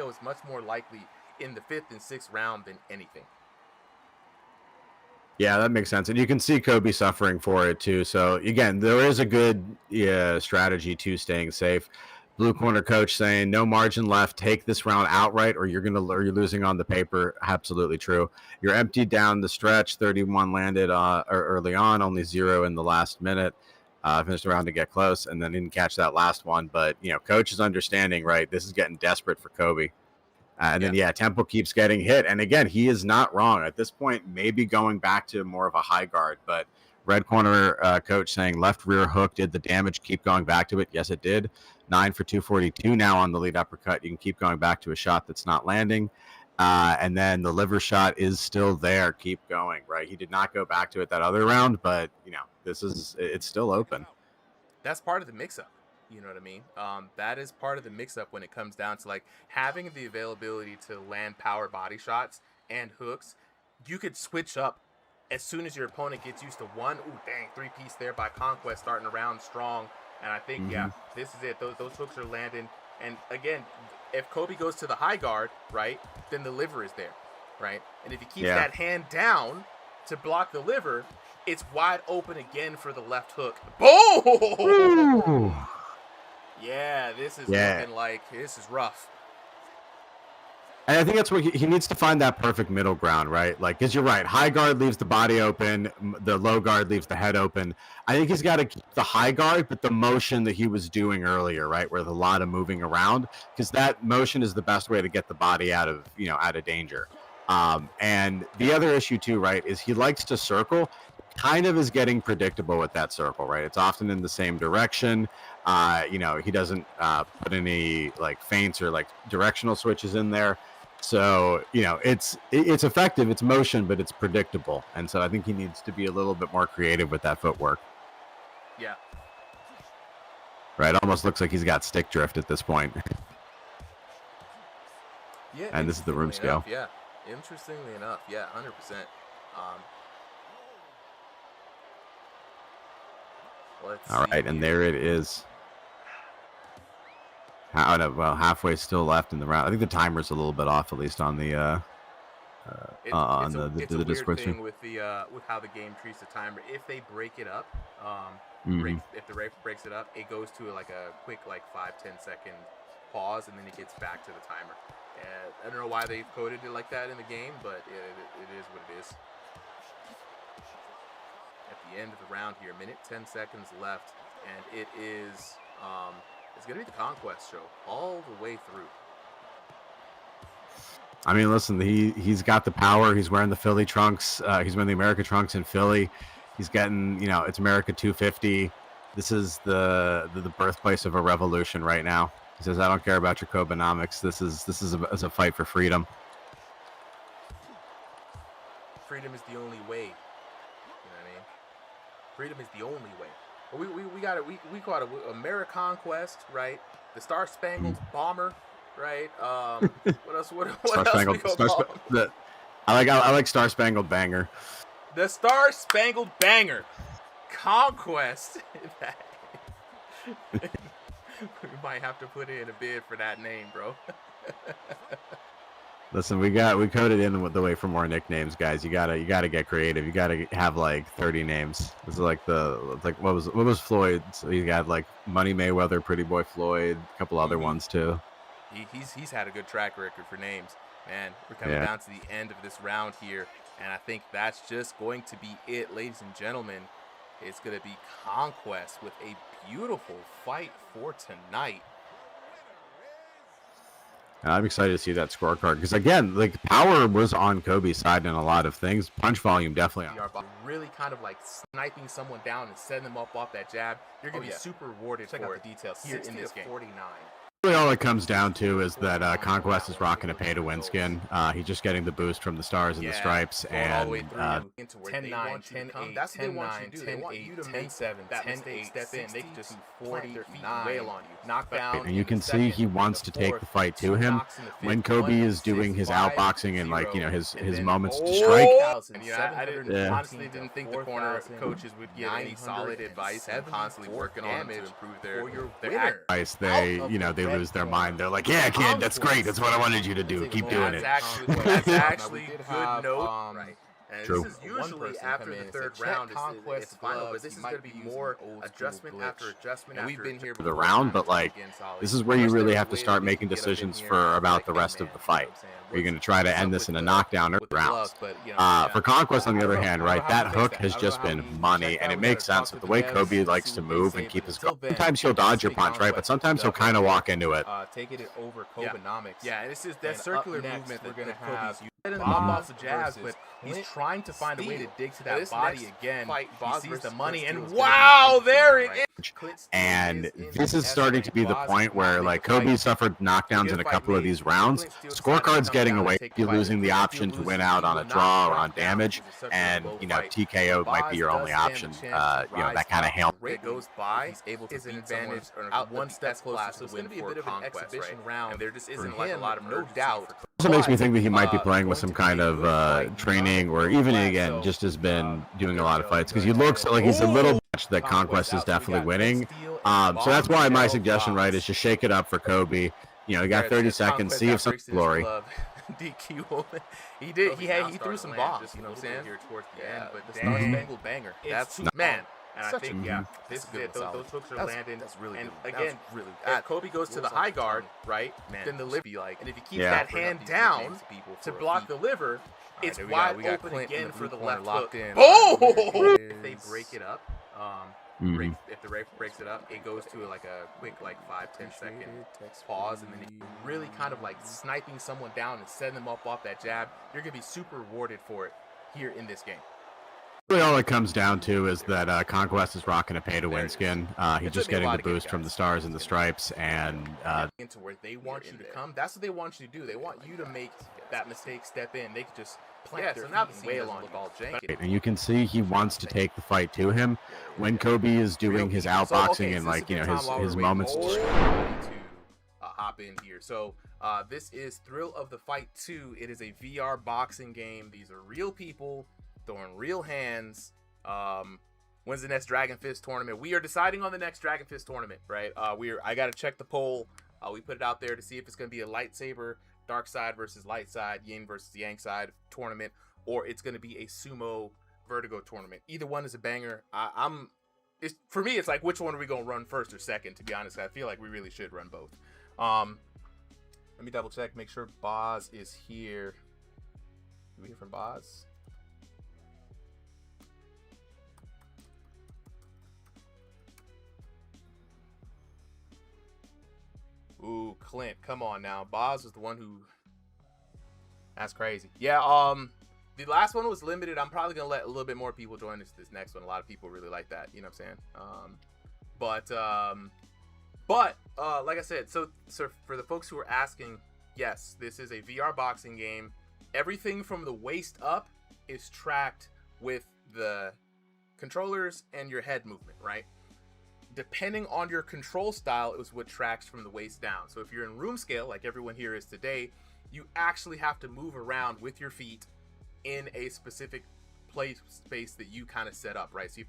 is much more likely in the 5th and 6th round than anything. Yeah, that makes sense. And you can see Kobe suffering for it too. So again, there is a good strategy to staying safe. Blue corner coach saying no margin left. Take this round outright, or you're losing on the paper. Absolutely true. You're emptied down the stretch. 31 landed early on, only 0 in the last minute. Finished the round to get close, and then didn't catch that last one. But coach is understanding, right? This is getting desperate for Kobe. Then Tempo keeps getting hit. And again, he is not wrong. At this point, maybe going back to more of a high guard. But red corner coach saying left rear hook did the damage. Keep going back to it. Yes, it did. 9 for 242 now on the lead uppercut. You can keep going back to a shot that's not landing. And then the liver shot is still there. Keep going, right? He did not go back to it that other round. But, it's still open. That's part of the mix-up. You know what I mean? That is part of the mix-up when it comes down to like having the availability to land power body shots and hooks. You could switch up as soon as your opponent gets used to one. Ooh, dang, 3-piece there by Conquest starting around strong. And I think, this is it. Those hooks are landing. And again, if Kobe goes to the high guard, right, then the liver is there, right? And if he keeps that hand down to block the liver, it's wide open again for the left hook. Boom! Ooh. Yeah, this is looking like this is rough. And I think that's what he needs to find, that perfect middle ground, right? Like, because you're right, high guard leaves the body open, the low guard leaves the head open. I think he's got to keep the high guard, but the motion that he was doing earlier, right, where there's a lot of moving around, because that motion is the best way to get the body out of danger. And the other issue too, right, is he likes to circle. Kind of is getting predictable with that circle, right? It's often in the same direction. He doesn't put any like feints or like directional switches in there. So, it's effective, it's motion, but it's predictable. And so I think he needs to be a little bit more creative with that footwork. Yeah. Right. Almost looks like he's got stick drift at this point. Yeah. And this is the room scale. Yeah. Interestingly enough. Yeah. 100%. All right, and there it is. Halfway still left in the round. I think the timer's a little bit off, at least on the it's a disc weird thing with how the game treats the timer. If they break it up, if the ref breaks it up, it goes to like a quick 5-10 second pause, and then it gets back to the timer. I don't know why they've coded it like that in the game, but it is what it is. At the end of the round here, 1:10 seconds left, and it is it's gonna be the Conquest show all the way through. I mean, listen, he's got the power. He's wearing the Philly trunks. He's wearing the America trunks in Philly. He's getting, it's America 250. This is the birthplace of a revolution right now. He says, "I don't care about your Kobenomics. This is a fight for freedom." Freedom is the only way. You know what I mean? Freedom is the only way. We got it. We call it Americonquest, right? The Star Spangled Bomber, right? What else? What else we gonna call it? I like Star Spangled Banger. The Star Spangled Banger. Conquest. We might have to put in a bid for that name, bro. Listen, we coded in with the way for more nicknames, guys. You gotta get creative. You gotta have like 30 names. This is like what was Floyd's? So you got like Money Mayweather, Pretty Boy Floyd, a couple other ones too. He's had a good track record for names, man. We're coming down to the end of this round here, and I think that's just going to be it, ladies and gentlemen. It's going to be Conquest with a beautiful fight for tonight. I'm excited to see that scorecard because, again, like power was on Kobe's side in a lot of things. Punch volume definitely. Really kind of like sniping someone down and setting them up off that jab. You're going to be super rewarded for the details here in this game. 49. Really, all it comes down to is that Conquest is rocking a pay-to-win skin. He's just getting the boost from the stars and the stripes, and 10-9, 10-8, that's what they want you to do. They want you to make 10-7, 10-8, step in. They can just 49, wail on you, knock down. And you can see he wants to take the fight to him when Kobe is doing his outboxing and like his moments to strike. I honestly didn't think the corner coaches would give any solid advice and constantly working on them to improve their advice. They lose their mind. They're like, "Yeah, kid, that's great. That's what I wanted you to do. Keep doing it." That's actually good note. Right. And True. This is usually after the third round. It's final, but this is going to be more adjustment after adjustment. And we've been here for the round, but like this is where you really have to start making decisions for about the rest of the fight. Are you going to try to end this in a knockdown or rounds? For Conquest, on the other hand, right, that hook has just been money, and it makes sense with the way Kobe likes to move and keep his guard. Sometimes he'll dodge your punch, right, but sometimes he'll kind of walk into it. Taking it over Kobenomics. Yeah, this is that circular movement we're going to have. Setting them up off the jabs, but he's trying to find a way to dig to that body again. He sees the money, and wow, there it is. And this is starting to be the point where like Kobe suffered knockdowns in a couple of these rounds. Scorecard's getting away. You're losing the option to win out on a draw or on damage, and TKO might be your only option. That kind of hail. It goes by. He's able to an advantage out one step closer. So it's going to be a bit of an exhibition round, and there just isn't like a lot of no doubt. Also makes me think that he might be playing with some kind of training, or even again just has been doing a lot of fights because he looks like he's a little much that Conquest is definitely winning. So that's why my suggestion, right, is just shake it up for Kobe. You got 30 seconds, see if some glory. DQ. He did. He threw some bombs. You know what I'm saying? Here towards the end, but the Star Spangled Banger. That's man. And I think, this is it. Those hooks are landing. That's really good. And again, if Kobe goes to the high guard, right, then the liver be like, and if he keeps that hand down to block the liver, it's wide open again for the left hook. Oh! If they break it up, if the ref breaks it up, it goes to like a quick 5-10 second pause, and then you really kind of like sniping someone down and setting them up off that jab. You're gonna be super rewarded for it here in this game. Really, all it comes down to is that Conquest is rocking a pay-to-win skin. He's just getting the boost from the stars and the stripes, and into where they want you to come. That's what they want you to do. They want you to make that mistake, step in. They could just plant their feet and wail on you. And you can see he wants to take the fight to him when Kobe is doing his outboxing and like his moments. Hop in here. So this is Thrill of the Fight 2. It is a VR boxing game. These are real people throwing real hands. When's the next Dragon Fist tournament? We are deciding on the next Dragon Fist tournament, right? I gotta check the poll. We put it out there to see if it's gonna be a lightsaber, dark side versus light side, yin versus yang side tournament, or it's gonna be a sumo vertigo tournament. Either one is a banger. For me, it's like, which one are we gonna run first or second? To be honest, I feel like we really should run both. Let me double check, make sure Boz is here. Do we hear from Boz? Ooh, Clint, come on now. Boz was the one who... That's crazy. Yeah, the last one was limited. I'm probably going to let a little bit more people join this next one. A lot of people really like that. You know what I'm saying? But like I said, so for the folks who are asking, yes, this is a VR boxing game. Everything from the waist up is tracked with the controllers and your head movement, right? Depending on your control style is what tracks from the waist down. So if you're in Roomscale, like everyone here is today, you actually have to move around with your feet in a specific space that you kind of set up, right? So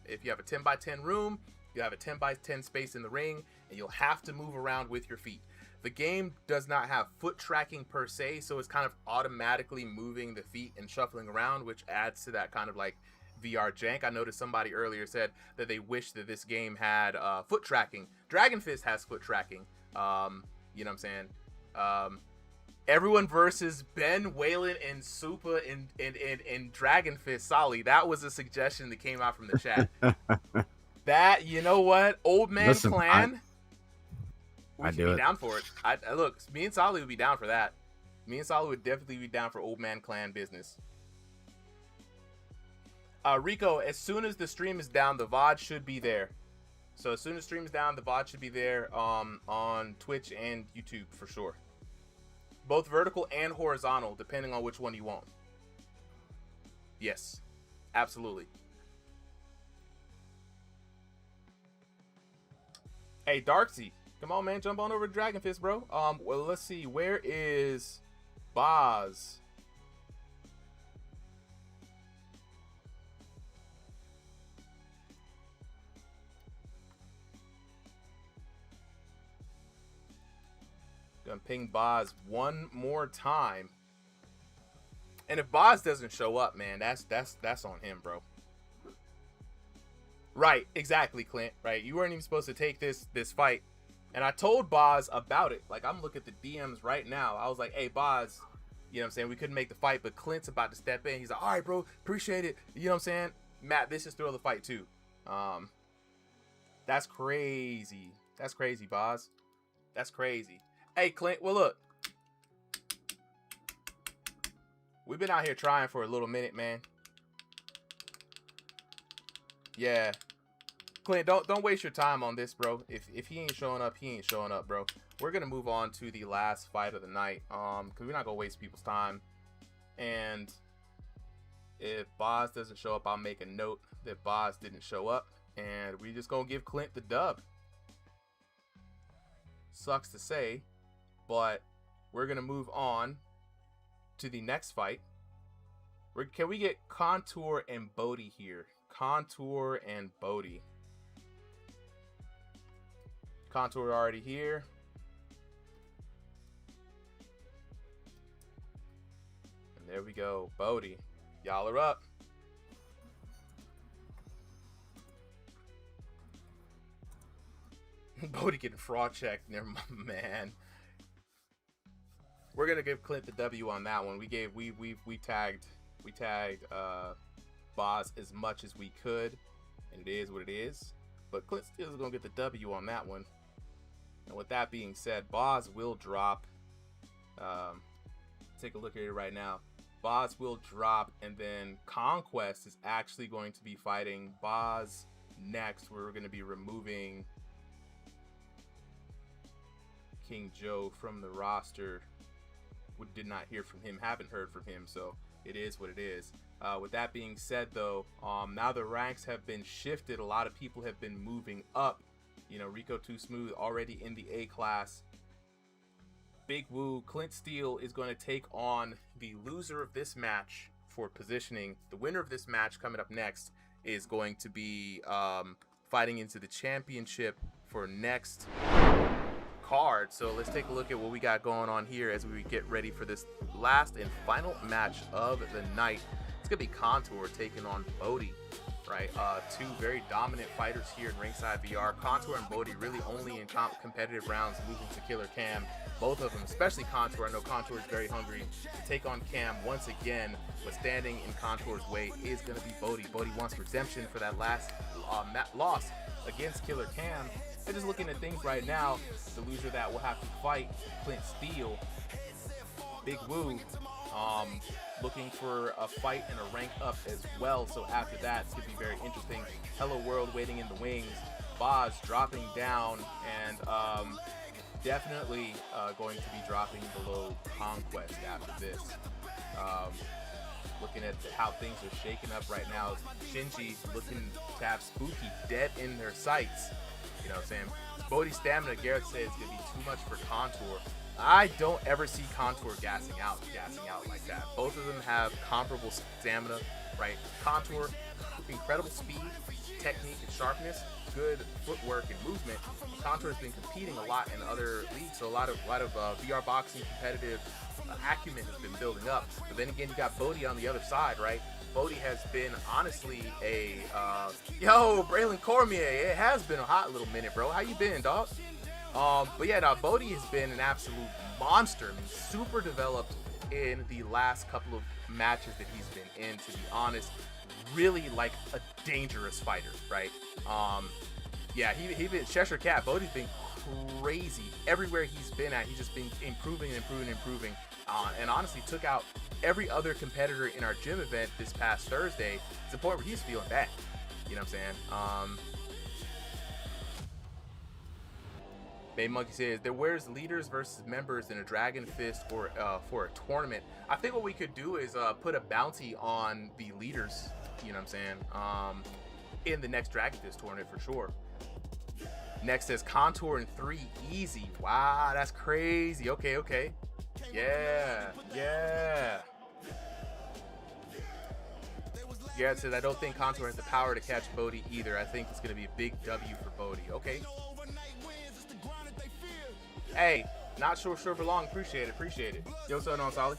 if you have a 10 by 10 room, you have a 10 by 10 space in the ring, and you'll have to move around with your feet. The game does not have foot tracking per se, so it's kind of automatically moving the feet and shuffling around, which adds to that kind of like VR jank. I noticed somebody earlier said that they wish that this game had foot tracking. Dragon Fist has foot tracking. You know what I'm saying? Everyone versus Ben, Waylon, and Supa in Dragon Fist Solly. That was a suggestion that came out from the chat. That, you know what? Old Man Clan. We should be down for it. Look, me and Solly would be down for that. Me and Solly would definitely be down for Old Man Clan business. Rico, as soon as the stream is down, the VOD should be there. So as soon as the stream is down, the VOD should be there on Twitch and YouTube for sure. Both vertical and horizontal, depending on which one you want. Yes, absolutely. Hey, Darksy, come on, man, jump on over to Dragon Fist, bro. Well, let's see, where is Boz? Gonna ping Boz one more time. And if Boz doesn't show up, man, that's on him, bro. Right, exactly, Clint. Right, you weren't even supposed to take this fight, and I told Boz about it. Like, I'm looking at the DMs right now. I was like, hey, Boz, you know what I'm saying? We couldn't make the fight, but Clint's about to step in. He's like, all right, bro, appreciate it. You know what I'm saying? Matt, this is thrill the fight too. That's crazy. That's crazy, Boz. That's crazy. Hey, Clint, well, look. We've been out here trying for a little minute, man. Yeah. Clint, don't waste your time on this, bro. If he ain't showing up, he ain't showing up, bro. We're going to move on to the last fight of the night, because we're not going to waste people's time. And if Boz doesn't show up, I'll make a note that Boz didn't show up. And we just going to give Clint the dub. Sucks to say, but we're going to move on to the next fight. Can we get Contour and Bodhi here? Contour and Bodhi. Contour already here. And there we go. Bodhi. Y'all are up. Bodhi getting fraud checked. Never mind, man. We're gonna give Clint the W on that one. We tagged Boz as much as we could, and it is what it is. But Clint still is gonna get the W on that one. And with that being said, Boz will drop. Take a look at it right now. Boz will drop, and then Conquest is actually going to be fighting Boz next. We're going to be removing King Joe from the roster. We did not hear from him, haven't heard from him, so it is what it is. With that being said, though, now the ranks have been shifted. A lot of people have been moving up. You know, Rico Too Smooth already in the A class. Big Woo, Clint Steele is going to take on the loser of this match for positioning. The winner of this match coming up next is going to be fighting into the championship for next card. So let's take a look at what we got going on here as we get ready for this last and final match of the night. It's gonna be Contour taking on Bodhi, right? Two very dominant fighters here in Ringside VR. Contour and Bodhi really only in competitive rounds moving to Killer Cam. Both of them, especially Contour. I know Contour is very hungry to take on Cam once again, but standing in Contour's way is going to be Bodhi. Bodhi wants redemption for that last loss against Killer Cam. And just looking at things right now, the loser that will have to fight Clint Steele, Big Woo, looking for a fight and a rank up as well. So after that, it's going to be very interesting. Hello World waiting in the wings. Boz dropping down, and definitely going to be dropping below Conquest after this. Looking at how things are shaking up right now, Shinji looking to have Spooky dead in their sights. You know what I'm saying? Bodhi's stamina, Garrett says, is going to be too much for Contour. I don't ever see Contour gassing out like that. Both of them have comparable stamina, right? Contour, incredible speed, technique, and sharpness, good footwork and movement. Contour has been competing a lot in other leagues, so a lot of VR boxing competitive acumen has been building up. But then again, you got Bodhi on the other side, right? Bodhi has been honestly a yo, Braylon Cormier. It has been a hot little minute, bro. How you been, dog? But yeah, now Bodhi has been an absolute monster. I mean, super developed in the last couple of matches that he's been in. To be honest, really like a dangerous fighter, right? Yeah, he been Cheshire Cat. Bodhi's been crazy everywhere he's been at. He's just been improving. And honestly took out every other competitor in our gym event this past Thursday to the point where he's feeling bad. You know what I'm saying? Baby Monkey says, where's leaders versus members in a Dragon Fist or for a tournament? I think what we could do is put a bounty on the leaders, you know what I'm saying, in the next Dragon Fist tournament for sure. Next says Contour in 3 easy. Wow, that's crazy. Okay. Yeah. Garrett says, I don't think Contour has the power to catch Bodhi either. I think it's going to be a big W for Bodhi. Okay. Hey, not sure for long. Appreciate it. Yo, what's going on, Solid?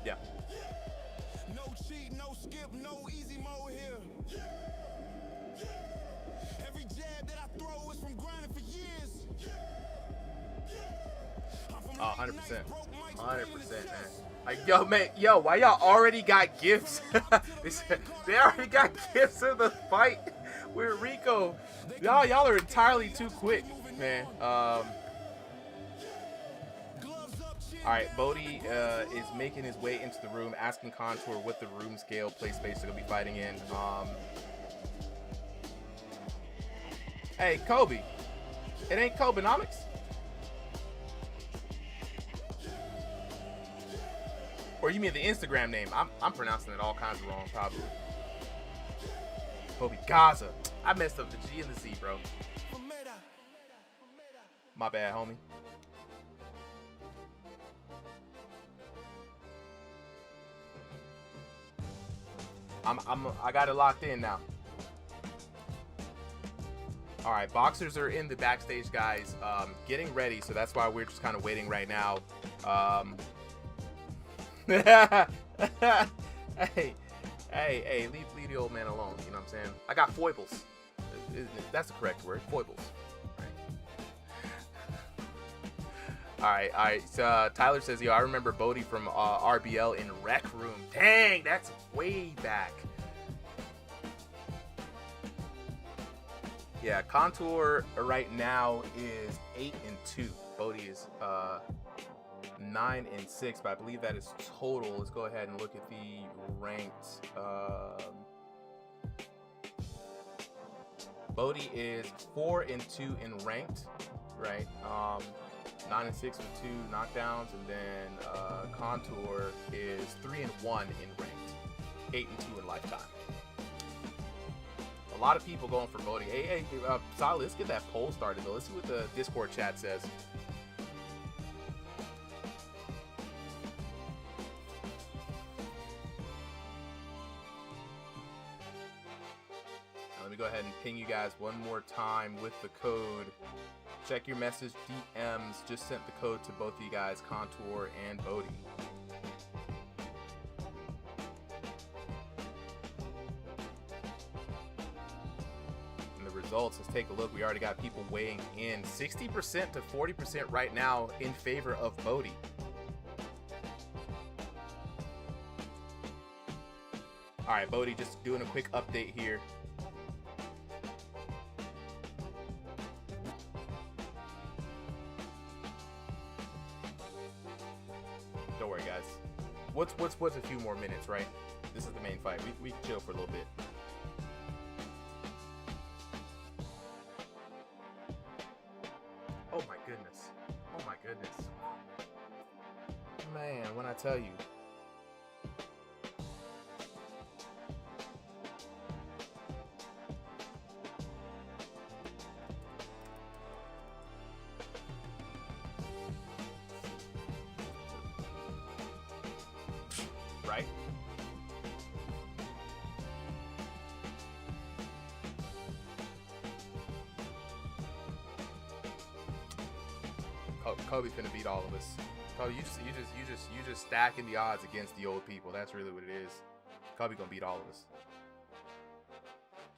Yeah. No cheat, no skip, no easy mode here. Every jab that I throw is from grinding for years. Oh, 100%. 100%, man. Like, yo, why y'all already got gifts? They already got gifts of the fight with Rico. Y'all are entirely too quick, man. Alright, Bodhi is making his way into the room, asking Contour what the room scale play space they're going to be fighting in. Hey, Kobe. It ain't Kobenomics. Or you mean the Instagram name? I'm pronouncing it all kinds of wrong, probably. Kobe Gaza. I messed up the G and the Z, bro. My bad, homie. I got it locked in now. All right, boxers are in the backstage, guys, getting ready. So that's why we're just kind of waiting right now. Hey, leave the old man alone. You know what I'm saying? I got foibles. That's the correct word, foibles. All right. So Tyler says, yo, I remember Bodhi from RBL in Rec Room. Dang, that's way back. Yeah, Contour right now is 8-2. Bodhi is 9-6, but I believe that is total. Let's go ahead and look at the ranked. Bodhi is 4-2 in ranked, right? 9-6 with 2 knockdowns, and then Contour is 3-1 in ranked, 8-2 in lifetime. A lot of people going for Bodhi. Hey, Solid, let's get that poll started though. Let's see what the Discord chat says. Let me go ahead and ping you guys one more time with the code. Check your message DMs. Just sent the code to both of you guys, Contour and Bodhi. results. Let's take a look. We already got people weighing in. 60% to 40% right now in favor of Bodhi. All right, Bodhi, just doing a quick update here. Don't worry, guys. What's a few more minutes, right? This is the main fight. We can chill for a little bit. Oh my goodness. Oh my goodness. Man, when I tell you. Right? Kobe's gonna beat all of us. Kobe, you just stacking the odds against the old people. That's really what it is. Kobe gonna beat all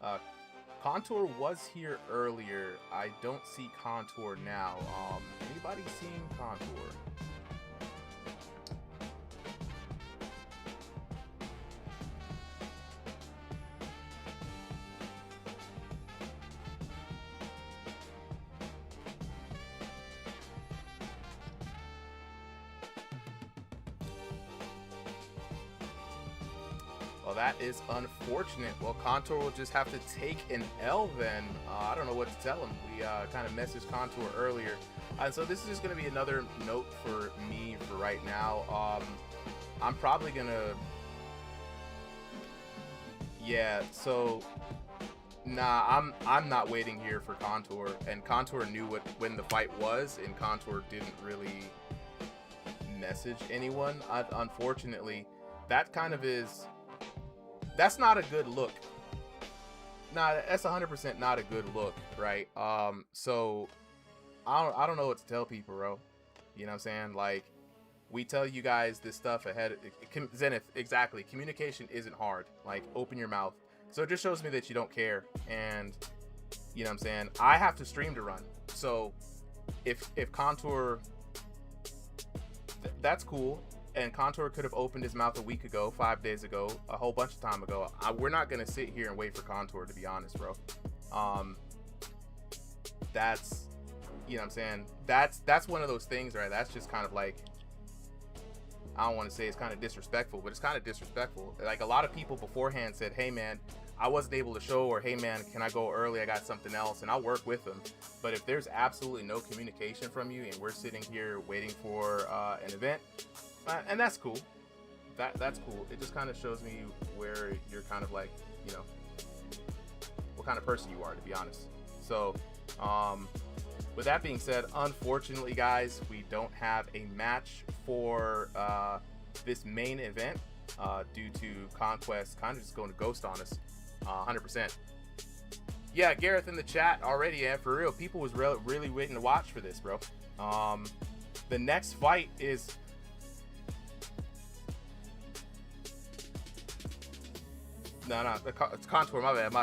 of us. Contour was here earlier. I don't see Contour now. Anybody seen Contour? Well, that is unfortunate. Well, Contour will just have to take an L then. I don't know what to tell him. We kind of messaged Contour earlier. So this is just going to be another note for me for right now. I'm probably going to... Yeah, so... Nah, I'm not waiting here for Contour. And Contour knew when the fight was, and Contour didn't really message anyone. Unfortunately, that kind of is... That's not a good look. Nah, that's 100% not a good look, right? So I don't know what to tell people, bro. You know what I'm saying? Like, we tell you guys this stuff ahead. Zenith, exactly. Communication isn't hard. Like, open your mouth. So it just shows me that you don't care. And you know what I'm saying? I have to stream to run. So if Contour, that's cool. And Contour could have opened his mouth a week ago, 5 days ago, a whole bunch of time ago. We're not going to sit here and wait for Contour, to be honest, bro. That's, you know what I'm saying? That's one of those things, right? That's just kind of like, I don't want to say it's kind of disrespectful, but it's kind of disrespectful. Like, a lot of people beforehand said, hey, man, I wasn't able to show, or hey, man, can I go early? I got something else, and I'll work with them. But if there's absolutely no communication from you and we're sitting here waiting for an event, and that's cool. That's cool. It just kind of shows me where you're kind of like, you know, what kind of person you are, to be honest. So, with that being said, unfortunately, guys, we don't have a match for this main event due to Conquest kind of just going to ghost on us 100%. Yeah, Gareth in the chat already, and for real, people was really waiting to watch for this, bro. The next fight is... No, it's Contour, my bad.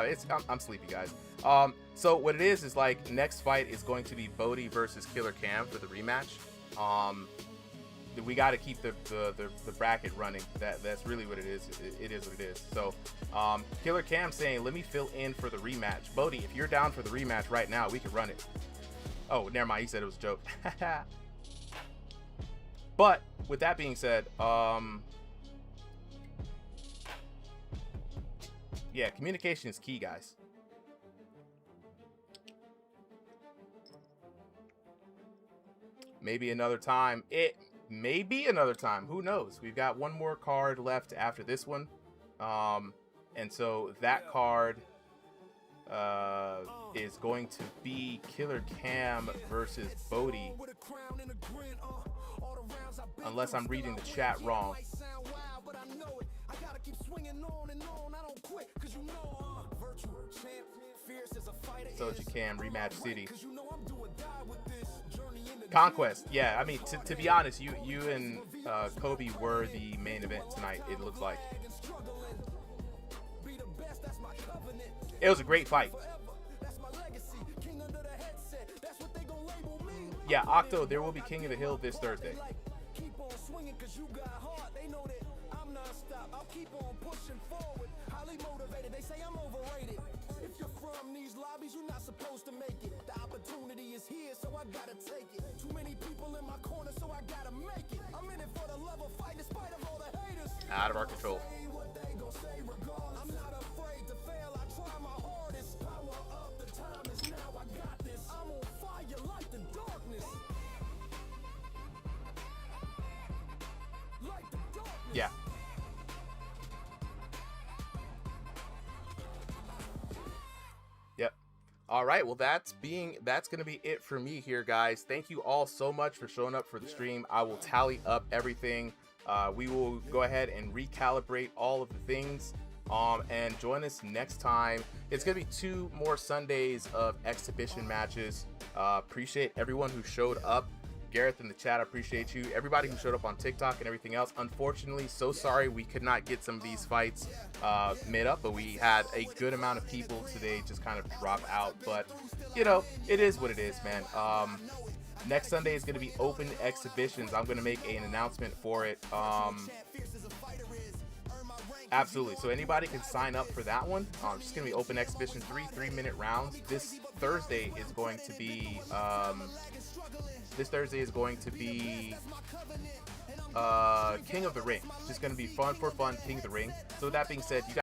I'm sleepy, guys. So what it is like, next fight is going to be Bodhi versus Killer Cam for the rematch. We got to keep the bracket running. That's really what it is. It is what it is. So Killer Cam saying, let me fill in for the rematch. Bodhi, if you're down for the rematch right now, we can run it. Oh, never mind. He said it was a joke. But with that being said, yeah, communication is key, guys. Maybe another time. Maybe another time. Who knows? We've got one more card left after this one. And so that card is going to be Killer Cam versus Bodhi. Unless I'm reading the chat wrong. Soja Cam, Rematch City. Conquest, yeah, I mean, to be honest, you and Kobe were the main event tonight, it looks like. It was a great fight. Yeah, Octo, there will be King of the Hill this Thursday. These lobbies, you're not supposed to make it. The opportunity is here, so I gotta take it. Too many people in my corner, so I gotta make it. I'm in it for the love of fight, despite of all the haters. Out of our control. I'm not afraid to fail, I try my hardest. Power up, the time is now, I got this. I'm on fire like the darkness. Like the darkness. Yeah. Yep. All right, well that's gonna be it for me here, guys. Thank you all so much for showing up for the stream. I will tally up everything. We will go ahead and recalibrate all of the things, and join us next time. It's gonna be 2 more Sundays of exhibition matches. Appreciate everyone who showed up. Gareth in the chat, I appreciate you. Everybody who showed up on TikTok and everything else. Unfortunately, so sorry we could not get some of these fights made up, but we had a good amount of people today just kind of drop out. But, you know, it is what it is, man. Next Sunday is going to be open exhibitions. I'm going to make an announcement for it. Absolutely. So anybody can sign up for that one. It's just going to be open exhibition, 3-minute rounds. This Thursday is going to be... King of the Ring. It's just going to be fun for fun, King of the Ring. So with that being said, you guys